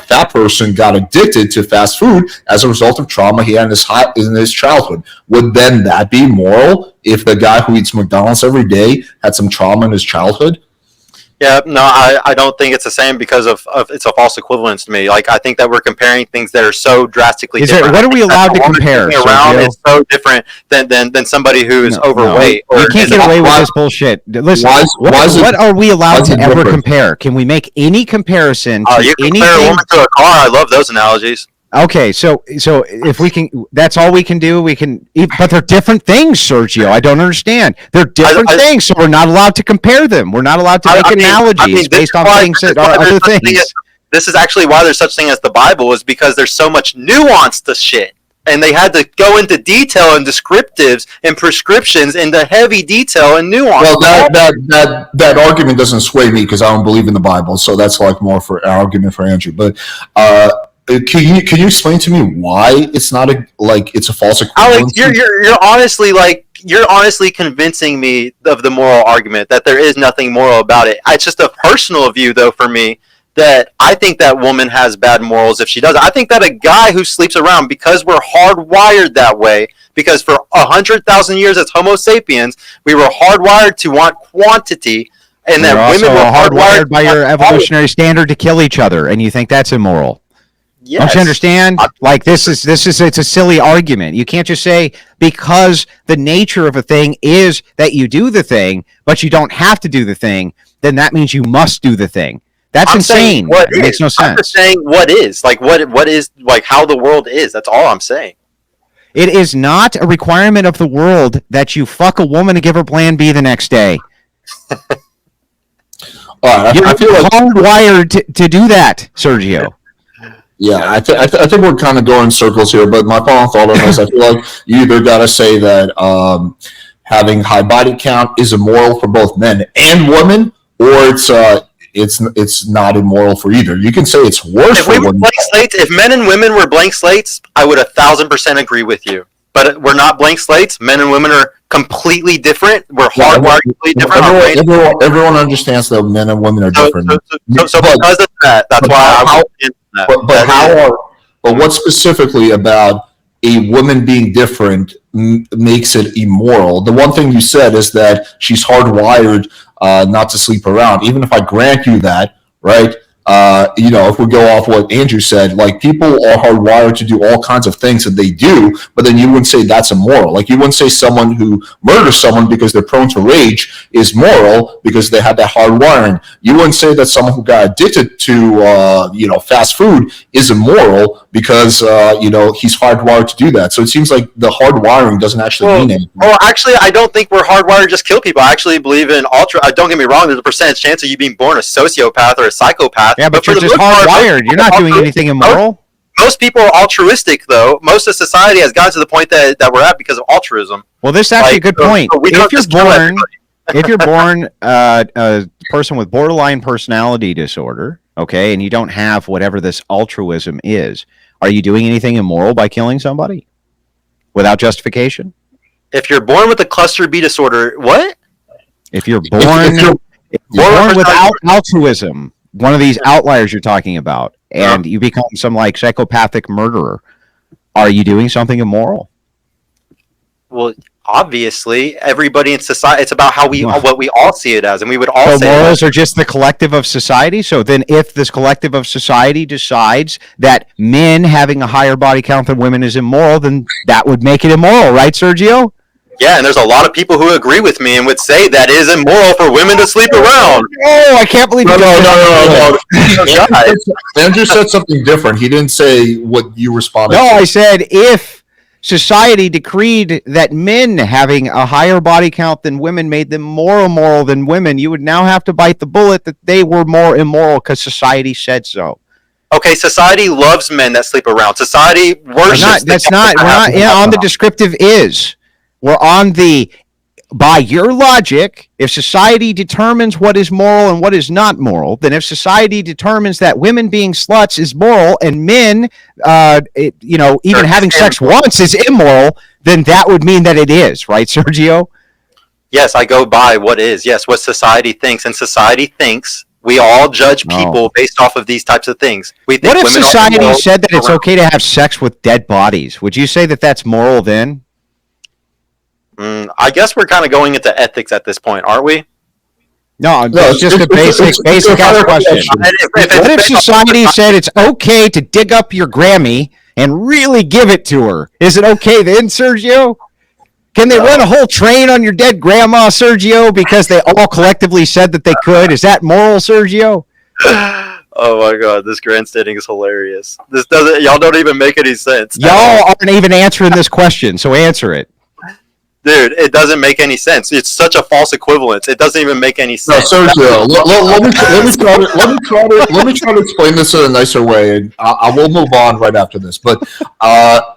fat person got addicted to fast food as a result of trauma he had in his childhood? Would then that be moral if the guy who eats McDonald's every day had some trauma in his childhood? Yeah, no, I don't think it's the same because of it's a false equivalence to me. Like, I think that we're comparing things that are so drastically different. What are we allowed to compare? Around is so different than somebody who is overweight. No. You can't get away with this bullshit. Listen, what are we allowed to ever compare? Can we make any comparison to you anything? Compare a woman to a car. I love those analogies. Okay, so if we can, that's all we can do. We can, but they're different things, Sergio. I don't understand. They're different things, so we're not allowed to compare them. We're not allowed to make analogies based on things that are other things. This is actually why there's such thing as the Bible, is because there's so much nuance to shit, and they had to go into detail and descriptives and prescriptions into heavy detail and nuance. Well, that argument doesn't sway me because I don't believe in the Bible, so that's like more for an argument for Andrew, but. Can you explain to me why it's not it's a false equivalence? Alex, you're honestly convincing me of the moral argument that there is nothing moral about it. It's just a personal view, though, for me, that I think that woman has bad morals if she does it. I think that a guy who sleeps around, because we're hardwired that way, because for 100,000 years as Homo sapiens, we were hardwired to want quantity, and that women were hardwired by your evolutionary standard to kill each other, and you think that's immoral. Yes. Don't you understand? Like it's a silly argument. You can't just say because the nature of a thing is that you do the thing, but you don't have to do the thing, then that means you must do the thing. That's insane. It makes no sense. I'm just saying what is, like what is, like how the world is. That's all I'm saying. It is not a requirement of the world that you fuck a woman and give her plan B the next day. You're hardwired to do that, Sergio. Yeah, I think we're kind of going in circles here, but my final thought on this, I feel like you either got to say that having high body count is immoral for both men and women, or it's not immoral for either. You can say it's worse for women. If men and women were blank slates, I would 1,000% agree with you. But we're not blank slates. Men and women are completely different. We're hardwired completely different. Everyone understands that men and women are different. So because of that, that's why But what specifically about a woman being different makes it immoral. The one thing you said is that she's hardwired not to sleep around. Even if I grant you that, right? If we go off what Andrew said, like people are hardwired to do all kinds of things that they do, but then you wouldn't say that's immoral. Like you wouldn't say someone who murders someone because they're prone to rage is moral because they have that hardwiring. You wouldn't say that someone who got addicted to fast food is immoral because he's hardwired to do that. So it seems like the hardwiring doesn't actually mean anything. Well, actually, I don't think we're hardwired to just kill people. I actually believe in don't get me wrong, there's a percentage chance of you being born a sociopath or a psychopath. Yeah, but you're just hardwired. You're not doing anything immoral. Most people are altruistic, though. Most of society has gotten to the point that we're at because of altruism. Well, this is actually a good point. If you're born a person with borderline personality disorder, okay, and you don't have whatever this altruism is, are you doing anything immoral by killing somebody without justification? If you're born with a cluster B disorder, what? If you're born without altruism, one of these outliers you're talking about, and you become some like psychopathic murderer, are you doing something immoral? Well, obviously, everybody in society, it's about what we all see it as, and we would all say morals are just the collective of society. So then if this collective of society decides that men having a higher body count than women is immoral, then that would make it immoral, right, Sergio? Yeah, and there's a lot of people who agree with me and would say that it is immoral for women to sleep around. Oh, I can't believe No. Andrew said something different. He didn't say what you responded to. No, I said if society decreed that men having a higher body count than women made them more immoral than women, you would now have to bite the bullet that they were more immoral because society said so. Okay, society loves men that sleep around. Society worships. We're not on the descriptive is. We're on the, by your logic, if society determines what is moral and what is not moral, then if society determines that women being sluts is moral and men, even having sex once is immoral, then that would mean that it is, right, Sergio? Yes, I go by what is. Yes, what society thinks. And society thinks we all judge people based off of these types of things. We think what if society said that it's okay to have sex with dead bodies? Would you say that that's moral then? I guess we're kind of going into ethics at this point, aren't we? No, it's just a basic ask question. What if society said it's okay to dig up your Grammy and really give it to her? Is it okay then, Sergio? Can they run a whole train on your dead grandma, Sergio, because they all collectively said that they could? Is that moral, Sergio? Oh my God, this grandstanding is hilarious. Y'all don't even make any sense. Y'all aren't even answering this question, so answer it. Dude, it doesn't make any sense. It's such a false equivalence. It doesn't even make any sense. No, Sergio, let me try to explain this in a nicer way, and I will move on right after this. But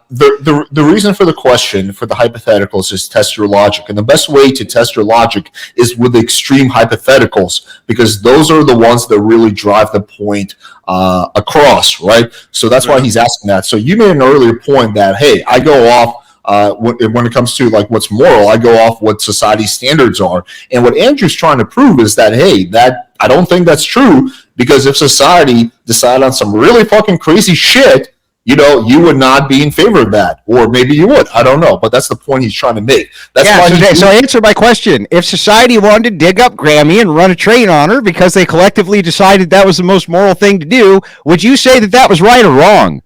the reason for the question, for the hypotheticals, is test your logic, and the best way to test your logic is with extreme hypotheticals, because those are the ones that really drive the point across, right? So that's why he's asking that. So you made an earlier point that, hey, I go off. When it comes to like what's moral, I go off what society's standards are. And what Andrew's trying to prove is that, hey, that I don't think that's true, because if society decided on some really fucking crazy shit, you would not be in favor of that. Or maybe you would. I don't know. But that's the point he's trying to make. So answer my question. If society wanted to dig up Grammy and run a train on her because they collectively decided that was the most moral thing to do, would you say that that was right or wrong?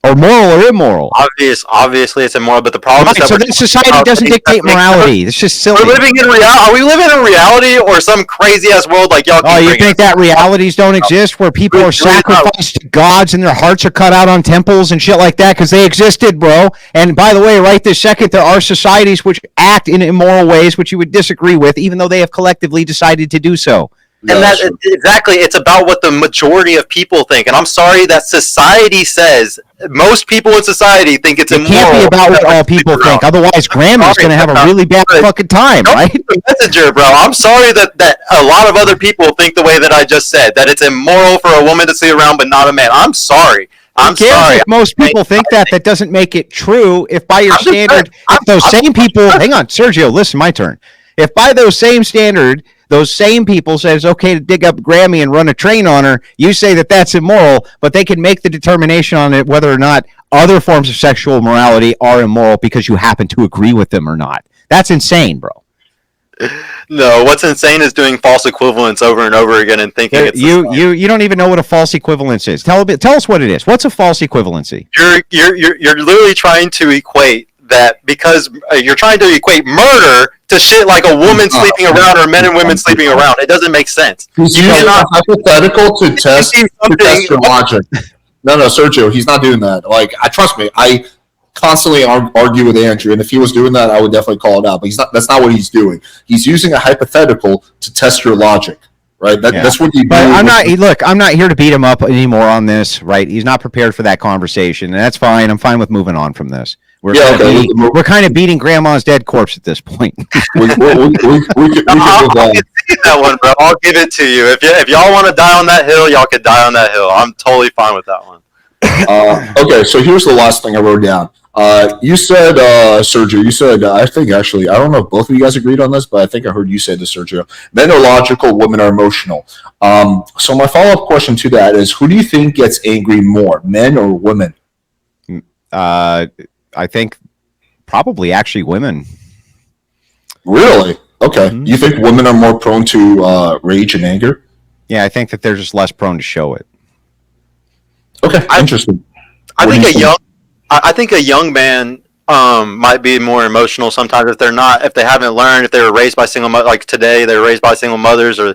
Or moral or immoral? Obviously, it's immoral, but the problem is that so then society doesn't dictate morality. It's just silly. Are we living in reality or some crazy ass world like y'all? Oh, you think that realities don't exist where people are sacrificed to gods and their hearts are cut out on temples and shit like that because they existed, bro? And by the way, right this second, there are societies which act in immoral ways which you would disagree with, even though they have collectively decided to do so. And exactly, it's about what the majority of people think. And I'm sorry that society says, most people in society think it's immoral. It can't be about what all people think. Otherwise, Grammy's going to have a really bad fucking time, right? Messenger, bro. I'm sorry that a lot of other people think the way that I just said, that it's immoral for a woman to sit around but not a man. I'm sorry. I'm sorry. If most people think that doesn't make it true. If by your standard, if those same people, hang on, Sergio, listen, my turn. If by those same standard, those same people say it's okay to dig up Grammy and run a train on her, you say that that's immoral, but they can make the determination on it whether or not other forms of sexual morality are immoral because you happen to agree with them or not. That's insane, bro. No, what's insane is doing false equivalence over and over again and thinking it's you don't even know what a false equivalence is. Tell us what it is. What's a false equivalency? You're literally trying to equate that because you're trying to equate murder to shit like a woman sleeping around or men and women sleeping around. It doesn't make sense. He's using a hypothetical to test your logic. No, Sergio, he's not doing that. Like, trust me, I constantly argue with Andrew, and if he was doing that, I would definitely call it out. But that's not what he's doing. He's using a hypothetical to test your logic, right? That's what he. But I'm not here to beat him up anymore on this, right? He's not prepared for that conversation, and that's fine. I'm fine with moving on from this. We're kind of beating Grandma's dead corpse at this point. I'll give that one, bro. I'll give it to you. If y'all want to die on that hill, y'all could die on that hill. I'm totally fine with that one. Okay, so here's the last thing I wrote down. You said, Sergio, I think actually, I don't know if both of you guys agreed on this, but I think I heard you say this, Sergio. Men are logical, women are emotional. So my follow-up question to that is, who do you think gets angry more, men or women? I think probably actually women. Really? Okay. Mm-hmm. You think women are more prone to rage and anger? Yeah, I think that they're just less prone to show it. Okay, interesting. I think a young man might be more emotional sometimes if they haven't learned, if they were raised by single like today they were raised by single mothers or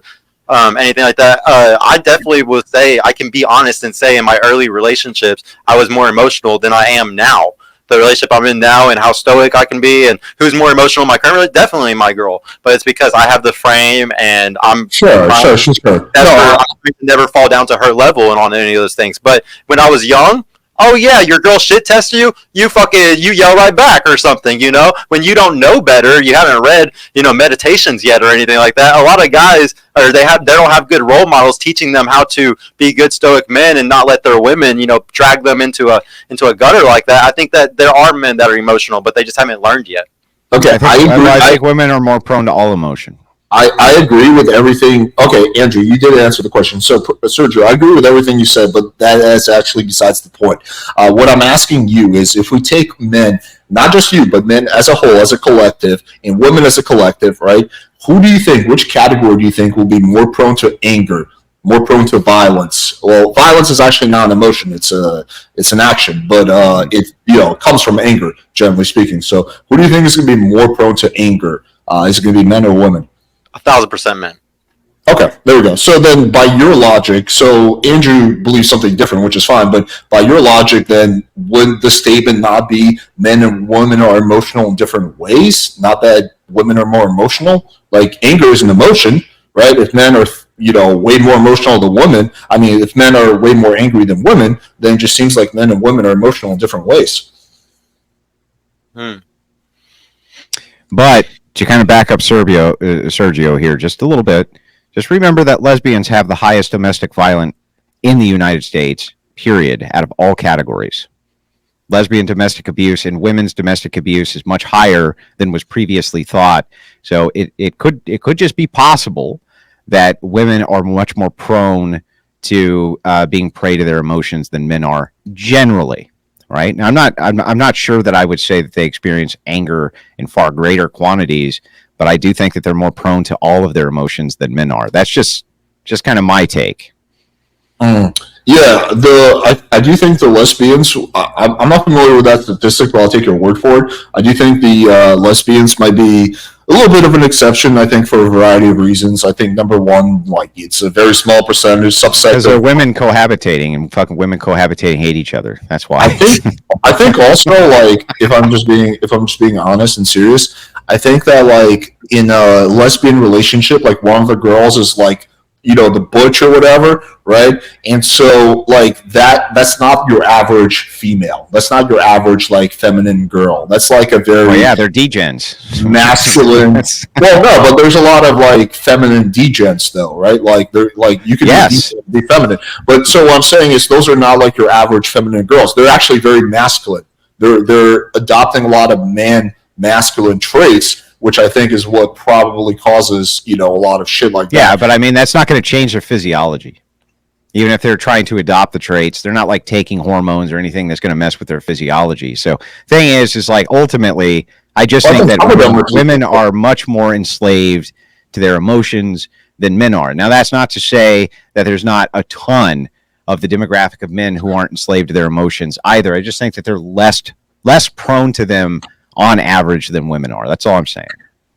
anything like that. I definitely would say, I can be honest and say in my early relationships I was more emotional than I am now. The relationship I'm in now and how stoic I can be, and who's more emotional in my current relationship, definitely my girl. But it's because I have the frame and I'm sure. I never fall down to her level and on any of those things. But when I was young, oh yeah, your girl shit tests you yell right back or something, you know? When you don't know better, you haven't read, meditations yet or anything like that. A lot of guys they don't have good role models teaching them how to be good stoic men and not let their women, drag them into a gutter like that. I think that there are men that are emotional, but they just haven't learned yet. Okay, I think women are more prone to all emotion. I agree with everything. Okay, Andrew, you did answer the question. So, Sergio, I agree with everything you said, but that is actually besides the point. What I'm asking you is, if we take men, not just you, but men as a whole, as a collective, and women as a collective, right? Which category do you think will be more prone to anger, more prone to violence? Well, violence is actually not an emotion; it's an action, but it comes from anger, generally speaking. So, who do you think is going to be more prone to anger? Is it going to be men or women? 1,000% men. Okay, there we go. So then by your logic, so Andrew believes something different, which is fine, but by your logic, then would the statement not be men and women are emotional in different ways? Not that women are more emotional? Like, anger is an emotion, right? If men are, way more emotional than women, if men are way more angry than women, then it just seems like men and women are emotional in different ways. But to kind of back up Sergio here just a little bit, just remember that lesbians have the highest domestic violence in the United States, period, out of all categories. Lesbian domestic abuse and women's domestic abuse is much higher than was previously thought. So it could just be possible that women are much more prone to being prey to their emotions than men are generally. Right now, I'm not sure that I would say that they experience anger in far greater quantities, but I do think that they're more prone to all of their emotions than men are. That's just kind of my take. Yeah, I do think the lesbians. I'm not familiar with that statistic, but I'll take your word for it. I do think the lesbians might be a little bit of an exception, I think, for a variety of reasons. I think, number one, like, it's a very small percentage, subset. Because they're women cohabitating, and fucking women cohabitating hate each other. That's why. I think also, like, if I'm just being honest and serious, I think that, like, in a lesbian relationship, like, one of the girls is like, the butch or whatever, right? And so, like, that's not your average female. That's not your average, like, feminine girl. That's like a very they're degens, masculine. Well, no, but there's a lot of, like, feminine degens though, right? Like, they're like, you can be feminine, but so what I'm saying is those are not like your average feminine girls. They're actually very masculine. They're adopting a lot of masculine traits, which I think is what probably causes, a lot of shit like that. Yeah, but that's not going to change their physiology. Even if they're trying to adopt the traits, they're not like taking hormones or anything that's going to mess with their physiology. So thing is like ultimately, I just think that women are much more enslaved to their emotions than men are. Now, that's not to say that there's not a ton of the demographic of men who aren't enslaved to their emotions either. I just think that they're less prone to them on average than women are. That's all I'm saying.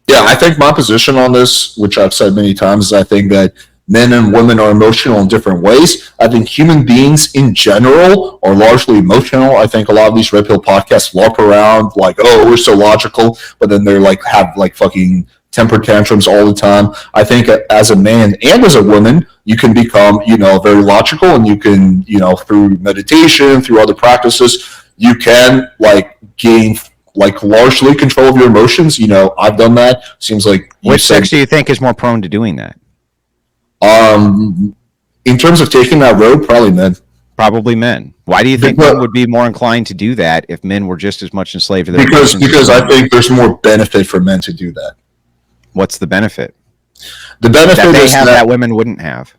Yeah, I think my position on this, which I've said many times, is I think that men and women are emotional in different ways. I think human beings in general are largely emotional. I think a lot of these red pill podcasts LARP around like, oh, we're so logical, but then they're like have like fucking temper tantrums all the time. I think as a man and as a woman, you can become, very logical, and you can, through meditation, through other practices, you can like gain like largely control of your emotions. I've done that. Seems like which sex do you think is more prone to doing that? In terms of taking that road, probably men. Probably men. Why do you think men would be more inclined to do that if men were just as much enslaved to their emotions? Because I think there's more benefit for men to do that. What's the benefit? The benefit that they is have that women wouldn't have.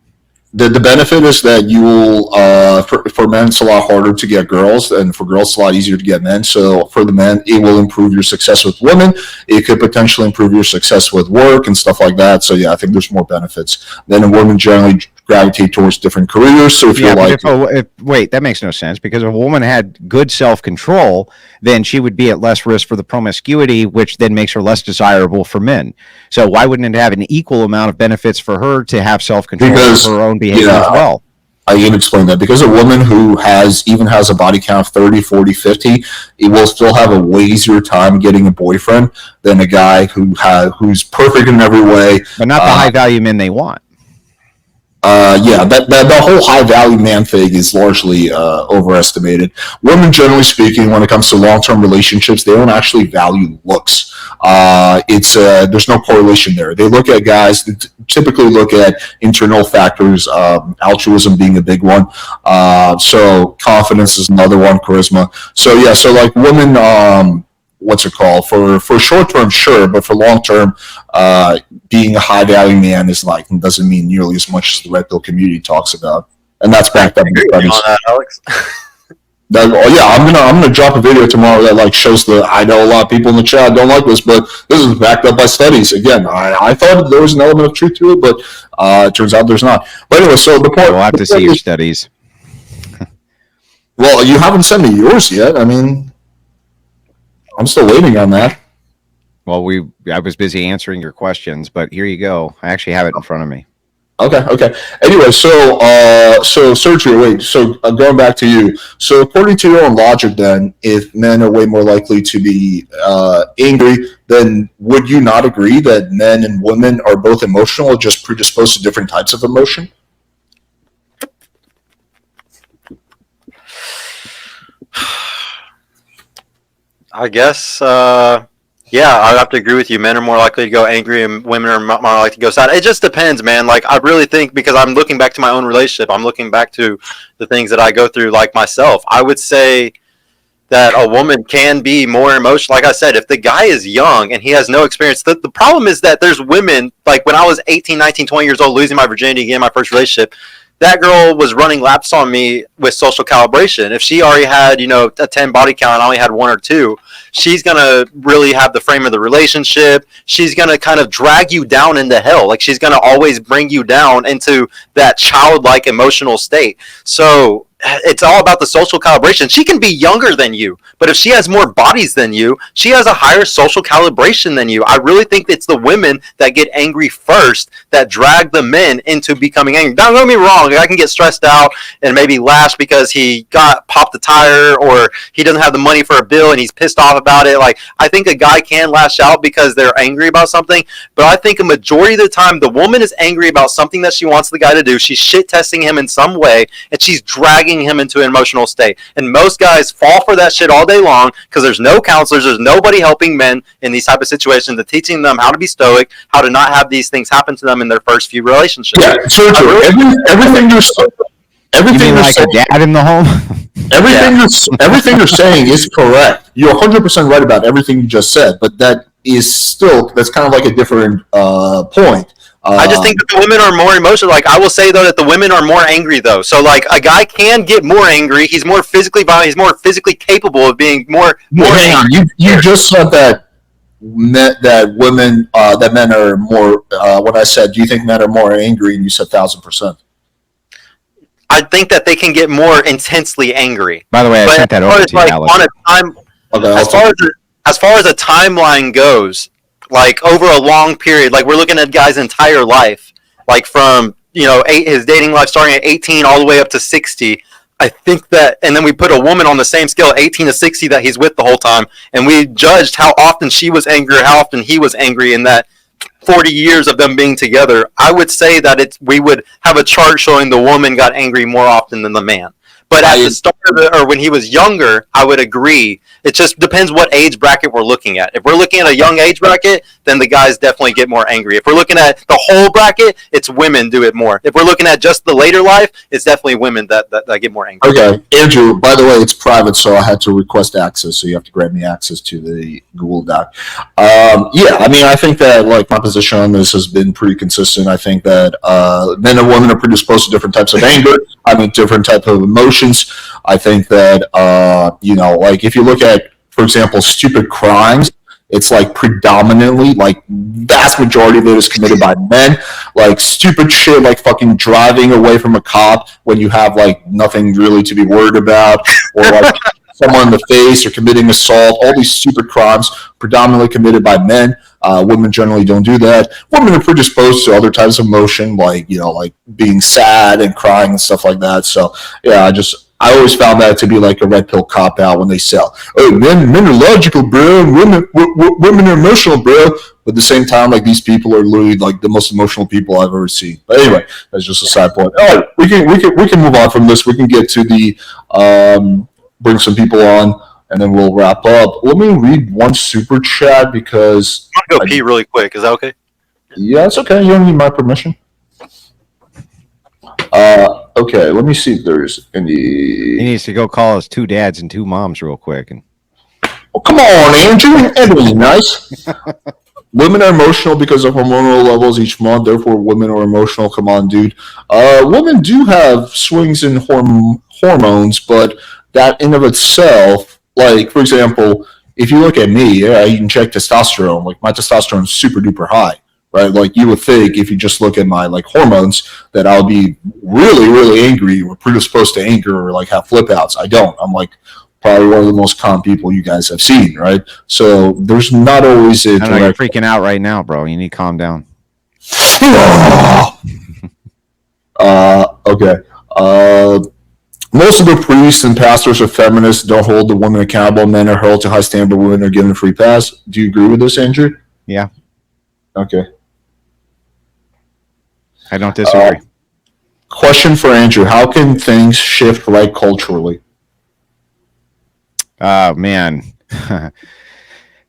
The benefit is that you will, for men, it's a lot harder to get girls, and for girls, it's a lot easier to get men. So for the men, it will improve your success with women. It could potentially improve your success with work and stuff like that. So yeah, I think there's more benefits. Men and women generally gravitate towards different careers. So if you're like, wait, that makes no sense, because if a woman had good self-control, then she would be at less risk for the promiscuity, which then makes her less desirable for men. So why wouldn't it have an equal amount of benefits for her to have self-control of her own behavior as well? I can explain that. Because a woman who has a body count of 30, 40, 50, it will still have a way easier time getting a boyfriend than a guy who's perfect in every way. But not the high-value men they want. The whole high value man thing is largely overestimated. Women, generally speaking, when it comes to long term relationships, they don't actually value looks. There's no correlation there. They look at guys that typically look at internal factors, altruism being a big one. So confidence is another one, charisma. So like women. What's it called? For short term, sure, but for long term, being a high value man doesn't mean nearly as much as the red pill community talks about, and that's backed up in studies. Alex. I'm gonna drop a video tomorrow that shows I know a lot of people in the chat don't like this, but this is backed up by studies. Again, I thought there was an element of truth to it, but it turns out there's not. But anyway, so the point. We'll have to see your studies. Well, you haven't sent me yours yet. I mean, I'm still waiting on that. Well, I was busy answering your questions, but here you go. I actually have it in front of me. Okay. Anyway, so Sergio, going back to you. So according to your own logic, then, if men are way more likely to be angry, then would you not agree that men and women are both emotional, or just predisposed to different types of emotion? I guess, I'd have to agree with you. Men are more likely to go angry, and women are more likely to go sad. It just depends, man. I really think, because I'm looking back to my own relationship, I'm looking back to the things that I go through, myself. I would say that a woman can be more emotional. Like I said, if the guy is young and he has no experience, the problem is that there's women, when I was 18, 19, 20 years old, losing my virginity, getting my first relationship, that girl was running laps on me with social calibration. If she already had, a 10 body count and I only had 1 or 2, she's going to really have the frame of the relationship. She's going to kind of drag you down into hell. She's going to always bring you down into that childlike emotional state. So it's all about the social calibration. She can be younger than you, but if she has more bodies than you, she has a higher social calibration than you. I really think it's the women that get angry first that drag the men into becoming angry. Don't get me wrong, I can get stressed out and maybe lash because he got popped a tire, or he doesn't have the money for a bill and he's pissed off about it. I think a guy can lash out because they're angry about something, but I think a majority of the time the woman is angry about something that she wants the guy to do. She's shit testing him in some way, and she's dragging him into an emotional state. And most guys fall for that shit all day long because there's no counselors, there's nobody helping men in these type of situations, and teaching them how to be stoic, how to not have these things happen to them in their first few relationships. Yeah, everything you're saying, a dad in the home. Everything you're saying is correct. You're 100% right about everything you just said, but that's kind of a different point. I just think that the women are more emotional. Like, I will say though that the women are more angry though. So like a guy can get more angry. He's more physically violent. He's more physically capable of being more. Hang on. You just said that men are more. When I said, do you think men are more angry, and you said 1,000%. I think that they can get more intensely angry. By the way, I But sent that as far over as, to you, like, Alex. on a time, as far as a timeline goes, like over a long period, like we're looking at guy's entire life, like from his dating life starting at 18 all the way up to 60. I think that, and then we put a woman on the same scale, 18 to 60, that he's with the whole time, and we judged how often she was angry, how often he was angry in that 40 years of them being together. I would say that we would have a chart showing the woman got angry more often than the man. But at the start of it, or when he was younger, I would agree. It just depends what age bracket we're looking at. If we're looking at a young age bracket, then the guys definitely get more angry. If we're looking at the whole bracket, it's women do it more. If we're looking at just the later life, it's definitely women that get more angry. Okay, Andrew, by the way, it's private, so I had to request access, so you have to grant me access to the Google Doc. Yeah, I mean, I think that, like, my position on this has been pretty consistent. I think that men and women are predisposed to different types of anger. I mean, different type of emotions. I think that, like, if you look at, for example, stupid crimes, it's like predominantly, like, vast majority of it is committed by men. Like stupid shit, like fucking driving away from a cop when you have like nothing really to be worried about, or like someone in the face, or committing assault. All these stupid crimes predominantly committed by men. Women generally don't do that. Women are predisposed to other types of emotion, like like being sad and crying and stuff like that. So yeah, I always found that to be like a red pill cop out when they sell. Oh, men are logical, bro, and women are emotional, bro. But at the same time, like, these people are literally like the most emotional people I've ever seen. But anyway, that's just a side point. All right, we can move on from this. We can get to the bring some people on, and then we'll wrap up. Let me read one super chat because I'm gonna go pee really quick. Is that okay? Yeah, it's okay. You don't need my permission. Okay, let me see if there's any. He needs to go call his 2 dads and 2 moms real quick. And Oh, come on, Andrew. Everything's nice. Women are emotional because of hormonal levels each month. Therefore, women are emotional. Come on, dude. Women do have swings in hormones, but that in of itself, like, for example, if you look at me, you can check testosterone. Like, my testosterone is super duper high, right? Like, you would think if you just look at my like hormones that I'll be really, really angry or predisposed to anger or like have flip outs. I don't. I'm like probably one of the most calm people you guys have seen, right? So there's not always a I know you're freaking out right now, bro. You need to calm down. Okay. Most of the priests and pastors are feminists, don't hold the women accountable. Men are held to high standard. Women are given a free pass. Do you agree with this, Andrew? Yeah. Okay. I don't disagree. Question for Andrew: how can things shift right culturally? Man,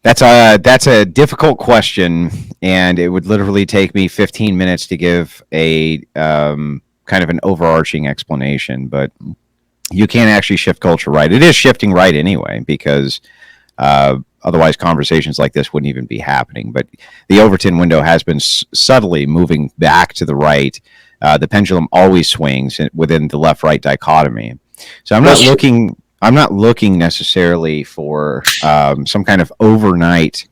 that's a difficult question, and it would literally take me 15 minutes to give a kind of an overarching explanation. But you can't actually shift culture right. It is shifting right anyway, because otherwise conversations like this wouldn't even be happening. But the Overton window has been subtly moving back to the right. The pendulum always swings within the left-right dichotomy. So I'm not looking necessarily for some kind of overnight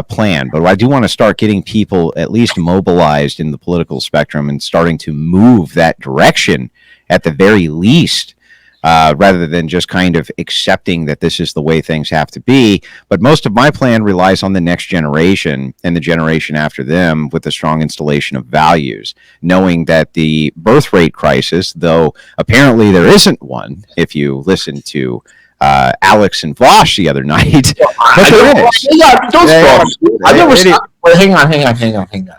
plan, but I do want to start getting people at least mobilized in the political spectrum and starting to move that direction at the very least, rather than just kind of accepting that this is the way things have to be. But most of my plan relies on the next generation and the generation after them, with a strong installation of values, knowing that the birth rate crisis, though apparently there isn't one, if you listen to Alex and Vosh the other night. Hang on.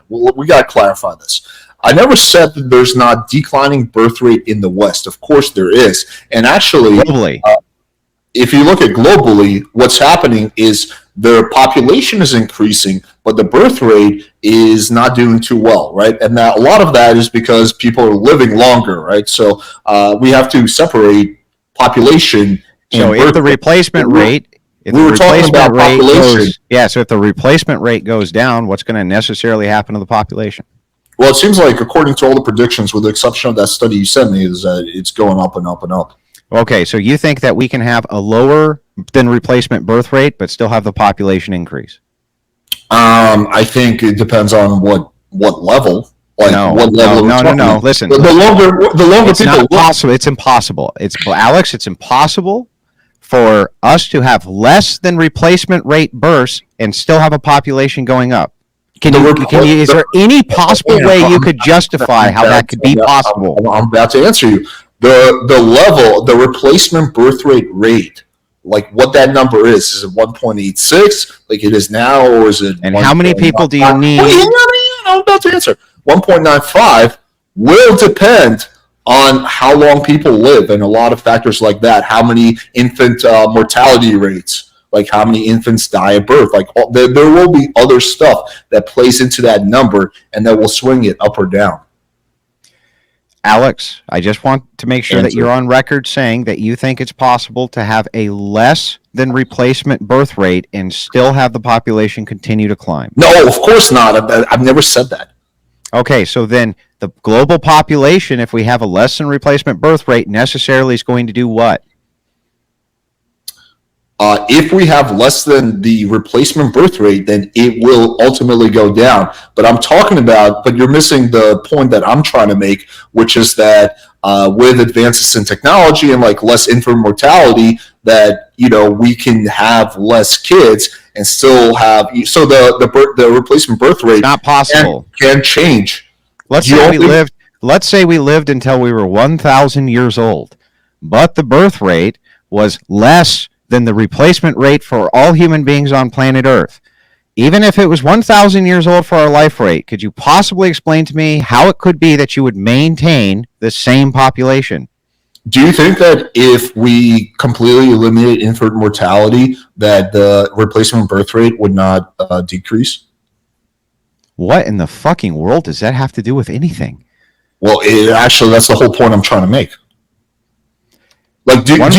We got to clarify this. I never said that there's not declining birth rate in the West. Of course there is. And actually, globally, if you look at globally, what's happening is their population is increasing, but the birth rate is not doing too well, right? And that, a lot of that is because people are living longer, right? So we have to separate population. So if the replacement rate, so if the replacement rate goes down, what's going to necessarily happen to the population? Well, it seems like, according to all the predictions, with the exception of that study you sent me, is that it's going up and up and up. Okay, so you think that we can have a lower than replacement birth rate, but still have the population increase? I think it depends on what level. Like No, what level? no. Listen, the longer it's people not possible. It's impossible. Alex. It's impossible for us to have less than replacement rate births and still have a population going up. Is there any possible way you could justify how that could be possible? I'm about to answer you. The replacement birth rate, like what that number is it 1.86 like it is now, or is it? And how many people do you need? I'm about to answer. 1.95 will depend on how long people live and a lot of factors like that. How many infant mortality rates, like how many infants die at birth. Like there will be other stuff that plays into that number and that will swing it up or down. Alex, I just want to make sure that you're on record saying that you think it's possible to have a less than replacement birth rate and still have the population continue to climb. No, of course not. I've never said that. Okay, so then the global population, if we have a less than replacement birth rate, necessarily is going to do what? If we have less than the replacement birth rate, then it will ultimately go down. But you're missing the point that I'm trying to make, which is that with advances in technology and like less infant mortality, that we can have less kids and still have the replacement birth rate not possible can change. Let's say we lived until we were 1,000 years old, but the birth rate was less than the replacement rate for all human beings on planet Earth. Even if it was 1,000 years old for our life rate, could you possibly explain to me how it could be that you would maintain the same population? Do you think that if we completely eliminate infant mortality, that the replacement birth rate would not decrease? What in the fucking world does that have to do with anything? Well, actually, that's the whole point I'm trying to make. Like, one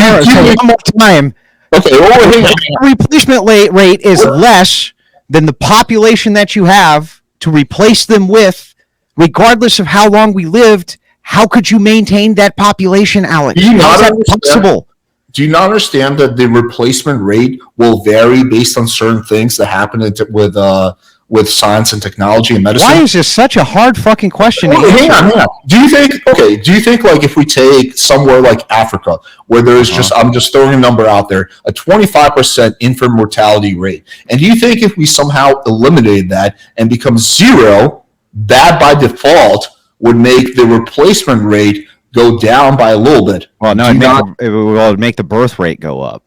more time. Okay, the replacement rate is less than the population that you have to replace them with, regardless of how long we lived. How could you maintain that population, Alex? How is that possible? Do you not understand that the replacement rate will vary based on certain things that happen with science and technology and medicine? Why is this such a hard fucking question to answer? Hang on. Do you think like if we take somewhere like Africa, where there is I'm just throwing a number out there, a 25% infant mortality rate, and do you think if we somehow eliminated that and become zero, that by default would make the replacement rate go down by a little bit? Well, no, it would make the birth rate go up.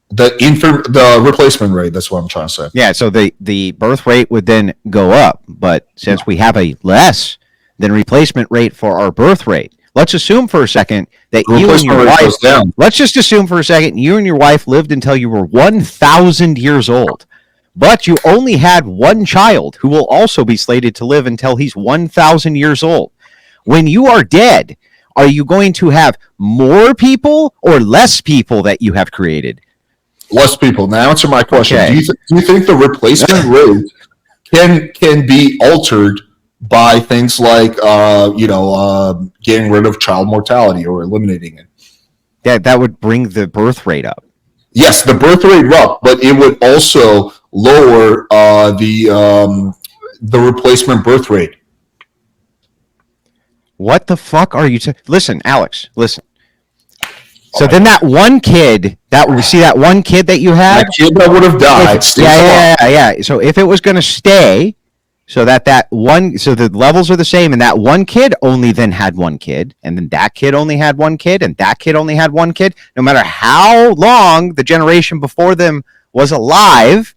The replacement rate, that's what I'm trying to say. Yeah, so the birth rate would then go up, but since we have a less than replacement rate for our birth rate, let's assume for a second that you and your wife goes down. Let's just assume for a second you and your wife lived until you were 1,000 years old, but you only had one child who will also be slated to live until he's 1,000 years old. When you are dead, are you going to have more people or less people that you have created? Less people. Now answer my question. Okay. Do you think the replacement rate can be altered by things like getting rid of child mortality or eliminating it? That would bring the birth rate up. Yes, the birth rate up, but it would also lower the replacement birth rate. What the fuck are you? Listen, Alex. Listen. So then that one kid that one kid that you had, that kid that would have died. Yeah. So if it was going to stay, so that the levels are the same, and that one kid only then had one kid, and then that kid only had one kid, and that kid only had one kid. No matter how long the generation before them was alive,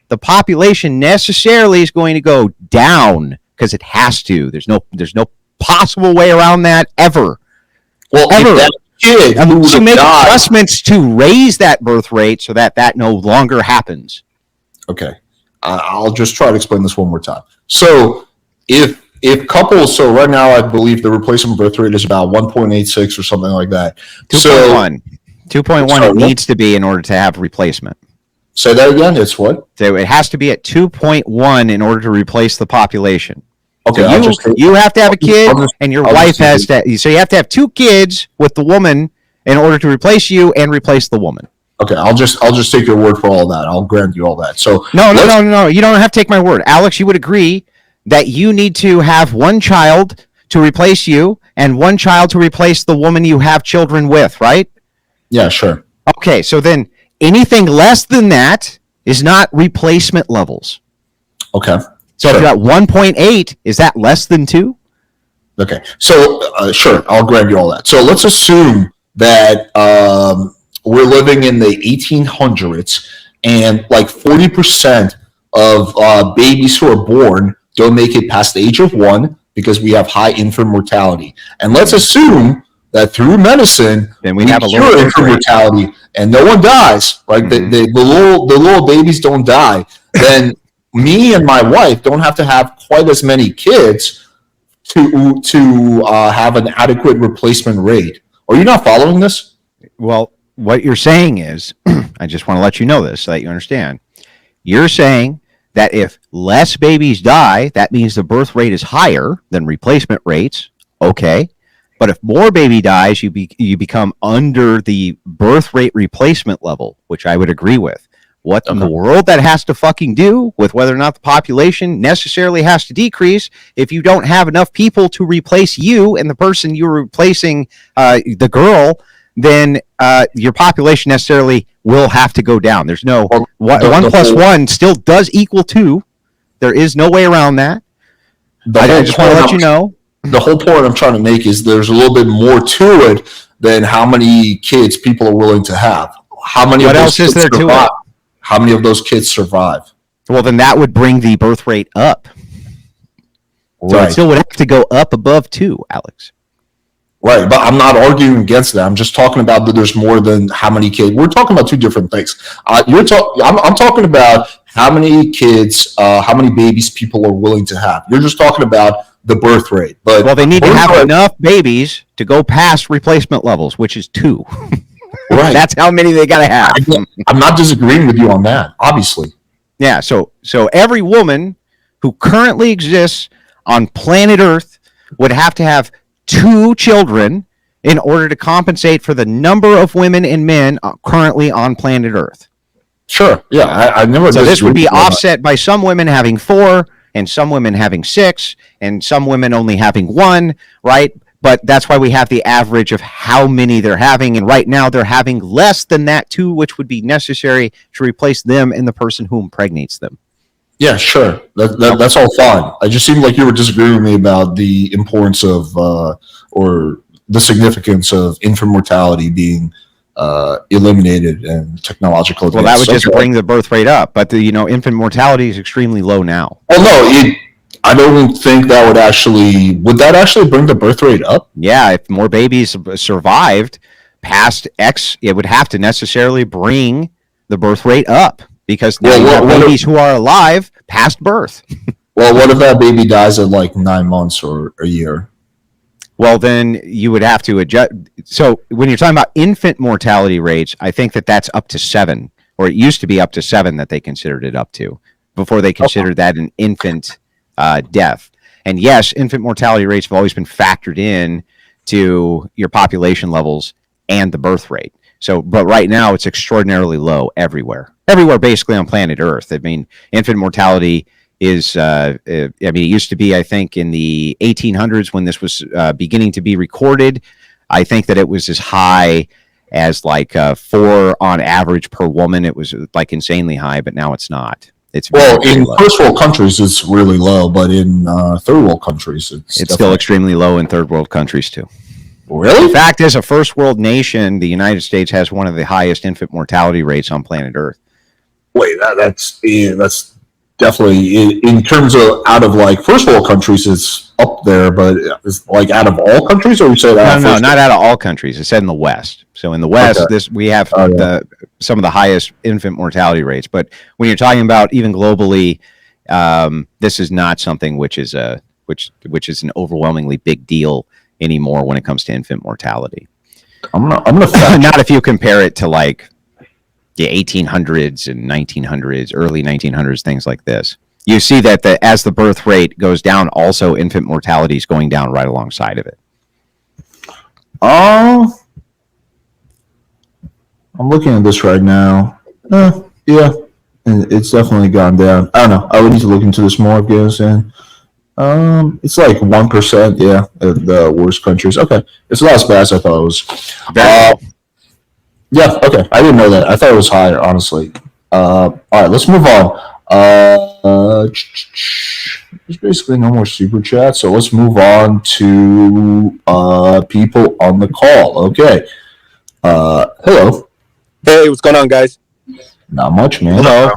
the population necessarily is going to go down because it has to. There's no possible way around that ever. Well, ever. To make adjustments to raise that birth rate so that no longer happens. Okay, I'll just try to explain this one more time. So if couples, so right now I believe the replacement birth rate is about 1.86 or something like that. 2.1. 2.1 it needs to be in order to have replacement. Say that again. It's what? So it has to be at 2.1 in order to replace the population. Okay, So you have to have a kid, and your wife has to. So you have to have 2 kids with the woman in order to replace you and replace the woman. Okay, I'll just take your word for all that. I'll grant you all that. So no. You don't have to take my word, Alex. You would agree that you need to have 1 child to replace you and 1 child to replace the woman you have children with, right? Yeah, sure. Okay, so then anything less than that is not replacement levels. Okay. So if you're at 1.8, is that less than 2? Okay, so sure, I'll grant you all that. So let's assume that we're living in the 1800s, and like 40% of babies who are born don't make it past the age of 1 because we have high infant mortality. And let's assume that through medicine, then we have a cure infant mortality, and no one dies. Right? Mm-hmm. The little babies don't die. Then me and my wife don't have to have quite as many kids to have an adequate replacement rate. Are you not following this? Well, what you're saying is, I just want to let you know this so that you understand. You're saying that if less babies die, that means the birth rate is higher than replacement rates. Okay. But if more baby dies, you become under the birth rate replacement level, which I would agree with. What in the world that has to fucking do with whether or not the population necessarily has to decrease if you don't have enough people to replace you and the person you're replacing, the girl, then your population necessarily will have to go down. There's no 1 plus 1 still does equal 2. There is no way around that. I just want to let you know. The whole point I'm trying to make is there's a little bit more to it than how many kids people are willing to have. How many? What else is there to it? How many of those kids survive? Well, then that would bring the birth rate up. So it still would have to go up above 2, Alex. Right, but I'm not arguing against that. I'm just talking about that there's more than how many kids. We're talking about 2 different things. I'm talking about how many kids, how many babies people are willing to have. You're just talking about the birth rate. But well, they need to have enough babies to go past replacement levels, which is 2. Right. That's how many they got to have. I'm not disagreeing with you on that, obviously. Yeah, so every woman who currently exists on planet Earth would have to have 2 children in order to compensate for the number of women and men currently on planet Earth. Sure. Yeah, I never. So this would be offset by some women having 4 and some women having 6 and some women only having 1, right? But that's why we have the average of how many they're having. And right now they're having less than that 2, which would be necessary to replace them and the person who impregnates them. Yeah, sure. That's all fine. I just seemed like you were disagreeing with me about the importance of or the significance of infant mortality being eliminated and technological advance. Well, that would just bring the birth rate up. But infant mortality is extremely low now. Well, no, I don't think that would actually bring the birth rate up? Yeah, if more babies survived past X, it would have to necessarily bring the birth rate up because now you have babies who are alive past birth. Well, what if that baby dies at like 9 months or a year? Well, then you would have to adjust. So when you're talking about infant mortality rates, I think that's up to 7, or it used to be up to 7 that they considered it up to before they considered that an infant death. And yes, infant mortality rates have always been factored in to your population levels and the birth rate. So, but right now it's extraordinarily low everywhere basically on planet Earth. I mean, infant mortality is, it used to be, I think in the 1800s when this was beginning to be recorded, I think that it was as high as like 4 on average per woman. It was like insanely high, but now it's not. It's in first world countries, it's really low, but in third world countries, it's still extremely low in third world countries too. Really? In fact, as a first world nation, the United States has one of the highest infant mortality rates on planet Earth. Wait, that's definitely in terms of out of like first world countries, it's up there, but it's like out of all countries, or you say that? No, not out of all countries. It said in the West. So in the West, we have some of the highest infant mortality rates. But when you're talking about even globally, this is not something which is an overwhelmingly big deal anymore when it comes to infant mortality. I'm gonna not if you compare it to like the 1800s and 1900s, early 1900s, things like this. you see that as the birth rate goes down, also infant mortality is going down right alongside of it. I'm looking at this right now. Yeah, it's definitely gone down. I don't know. I would need to look into this more, Afghanistan. It's like 1%. Yeah, the worst countries. Okay, it's not as bad as I thought it was. Yeah. Okay, I didn't know that. I thought it was higher, honestly. All right, let's move on. There's basically no more super chat, so let's move on to people on the call. Okay. Hello. Hey, what's going on, guys? Not much, man. Hello.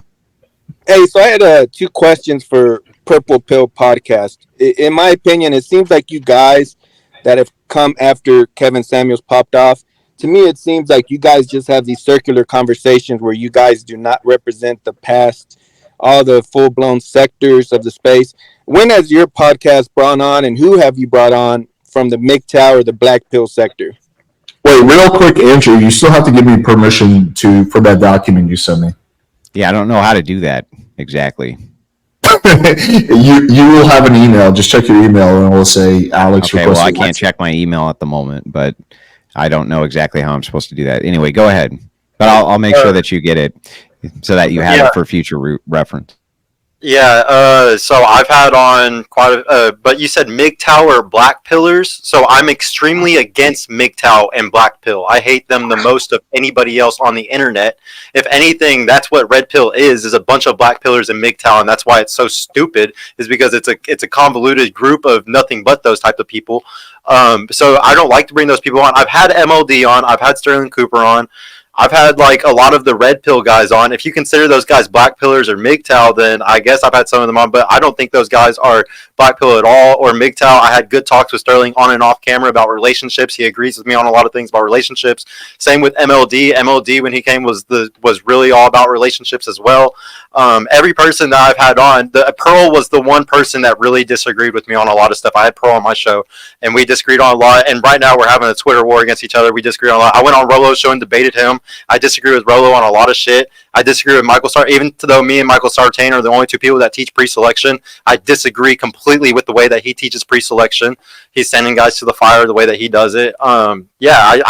Hey, so I had 2 questions for Purple Pill Podcast. In my opinion, it seems like you guys that have come after Kevin Samuels popped off, to me, it seems like you guys just have these circular conversations where you guys do not represent the past, all the full-blown sectors of the space. When has your podcast brought on, and who have you brought on from the MGTOW or the Black Pill sector? Wait, real quick, Andrew, you still have to give me permission for that document you sent me. Yeah, I don't know how to do that exactly. You will have an email. Just check your email, and it will say Alex. Okay, well, I can't check my email at the moment, but I don't know exactly how I'm supposed to do that. Anyway, go ahead. But I'll make sure that you get it so that you have it for future reference. Yeah, so I've had on quite but you said MGTOW or Black Pillars, so I'm extremely against MGTOW and Black Pill. I hate them the most of anybody else on the internet. If anything, that's what Red Pill is a bunch of Black Pillars and MGTOW, and that's why it's so stupid, is because it's a convoluted group of nothing but those type of people. So I don't like to bring those people on. I've had MLD on, I've had Sterling Cooper on, I've had like a lot of the Red Pill guys on. If you consider those guys Black Pillars or MGTOW, then I guess I've had some of them on, but I don't think those guys are Black Pill at all or MGTOW. I had good talks with Sterling on and off camera about relationships. He agrees with me on a lot of things about relationships. Same with MLD. MLD when he came was really all about relationships as well. Every person that I've had on, Pearl was the one person that really disagreed with me on a lot of stuff. I had Pearl on my show, and we disagreed on a lot. And right now we're having a Twitter war against each other. We disagree on a lot. I went on Rolo's show and debated him. I disagree with Rolo on a lot of shit. I disagree with Michael Sartain, even though me and Michael Sartain are the only 2 people that teach pre-selection. I disagree completely with the way that he teaches pre-selection. He's sending guys to the fire the way that he does it. I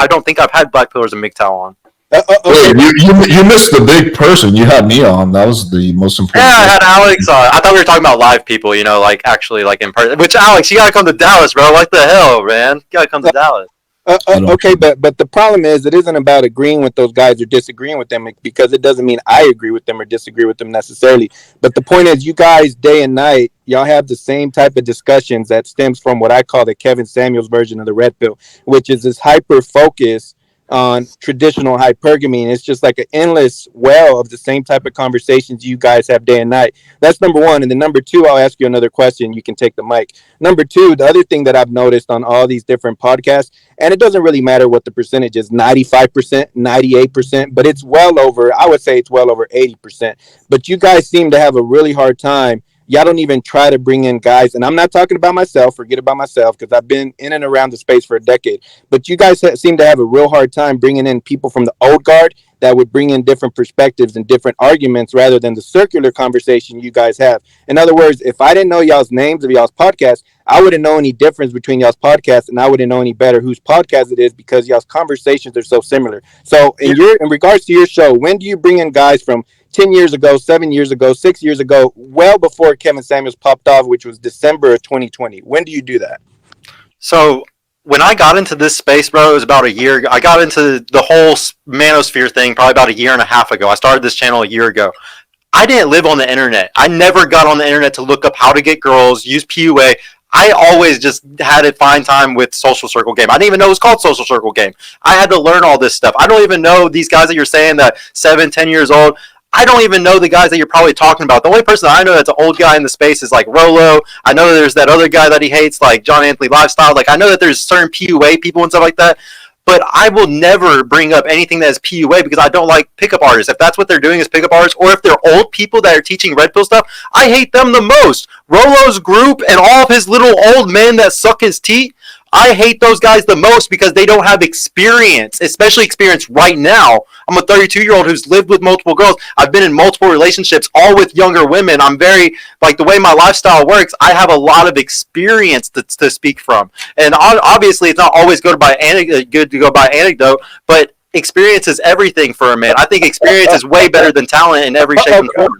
don't think I've had Black Pillars and MGTOW on. Wait, you missed the big person. You had me on. That was the most important. Yeah, I had Alex on. I thought we were talking about live people, like actually like in person. Which, Alex, you gotta come to Dallas, bro. What the hell, man? You gotta come to Dallas. Okay, but the problem is it isn't about agreeing with those guys or disagreeing with them, because it doesn't mean I agree with them or disagree with them necessarily. But the point is, you guys day and night, y'all have the same type of discussions that stems from what I call the Kevin Samuels version of the Red Pill, which is this hyper focus on traditional hypergamy, and it's just like an endless well of the same type of conversations you guys have day and night. That's number one. And then number 2, I'll ask you another question. You can take the mic. Number 2, the other thing that I've noticed on all these different podcasts, and it doesn't really matter what the percentage is, 95%, 98%, but it's well over, I would say it's well over 80%. But you guys seem to have a really hard time. Y'all don't even try to bring in guys, and I'm not talking about myself, forget about myself, because I've been in and around the space for a decade, but you guys seem to have a real hard time bringing in people from the old guard that would bring in different perspectives and different arguments rather than the circular conversation you guys have. In other words, if I didn't know y'all's names of y'all's podcasts, I wouldn't know any difference between y'all's podcasts, and I wouldn't know any better whose podcast it is, because y'all's conversations are so similar. So in regards to your show, when do you bring in guys from 10 years ago, 7 years ago, 6 years ago, well before Kevin Samuels popped off, which was December of 2020? When do you do that? So when I got into this space, bro, it was about a year ago. I got into the whole manosphere thing probably about a year and a half ago. I started this channel a year ago. I didn't live on the internet. I never got on the internet to look up how to get girls, use PUA. I always just had a fine time with Social Circle Game. I didn't even know it was called Social Circle Game. I had to learn all this stuff. I don't even know these guys that you're saying that 7, 10 years old. I don't even know the guys that you're probably talking about. The only person I know that's an old guy in the space is like Rolo. I know there's that other guy that he hates, like John Anthony Lifestyle. Like I know that there's certain PUA people and stuff like that. But I will never bring up anything that is PUA because I don't like pickup artists. If that's what they're doing is pickup artists, or if they're old people that are teaching Red Pill stuff, I hate them the most. Rolo's group and all of his little old men that suck his teeth, I hate those guys the most because they don't have experience, especially experience right now. I'm a 32-year-old who's lived with multiple girls. I've been in multiple relationships, all with younger women. I'm very, like, the way my lifestyle works, I have a lot of experience to speak from. And obviously, it's not always good to go by anecdote, but experience is everything for a man. I think experience is way better than talent in every shape and form.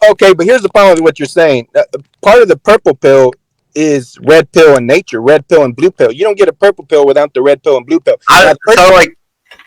Okay, but here's the problem with what you're saying. Part of the purple pill is red pill in nature, red pill and blue pill. You don't get a purple pill without the red pill and blue pill.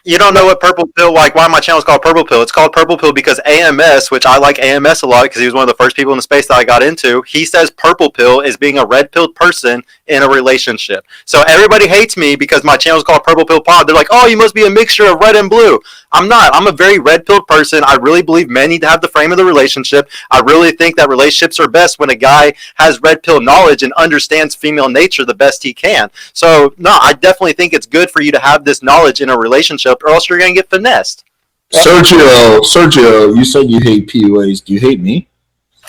You don't know what purple pill, like why my channel is called Purple Pill. It's called Purple Pill because AMS, which I like AMS a lot because he was one of the first people in the space that I got into, he says purple pill is being a red pilled person in a relationship. So everybody hates me because my channel is called Purple Pill Pod. They're like, oh, you must be a mixture of red and blue. I'm not. I'm a very red pilled person. I really believe men need to have the frame of the relationship. I really think that relationships are best when a guy has red pill knowledge and understands female nature the best he can. So, no, I definitely think it's good for you to have this knowledge in a relationship or else you're going to get finessed. Sergio, you said you hate PUAs. Do you hate me?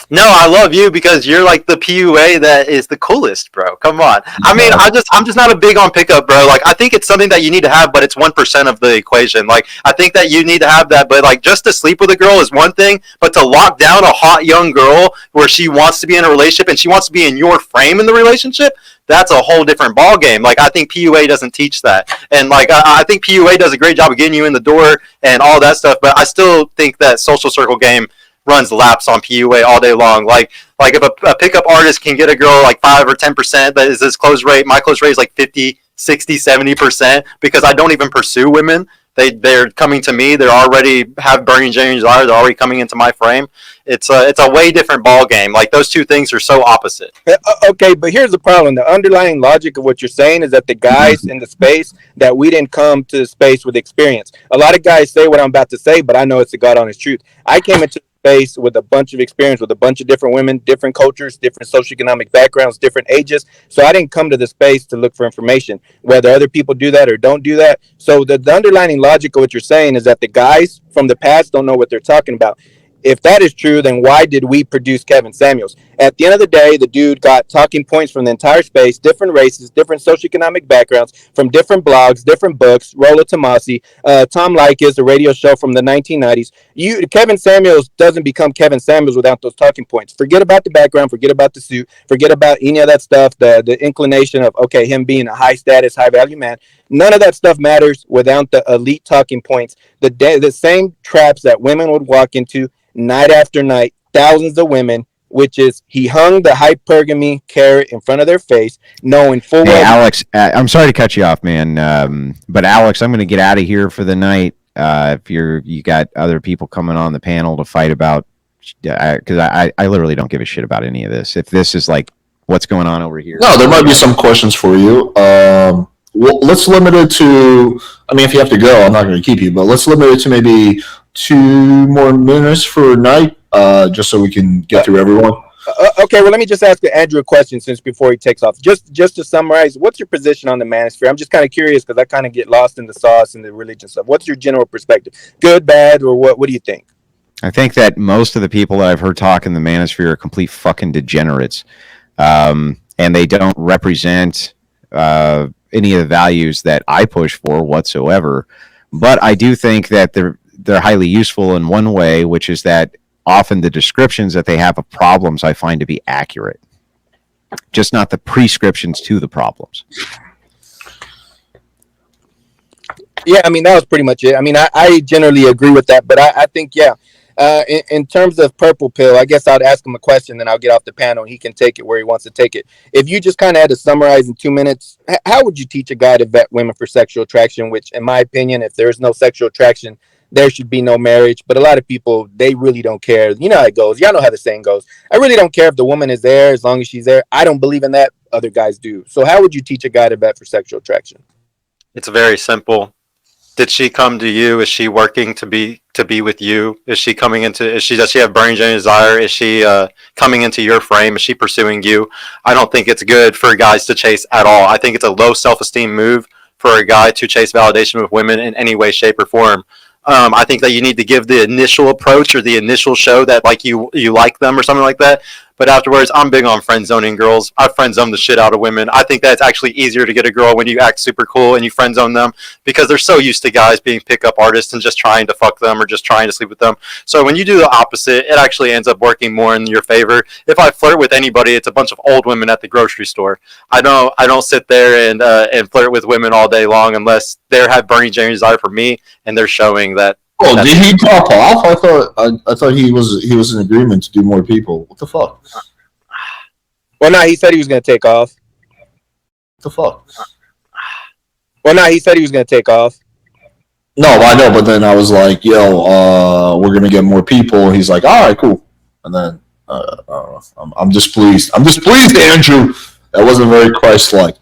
No, I love you because you're like the PUA that is the coolest, bro. Come on. I mean, I'm just not a big on pickup, bro. Like, I think it's something that you need to have, but it's 1% of the equation. Like, I think that you need to have that, but like just to sleep with a girl is one thing, but to lock down a hot young girl where she wants to be in a relationship and she wants to be in your frame in the relationship, that's a whole different ball game. Like, I think PUA doesn't teach that, and like I think PUA does a great job of getting you in the door and all that stuff. But I still think that social circle game runs laps on PUA all day long. Like if a pickup artist can get a girl like 5 or 10%, that is his close rate. My close rate is like 50, 60, 70% because I don't even pursue women. They're coming to me. They already have burning genuine desire. They're already coming into my frame. It's a way different ball game. Like, those two things are so opposite. Okay, but here's the problem. The underlying logic of what you're saying is that the guys in the space, that we didn't come to the space with experience. A lot of guys say what I'm about to say, but I know it's the God honest truth. I came into space with a bunch of experience with a bunch of different women, different cultures, different socioeconomic backgrounds, different ages. So I didn't come to the space to look for information, whether other people do that or don't do that. So the underlying logic of what you're saying is that the guys from the past don't know what they're talking about. If that is true, then why did we produce Kevin Samuels? At the end of the day, the dude got talking points from the entire space, different races, different socioeconomic backgrounds, from different blogs, different books. Rollo Tomasi, Tom Leykis, a radio show from the 1990s. Kevin Samuels doesn't become Kevin Samuels without those talking points. Forget about the background, forget about the suit, forget about any of that stuff, the inclination of, okay, him being a high status, high value man. None of that stuff matters without the elite talking points. The same traps that women would walk into night after night, thousands of women, which is he hung the hypergamy carrot in front of their face, knowing full well. Hey, Alex, I'm sorry to cut you off, man. But Alex, I'm going to get out of here for the night. If you got other people coming on the panel to fight about, because I literally don't give a shit about any of this. If this is like what's going on over here, no, there might be some questions for you. Well, let's limit it to. I mean, if you have to go, I'm not going to keep you, but let's limit it to maybe 2 more minutes for a night, just so we can get through everyone. Okay, well, let me just ask Andrew a question since before he takes off. Just to summarize, what's your position on the manosphere? I'm just kind of curious because I kind of get lost in the sauce and the religion stuff. What's your general perspective? Good, bad, or what? What do you think? I think that most of the people that I've heard talk in the manosphere are complete fucking degenerates, and they don't represent any of the values that I push for whatsoever. But I do think that they're highly useful in one way, which is that often the descriptions that they have of problems I find to be accurate, just not the prescriptions to the problems. Yeah, I mean, that was pretty much it. I mean, I generally agree with that, but I think, yeah, in terms of purple pill, I guess I'd ask him a question, then I'll get off the panel and he can take it where he wants to take it. If you just kind of had to summarize in 2 minutes, how would you teach a guy to vet women for sexual attraction, which in my opinion, if there is no sexual attraction, there should be no marriage. But a lot of people, they really don't care. You know how it goes. Y'all know how the saying goes. I really don't care if the woman is there as long as she's there. I don't believe in that. Other guys do. So how would you teach a guy to vet for sexual attraction? It's very simple. Did she come to you? Is she working to be with you? Does she have burning genuine desire? Is she coming into your frame? Is she pursuing you? I don't think it's good for guys to chase at all. I think it's a low self-esteem move for a guy to chase validation with women in any way, shape, or form. I think that you need to give the initial approach or the initial show that like you like them or something like that. But afterwards, I'm big on friend zoning girls. I friend zone the shit out of women. I think that's actually easier to get a girl when you act super cool and you friend zone them because they're so used to guys being pickup artists and just trying to fuck them or just trying to sleep with them. So when you do the opposite, it actually ends up working more in your favor. If I flirt with anybody, it's a bunch of old women at the grocery store. I don't sit there and flirt with women all day long unless they have burning desire for me and they're showing that. Oh, did he drop off? I thought he was in agreement to do more people. What the fuck? Well, no, he said he was going to take off. What the fuck? Well, no, he said he was going to take off. No, I know, but then I was like, yo, we're going to get more people. He's like, all right, cool. And then, I don't know. I'm displeased. I'm displeased, Andrew. That wasn't very Christ-like.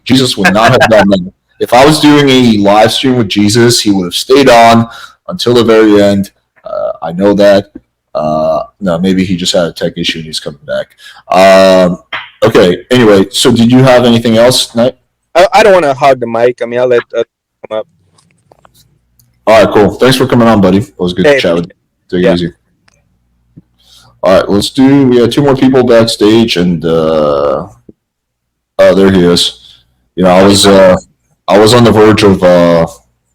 Jesus would not have done that. If I was doing a live stream with Jesus, he would have stayed on until the very end. I know that. No, maybe he just had a tech issue and he's coming back. Okay, anyway, so did you have anything else tonight? I don't want to hog the mic. I mean, I'll let come up. All right, cool. Thanks for coming on, buddy. It was good to chat with you. Take it easy. All right, we have two more people backstage, and oh, there he is. You know, I was on the verge of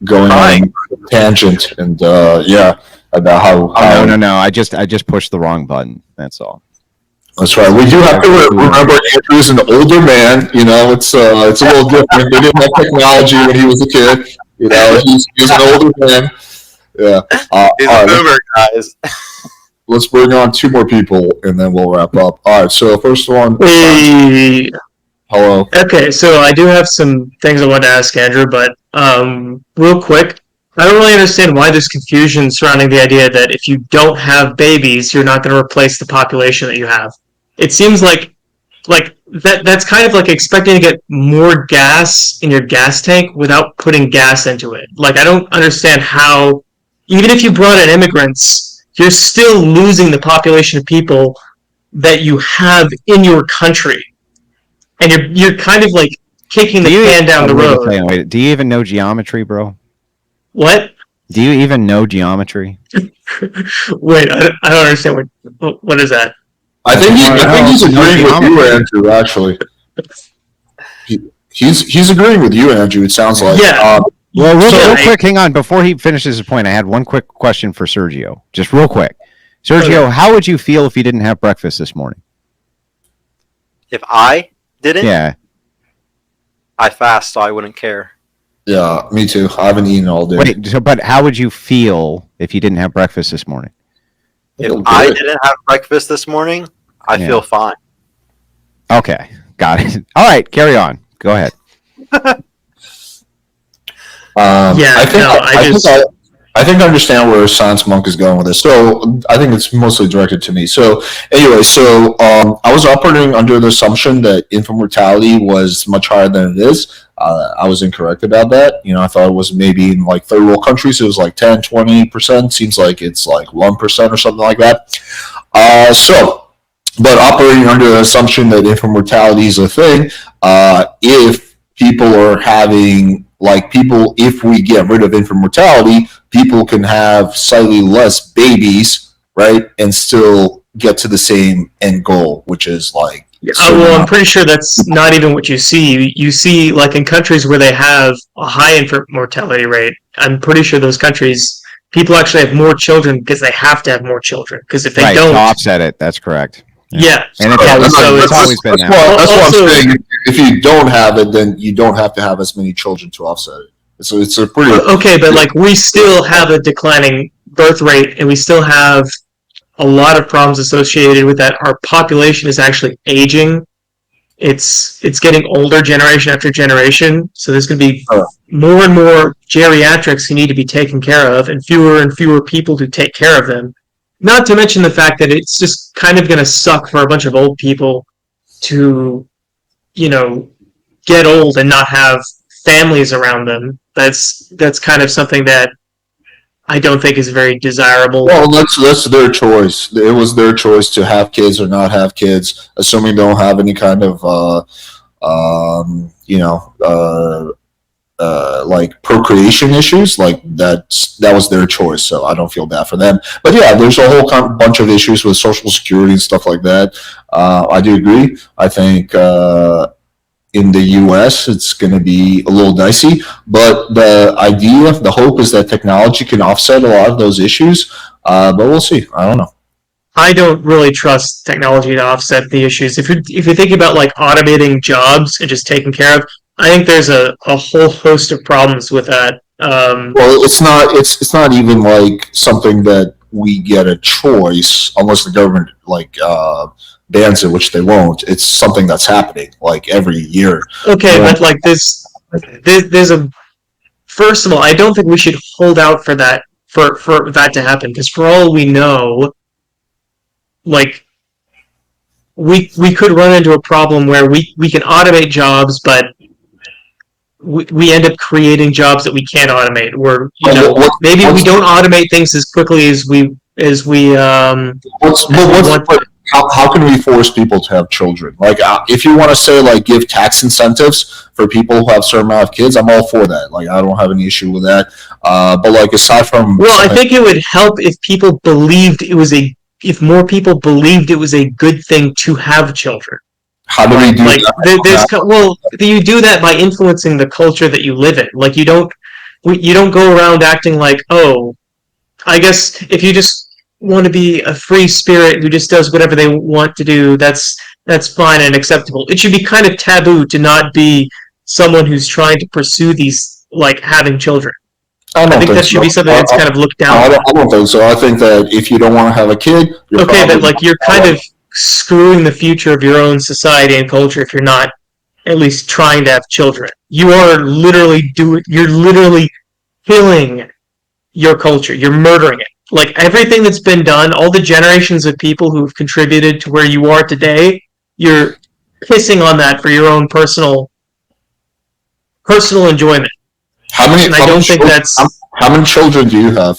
going on a tangent, and about how. No. I just pushed the wrong button. That's all. That's right. We do have to remember Andrew's an older man. You know, it's a little different. They didn't have technology when he was a kid. You know, he's an older man. Yeah. He's a boomer, guys. Let's bring on two more people, and then we'll wrap up. All right. So first one. Hey. Hello. Okay, so I do have some things I want to ask Andrew, but real quick, I don't really understand why there's confusion surrounding the idea that if you don't have babies, you're not going to replace the population that you have. It seems like that's kind of like expecting to get more gas in your gas tank without putting gas into it. Like, I don't understand how, even if you brought in immigrants, you're still losing the population of people that you have in your country. And you're kind of like kicking the can down the road. Wait, do you even know geometry, bro? What? Do you even know geometry? Wait, I don't understand. What is that? I think he's agreeing with you, Andrew. Actually, he's agreeing with you, Andrew. It sounds like. Yeah. Well, real quick, hang on. Before he finishes his point, I had one quick question for Sergio. Just real quick, Sergio, how would you feel if you didn't have breakfast this morning? If I didn't? Yeah. I fast, so I wouldn't care. Yeah, me too. I haven't eaten all day. Wait, but how would you feel if you didn't have breakfast this morning? If I didn't have breakfast this morning, I feel fine. Okay, got it. All right, carry on. Go ahead. I think I understand where Science Monk is going with this. So I think it's mostly directed to me. So anyway, I was operating under the assumption that infant mortality was much higher than it is. I was incorrect about that. You know, I thought it was maybe in like third world countries, it was like 10, 20%. Seems like it's like 1% or something like that. But operating under the assumption that infant mortality is a thing, if people are having, if we get rid of infant mortality, people can have slightly less babies, right, and still get to the same end goal, which is like. Well, I'm pretty sure that's not even what you see. You see, like in countries where they have a high infant mortality rate, I'm pretty sure those countries, people actually have more children because they have to have more children. Because if they don't, to offset it, that's correct. Yeah. And it's always been that. That's what I'm saying. If you don't have it, then you don't have to have as many children to offset it. So it's a pretty. Okay, but like we still have a declining birth rate, and we still have a lot of problems associated with that. Our population is actually aging. It's getting older generation after generation. So there's going to be more and more geriatrics who need to be taken care of, and fewer people to take care of them. Not to mention the fact that it's just kind of going to suck for a bunch of old people to, get old and not have families around them. That's kind of something that I don't think is very desirable. Well, that's their choice. It was their choice to have kids or not have kids, assuming they don't have any kind of, like procreation issues, like that was their choice, so I don't feel bad for them. But yeah, there's a whole bunch of issues with Social Security and stuff like that. I do agree. I think in the US it's going to be a little dicey, but the hope is that technology can offset a lot of those issues. But we'll see. I don't know. I don't really trust technology to offset the issues. If you're thinking about like automating jobs and just taking care of, I think there's a whole host of problems with that. Well, it's not even like something that we get a choice unless the government like bans it, which they won't. It's something that's happening like every year. Okay, but like there's a first of all, I don't think we should hold out for that for that to happen, because for all we know, like we could run into a problem where we can automate jobs, but we end up creating jobs that we can't automate. Where maybe we don't automate things as quickly as we how can we force people to have children? Like, if you want to say like give tax incentives for people who have a certain amount of kids, I'm all for that. Like, I don't have any issue with that. But like, aside from I think it would help if people believed if more people believed it was a good thing to have children. How do we do that? You do that by influencing the culture that you live in. Like, you don't go around acting like, oh, I guess if you just want to be a free spirit who just does whatever they want to do, that's fine and acceptable. It should be kind of taboo to not be someone who's trying to pursue these, like having children. I think that should be something that's kind of looked down. I don't think so. I think that if you don't want to have a kid, but like you're kind of screwing the future of your own society and culture if you're not at least trying to have children. You're literally killing your culture. You're murdering it. Like, everything that's been done, all the generations of people who've contributed to where you are today, you're pissing on that for your own personal enjoyment. How many children do you have?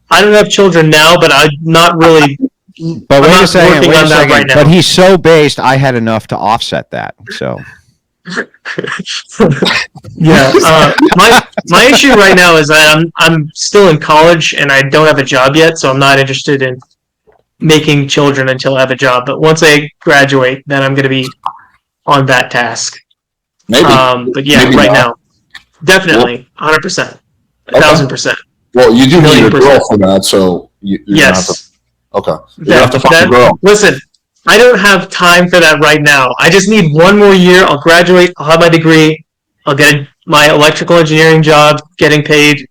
I don't have children now, but I'm not really. But wait a second. Right now. But he's so based. I had enough to offset that. So. Yeah. My issue right now is that I'm still in college and I don't have a job yet, so I'm not interested in making children until I have a job. But once I graduate, then I'm going to be on that task. Maybe. But yeah, maybe right now, definitely, 100%, 1,000%. Well, you do need a girl for that, so yes. Okay. You have to find a girl. Listen, I don't have time for that right now. I just need one more year. I'll graduate. I'll have my degree. I'll get my electrical engineering job, getting paid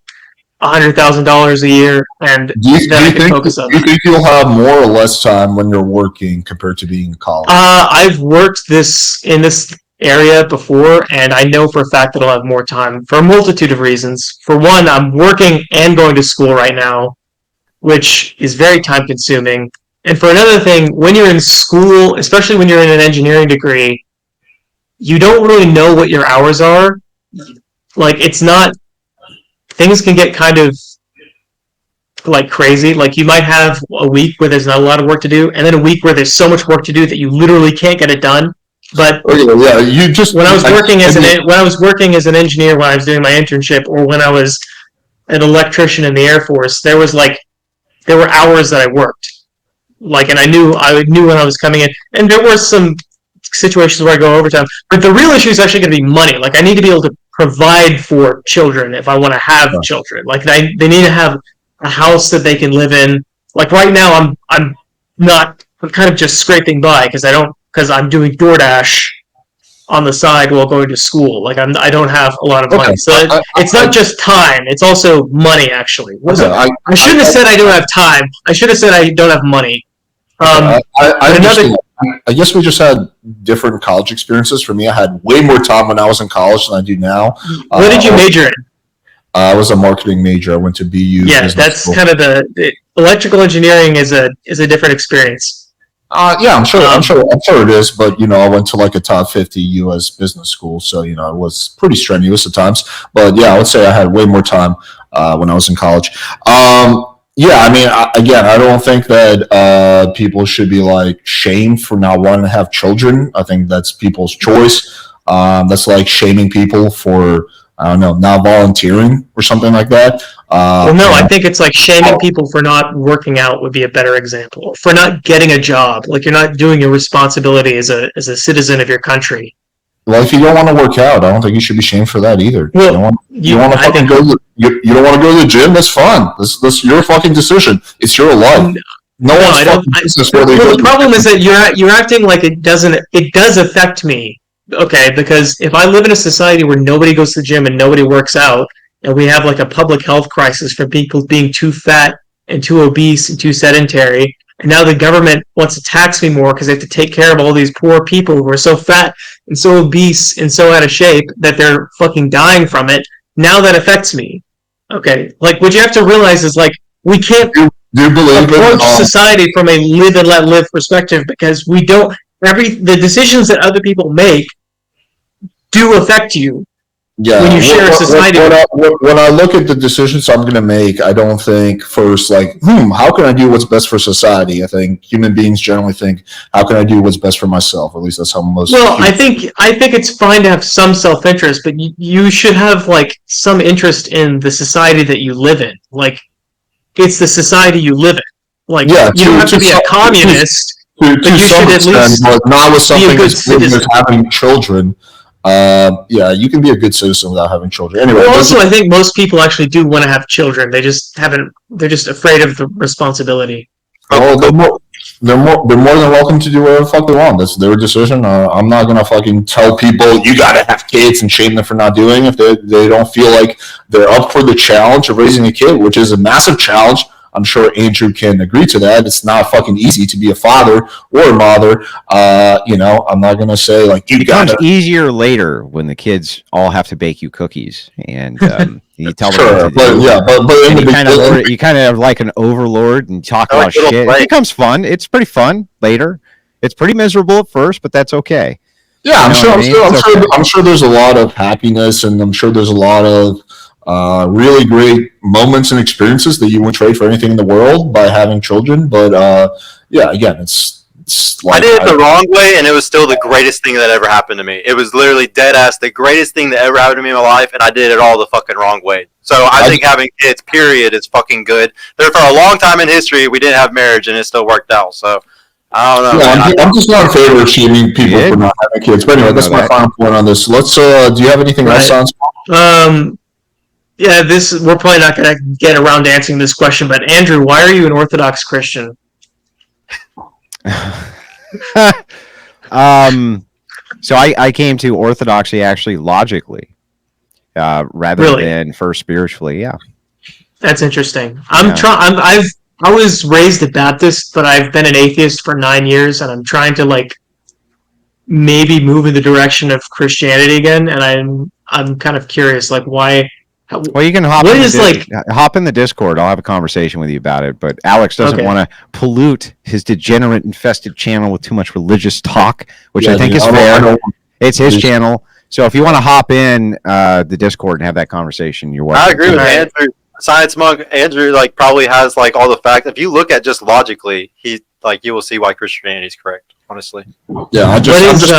$100,000 a year, and then I can focus on. Do you think you'll have more or less time when you're working compared to being in college? I've worked in this area before, and I know for a fact that I'll have more time for a multitude of reasons. For one, I'm working and going to school right now, which is very time consuming. And for another thing, when you're in school, especially when you're in an engineering degree, you don't really know what your hours are. Like, it's not, things can get kind of like crazy. Like, you might have a week where there's not a lot of work to do, and then a week where there's so much work to do that you literally can't get it done. But when I was working as an engineer, when I was doing my internship, or when I was an electrician in the Air Force, there were hours that I worked. Like, and I knew when I was coming in, and there were some situations where I go overtime. But the real issue is actually going to be money. Like, I need to be able to provide for children if I want to have children. Like, they need to have a house that they can live in. Like, right now, I'm kind of just scraping by because I'm doing DoorDash on the side while going to school. Like, I don't have a lot of money. So it's not just time. It's also money, actually. I shouldn't have said I don't have time. I should have said I don't have money. I guess we just had different college experiences. For me, I had way more time when I was in college than I do now. What did you major in? I was a marketing major. I went to BU. Yeah, that's school. Kind of the electrical engineering is a different experience. Yeah, I'm sure it is. But I went to like a top 50 U.S. business school, so it was pretty strenuous at times. But yeah, I would say I had way more time when I was in college. Yeah, I mean, I don't think that people should be like shamed for not wanting to have children. I think that's people's choice. That's like shaming people for I don't know, not volunteering or something like that. Well, no, I think it's like shaming people for not working out would be a better example. For not getting a job, like you're not doing your responsibility as a citizen of your country. Well, if you don't want to work out, I don't think you should be shamed for that either. Well, you don't want to fucking go. You don't want to go to the gym. That's fine. That's your fucking decision. It's your life. No one's fucking business where they go. Well, the problem is that you're acting like it doesn't. It does affect me. Okay, because if I live in a society where nobody goes to the gym and nobody works out, and we have like a public health crisis from people being too fat and too obese and too sedentary, and now the government wants to tax me more because they have to take care of all these poor people who are so fat and so obese and so out of shape that they're fucking dying from it. Now that affects me. Okay, like what you have to realize is like we can't approach society from a live and let live perspective because we don't. The decisions that other people make do affect you. Yeah, when you share a society. When I look at the decisions I'm going to make, I don't think first like, how can I do what's best for society? I think human beings generally think, how can I do what's best for myself? At least that's how most. Well, I think it's fine to have some self-interest, but you should have like some interest in the society that you live in. Like, it's the society you live in. Like, you don't have to be a communist. To some extent, but not with something as big as having children. You can be a good citizen without having children. Anyway, well, also, I think most people actually do want to have children. They just haven't. They're just afraid of the responsibility. Well, they're more than welcome to do whatever the fuck they want. That's their decision. I'm not gonna fucking tell people you gotta have kids and shame them for not doing it if they don't feel like they're up for the challenge of raising a kid, which is a massive challenge. I'm sure Andrew can agree to that. It's not fucking easy to be a father or a mother. I'm not going to say like it becomes easier later when the kids all have to bake you cookies and you tell them. But you kind of like an overlord and talk about shit. It becomes fun. It's pretty fun later. It's pretty miserable at first, but that's okay. Yeah, I'm sure there's a lot of happiness, and I'm sure there's a lot of really great moments and experiences that you wouldn't trade for anything in the world by having children. But again, it's like I did it the wrong way, and it was still the greatest thing that ever happened to me. It was literally dead ass the greatest thing that ever happened to me in my life, and I did it all the fucking wrong way. So I think having kids, period, is fucking good. There for a long time in history, we didn't have marriage, and it still worked out. So I don't know. Yeah, I'm just not in favor of shaming people for not having kids. But anyway, that's my final point on this. Let's. Do you have anything else on? Yeah, we're probably not going to get around to answering this question, but Andrew, why are you an Orthodox Christian? So I came to Orthodoxy actually logically, rather than first spiritually. Yeah, that's interesting. I was raised a Baptist, but I've been an atheist for 9 years, and I'm trying to like maybe move in the direction of Christianity again. And I'm kind of curious, like why. Well, you can hop in the Discord. I'll have a conversation with you about it. But Alex doesn't want to pollute his degenerate-infested channel with too much religious talk, which I think is fair. It's his channel. So if you want to hop in the Discord and have that conversation, you're welcome. I agree with Andrew. Science Monk Andrew probably has all the facts. If you look at just logically, you will see why Christianity is correct. Honestly. Yeah, I'm just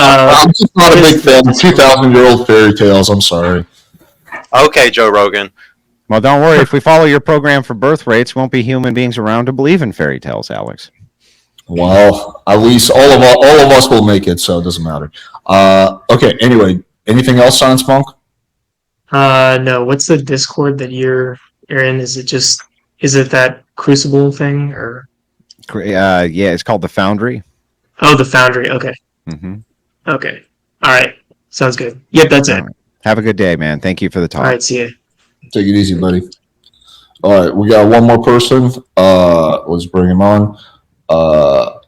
not a big fan of 2,000-year-old fairy tales. I'm sorry. Okay, Joe Rogan. Well, don't worry. If we follow your program for birth rates, won't be human beings around to believe in fairy tales, Alex. Well, at least all of us will make it, so it doesn't matter. Okay. Anyway, anything else, Science Monk? No. What's the Discord that you're in? Is it that Crucible thing or? Yeah, it's called the Foundry. Oh, the Foundry. Okay. Mm-hmm. Okay. All right. Sounds good. Yep, that's it. Right. Have a good day, man. Thank you for the talk. All right, see you. Take it easy, buddy. All right, we got one more person. Let's bring him on. But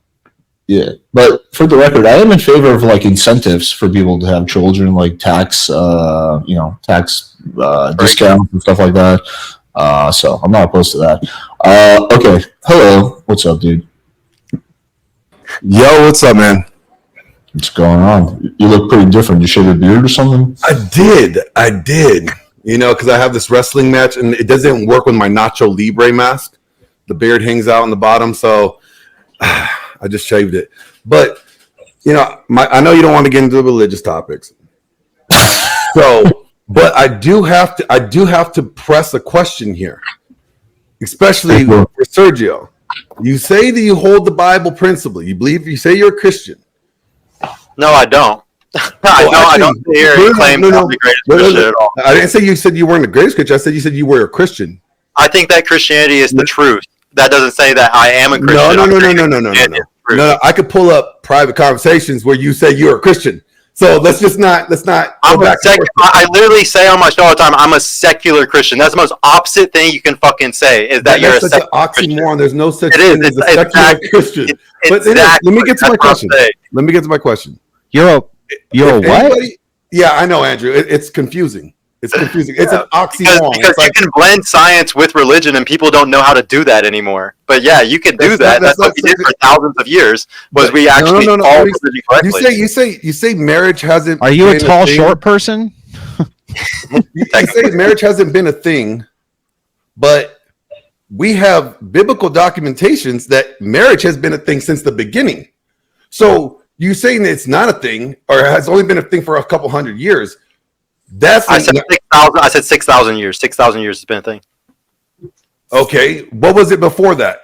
for the record, I am in favor of incentives for people to have children, like tax discounts and stuff like that. So I'm not opposed to that. Okay, hello, what's up, dude? Yo, what's up, man? What's going on? You look pretty different. You shaved your beard or something? I did. Because I have this wrestling match, and it doesn't work with my Nacho Libre mask. The beard hangs out on the bottom, so I just shaved it. But, I know you don't want to get into the religious topics. So, But I do have to press a question here, especially for Sergio. You say that you hold the Bible principally. You say you're a Christian. No, I don't. I don't sit here and claim I'm the greatest Christian at all. I didn't say you said you weren't the greatest Christian. I said you said you were a Christian. I think that Christianity is the truth. That doesn't say that I am a Christian. No. I could pull up private conversations where you say you're a Christian. So let's not. I literally say on my show all the time, I'm a secular Christian. That's the most opposite thing you can fucking say is that you're a secular Christian. Oxymoron. There's no such thing as a secular Christian. But let me get to my question. You're a what? Yeah, I know, Andrew. It's confusing. It's confusing. It's an oxymoron. Because you can blend science with religion, and people don't know how to do that anymore. But yeah, you can do that. That's what we did for thousands of years. We actually follow religion correctly. You say marriage hasn't. Are you a tall, short person? You say marriage hasn't been a thing, but we have biblical documentations that marriage has been a thing since the beginning. So you saying that it's not a thing or has only been a thing for a couple hundred years? I said 6,000. I said 6,000 years. 6,000 years has been a thing. Okay, what was it before that?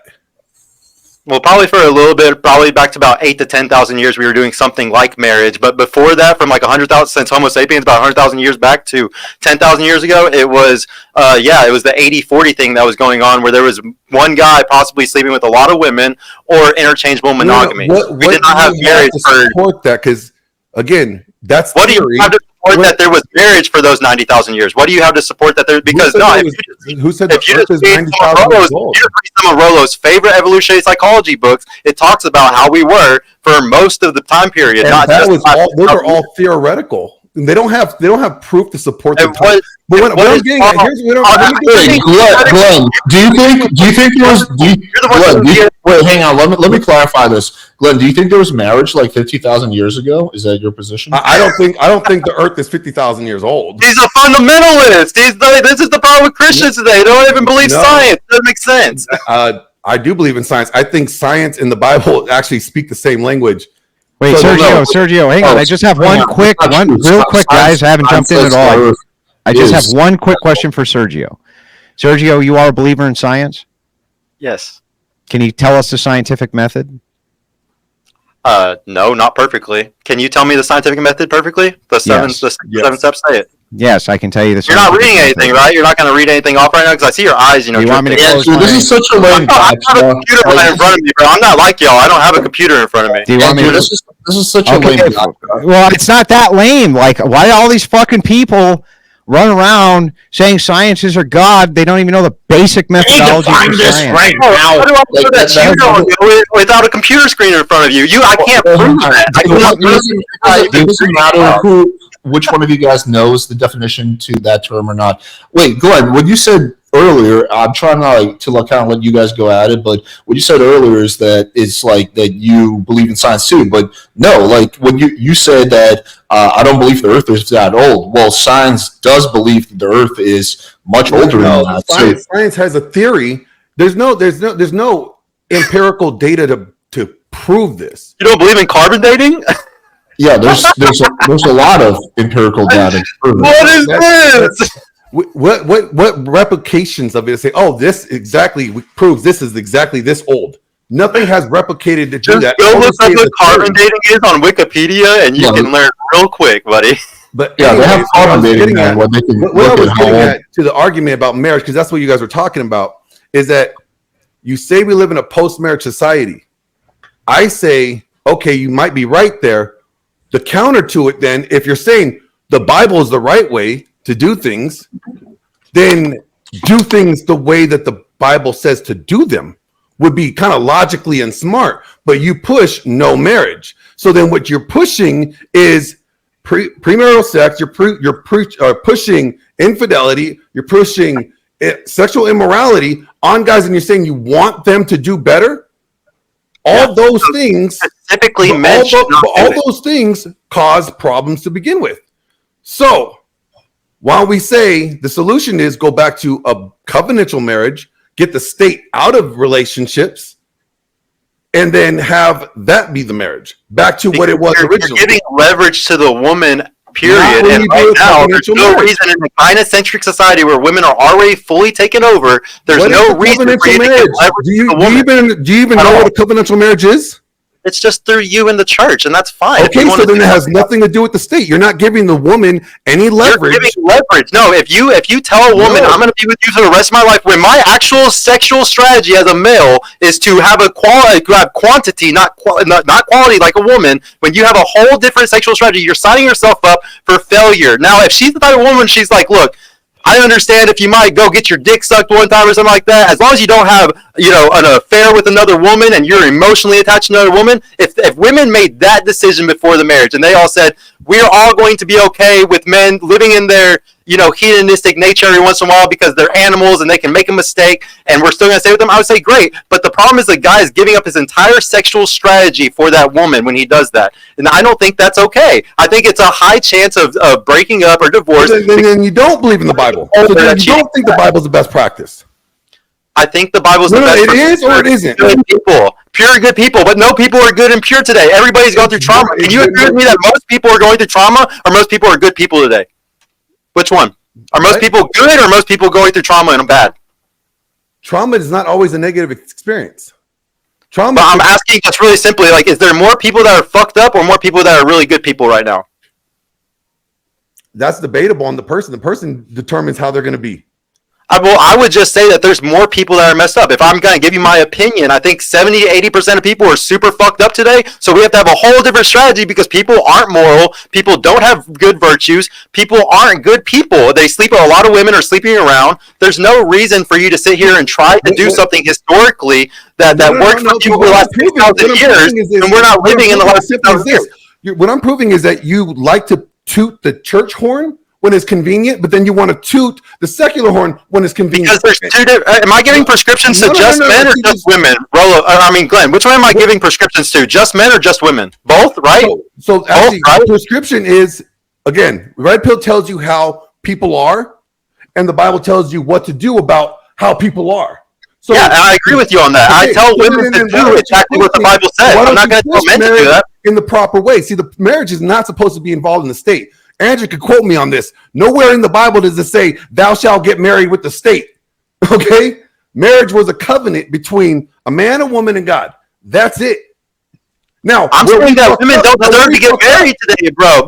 Well, probably for a little bit, probably back to about 8,000 to 10,000 years, we were doing something like marriage. But before that, from like 100,000 since Homo sapiens, about 100,000 years back to 10,000 years ago, it was it was the 80-40 thing that was going on, where there was one guy possibly sleeping with a lot of women or interchangeable monogamy. We did not have marriage to support that, because again, that's what theory. Do you have to support that there was marriage for those 90,000 years? What do you have to support that there? Because who said the Earth is 90,000 years old? If you read some of Rollo's favorite evolutionary psychology books, it talks about how we were for most of the time period. And not just those are all theoretical. They don't have proof to support the time. But what I'm getting at, here's what I'm Glenn, do you think there was wait, hang on, let me clarify this. Glenn, do you think there was marriage like 50,000 years ago? Is that your position? I don't think the Earth is 50,000 years old. He's a fundamentalist. This is the problem with Christians today. They don't even believe science. It doesn't make sense. I do believe in science. I think science and the Bible actually speak the same language. Wait, Sergio, hang on. I just have one real quick, guys. I haven't jumped in at all. I just have one quick question for Sergio. Sergio, you are a believer in science? Yes. Can you tell us the scientific method? No, not perfectly. Can you tell me the scientific method perfectly? The seven steps. Say it. Yes, I can tell you this. You're not reading anything, right? You're not going to read anything off right now because I see your eyes. You want me to close this is such a lame. I have a computer right in front of me, bro. I'm not like y'all. I don't have a computer in front of me. Do you want me to? This is such a lame. Well, it's not that lame. Like, why do all these fucking people run around saying sciences are God? They don't even know the basic methodology for science. Right now. How do I know that you don't without a computer screen in front of you? I can't prove that. It doesn't matter which one of you guys knows the definition to that term or not. Wait, Glenn, what you said earlier, I'm trying to kind of let you guys go at it, but what you said earlier is that it's like that you believe in science too. But no, like when you said that I don't believe the Earth is that old. Well, science does believe that the Earth is much older than that. Science has a theory. There's no empirical data to prove this. You don't believe in carbon dating? Yeah, there's a lot of empirical data. What is this? What replications of it say? Oh, this exactly proves this is exactly this old. Nothing has replicated to do that. Just go look up what carbon dating is on Wikipedia, and you can learn real quick, buddy. But yeah, they have carbon dating where they can look at how old. To the argument about marriage, because that's what you guys were talking about, is that you say we live in a post-marriage society. I say, okay, you might be right there. The counter to it, then, if you're saying the Bible is the right way to do things, then do things the way that the Bible says to do them would be kind of logically and smart. But you push no marriage. So then what you're pushing is premarital sex. You're pushing infidelity. You're pushing sexual immorality on guys, and you're saying you want them to do better. All those things specifically all those things cause problems to begin with. So while we say the solution is go back to a covenantal marriage, get the state out of relationships, and then have that be the marriage back to what it was originally. You're giving leverage to the woman period. when And you do right a now, there's covenantal no marriage. reason in a gynocentric society where women are already fully taken over. There's What is no a reason for covenantal you to marriage? give leverage Do to you the woman. even At know all. what a covenantal marriage is? It's just through you and the church, and that's fine. If you Okay, wanna so then do it has something nothing to do with the state. You're not giving the woman any You're leverage. giving leverage. No, if you tell a woman, No. I'm going to be with you for the rest of my life, when my actual sexual strategy as a male is to have a quantity, not quality like a woman. When you have a whole different sexual strategy, you're signing yourself up for failure. Now, if she's the type of woman, she's like, look, I understand if you might go get your dick sucked one time or something like that. As long as you don't have, an affair with another woman and you're emotionally attached to another woman. If women made that decision before the marriage and they all said, we're all going to be okay with men living in their, hedonistic nature every once in a while because they're animals and they can make a mistake and we're still going to stay with them, I would say great. But the problem is the guy is giving up his entire sexual strategy for that woman when he does that. And I don't think that's okay. I think it's a high chance of breaking up or divorce. Then you don't believe in the Bible. So then you don't think the Bible's the best practice. I think the Bible's the best. It is or it isn't. Good people, pure good people, but no people are good and pure today. Everybody's going through trauma. Can you agree with me that most people are going through trauma, or most people are good people today? Which one? Are most people good, or most people going through trauma and bad? Trauma is not always a negative experience. Trauma. But I'm asking just really simply, like, is there more people that are fucked up, or more people that are really good people right now? That's debatable on the person. The person determines how they're going to be. I would just say that there's more people that are messed up. If I'm going to give you my opinion, I think 70 to 80% of people are super fucked up today. So we have to have a whole different strategy because people aren't moral. People don't have good virtues. People aren't good people. They sleep. A lot of women are sleeping around. There's no reason for you to sit here and try to do something historically that worked for you for the last 6,000 years, and we're not living in the last 6,000 years. What I'm proving is that you like to toot the church horn when it's convenient, but then you want to toot the secular horn when it's convenient. Because there's two different. Am I giving prescriptions to just men or just women? Glenn, which one am I giving prescriptions to? Just men or just women? Both, right? So actually, the prescription is, again, red pill tells you how people are, and the Bible tells you what to do about how people are. So, yeah, and I agree with you on that. I tell women to do exactly what the Bible says. I'm not going to tell men to do that. In the proper way. See, the marriage is not supposed to be involved in the state. Andrew could quote me on this. Nowhere in the Bible does it say, thou shalt get married with the state. Okay? Marriage was a covenant between a man, a woman, and God. That's it. Now, I'm saying that women don't deserve to get married today, bro.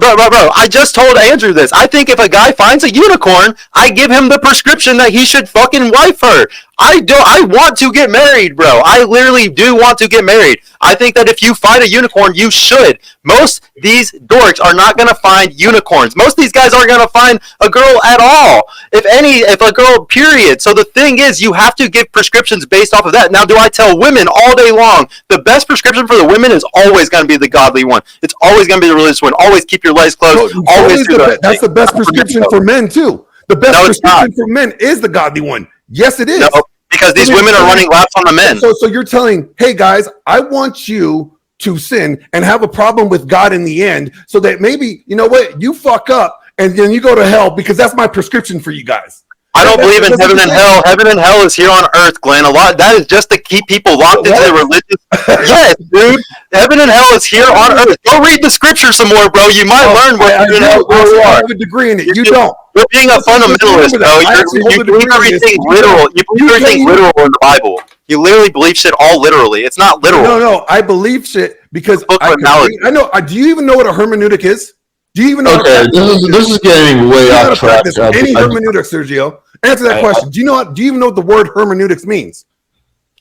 I just told Andrew this. I think if a guy finds a unicorn, I give him the prescription that he should fucking wife her. I want to get married, bro. I literally do want to get married. I think that if you find a unicorn, you should. Most these dorks are not going to find unicorns. Most of these guys aren't going to find a girl at all. If a girl, period. So the thing is, you have to give prescriptions based off of that. Now, do I tell women all day long, the best prescription for the women is always going to be the godly one. It's always going to be the religious one. Always keep your legs closed. Always do that. That's the best prescription for men, too. The best prescription for men is the godly one. Yes, it is. No, because these women are running laps on the men. So you're telling, hey, guys, I want you to sin and have a problem with God in the end so that maybe, you know what, you fuck up and then you go to hell because that's my prescription for you guys. I don't believe in heaven and hell. Heaven and hell is here on earth, Glenn. That is just to keep people locked into the religious. Yes, dude. Heaven and hell is here on earth. Go read the scripture some more, bro. You might learn what heaven and hell I have a degree in it. You don't. You're being a fundamentalist, bro. You believe everything literal. You believe everything literal in the Bible. You literally believe shit all literally. It's not literal. No. I believe shit because I know. Do you even know what a hermeneutic is? Do you even know? Okay, this is getting way off track. Any hermeneutic, Sergio? Answer that question. Do you even know what the word hermeneutics means?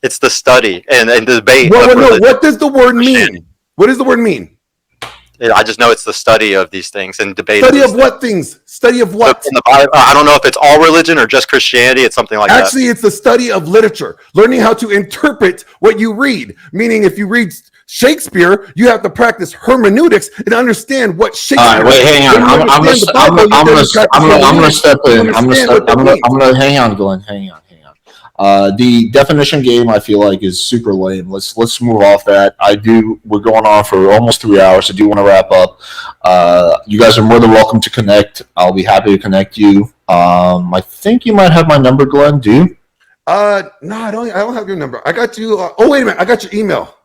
It's the study and debate. What does the word mean? What does the word mean? I just know it's the study of these things and debate. Study of what things? Study of what? In the Bible, I don't know if it's all religion or just Christianity. It's something like that. Actually, it's the study of literature, learning how to interpret what you read. Meaning, if you read Shakespeare, you have to practice hermeneutics and understand what Shakespeare. All right, wait, hang on. I'm gonna step in. I'm gonna hang on, Glenn. Hang on. The definition game, I feel like, is super lame. Let's move off that. We're going on for almost 3 hours. I do want to wrap up. You guys are more than welcome to connect. I'll be happy to connect you. I think you might have my number, Glenn. Do you? No, I don't have your number. I got you. Oh, wait a minute. I got your email.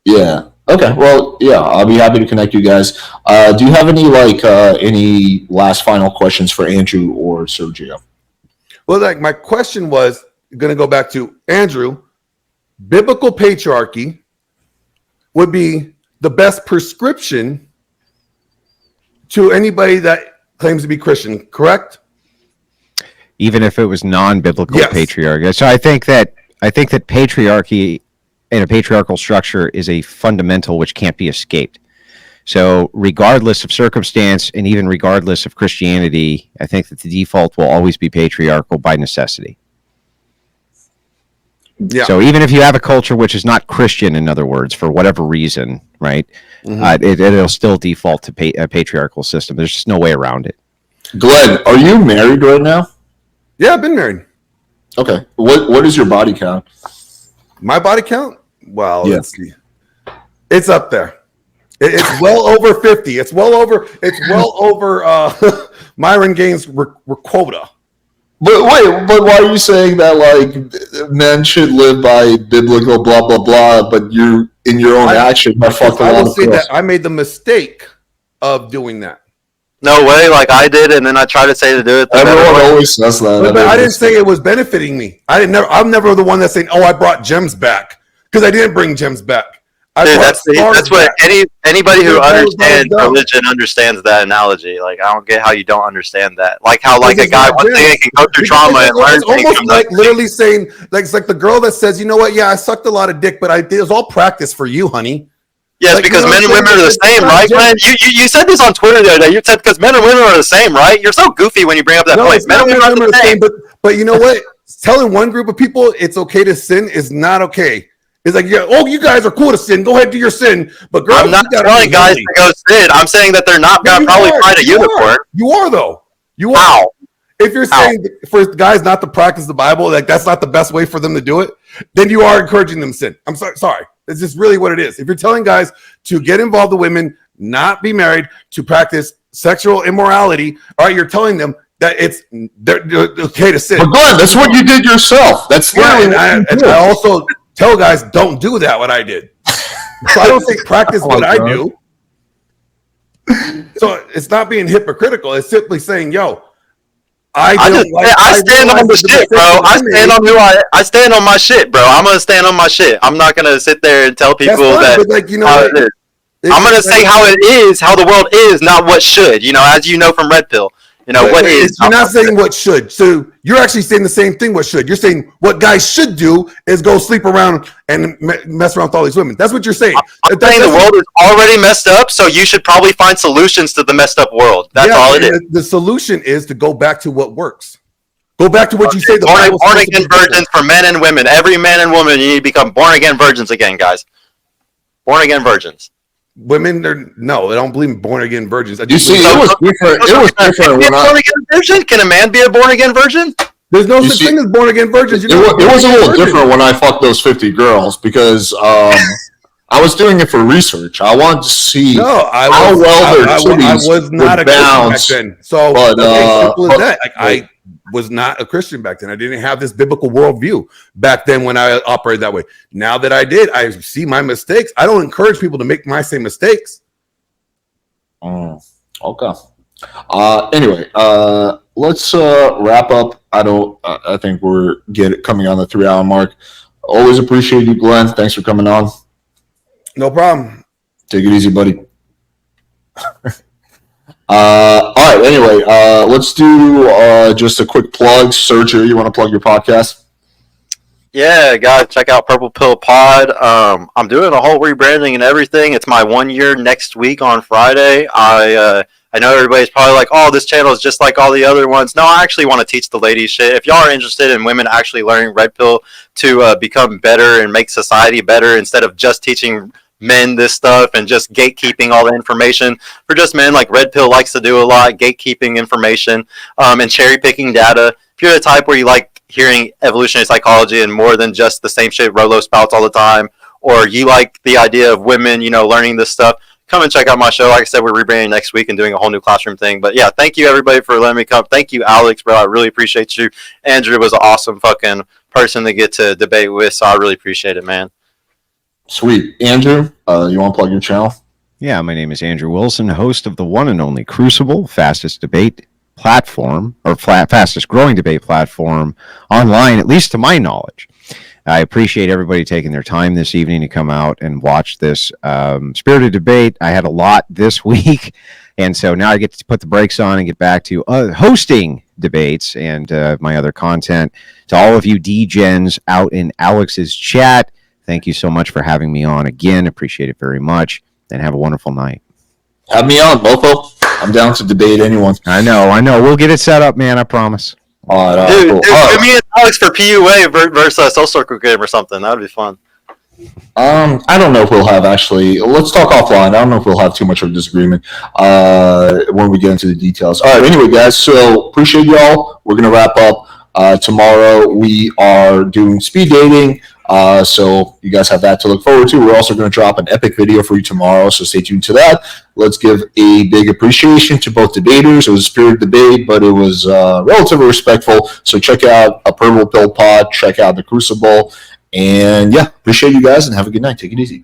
Yeah. Okay, well, yeah, I'll be happy to connect you guys. Do you have any last final questions for Andrew or Sergio? Well, like my question was going to go back to Andrew. Biblical patriarchy would be the best prescription to anybody that claims to be Christian, correct? Even if it was non-biblical Yes. patriarchy. So I think that patriarchy in a patriarchal structure is a fundamental which can't be escaped. So regardless of circumstance and even regardless of Christianity, I think that the default will always be patriarchal by necessity. Yeah. So even if you have a culture which is not Christian, in other words, for whatever reason, right, it'll still default to a patriarchal system. There's just no way around it. Glenn, are you married right now? Yeah, I've been married. Okay. What is your body count? My body count? Well, Yeah. let's see. It's up there. It's well over 50. It's well over Myron Gaines' quota. But wait, but why are you saying that like men should live by biblical blah blah blah, but you in your own action are fucking I will on say that I made the mistake of doing that. No way, like I did, and then I tried to say to do it. Everyone always says that. But I didn't say it was benefiting me. I'm never the one that's saying, "Oh, I brought gems back," because I didn't bring gems back. Dude, that's what anybody who understands religion understands that analogy. Like, I don't get how you don't understand that. Like how like a guy one day can go through trauma and learn. It's almost like literally saying, like it's like the girl that says, "You know what? Yeah, I sucked a lot of dick, but it was all practice for you, honey." Yes, like, because you know men and women are the same, right, Glenn? You said this on Twitter the other day. You said because men and women are the same, right? You're so goofy when you bring up that point. Men and women are the same. But you know what? Telling one group of people it's okay to sin is not okay. It's like, yeah, oh, you guys are cool to sin. Go ahead and do your sin. But girls, I'm not telling guys to go sin. I'm saying that they're not going to probably find a unicorn. You are, though. You are. How? If you're saying for guys not to practice the Bible, like that's not the best way for them to do it, then you are encouraging them to sin. I'm sorry. It's just really what it is. If you're telling guys to get involved with women, not be married, to practice sexual immorality, all right, you're telling them that they're okay to sin. But Glenn, that's what you did yourself. That's and I also tell guys don't do that. What I did. So I don't say practice what I do. So it's not being hypocritical. It's simply saying, yo, I stand on the shit, bro. I stand on my shit, bro. I'm gonna stand on my shit. I'm not gonna sit there and tell people that like, you know, how it is. I'm gonna say how it is, how the world is, not what should. You know, as you know from Red Pill. You know, what is. You're not saying what should. So you're actually saying the same thing, what should. You're saying what guys should do is go sleep around and mess around with all these women. That's what you're saying. I'm saying the world is already messed up, so you should probably find solutions to the messed up world. That's all it is. The solution is to go back to what works. Go back to what you say. Born again virgins for men and women. Every man and woman, you need to become born again virgins again, guys. Born again virgins. Women, I don't believe in born again virgins. You see, it was different. It was different. Born again virgin? Can a man be a born again virgin? There's no such thing as born again virgins. It was a little different when I fucked those 50 girls because I was doing it for research. I wanted to see how well their titties was not a Christian back then. So simple as that. I was not a Christian back then. I didn't have this biblical worldview back then when I operated that way. Now that I did, I see my mistakes. I don't encourage people to make my same mistakes. Okay. Anyway, let's wrap up. I think we're coming on the 3-hour mark. Always appreciate you, Glenn. Thanks for coming on. No problem. Take it easy, buddy. All right. Anyway, let's do just a quick plug. Sergio, you want to plug your podcast? Yeah, guys, check out Purple Pill Pod. I'm doing a whole rebranding and everything. It's my 1 year next week on Friday. I know everybody's probably like, oh, this channel is just like all the other ones. No, I actually want to teach the ladies shit. If y'all are interested in women actually learning Red Pill to become better and make society better instead of just teaching men this stuff and just gatekeeping all the information for just men, like Red Pill likes to do a lot, gatekeeping information and cherry picking data. If you're the type where you like hearing evolutionary psychology and more than just the same shit Rolo spouts all the time, or you like the idea of women, learning this stuff, come and check out my show. Like I said, we're rebranding next week and doing a whole new classroom thing. But yeah, thank you everybody for letting me come. Thank you, Alex, bro. I really appreciate you. Andrew was an awesome fucking person to get to debate with, so I really appreciate it, man. Sweet. Andrew, you want to plug your channel? Yeah, my name is Andrew Wilson, host of the one and only Crucible, fastest debate platform, or fastest growing debate platform online, at least to my knowledge. I appreciate everybody taking their time this evening to come out and watch this spirited debate. I had a lot this week, and so now I get to put the brakes on and get back to hosting debates and my other content. To all of you D-Gens out in Alex's chat, thank you so much for having me on again. Appreciate it very much, and have a wonderful night. Have me on, Mofo. I'm down to debate anyone. I know. We'll get it set up, man. I promise. All right, Dude, cool. me and Alex for PUA versus a Soul Circle game or something. That would be fun. I don't know if we'll have actually. Let's talk offline. I don't know if we'll have too much of a disagreement when we get into the details. All right. Anyway, guys. So appreciate y'all. We're gonna wrap up. Tomorrow we are doing speed dating. So you guys have that to look forward to. We're also going to drop an epic video for you tomorrow, so stay tuned to that. Let's give a big appreciation to both debaters. It was a spirited debate, but it was relatively respectful. So check out a Purple Pill Pod, check out the Crucible, and yeah, appreciate you guys and have a good night. Take it easy.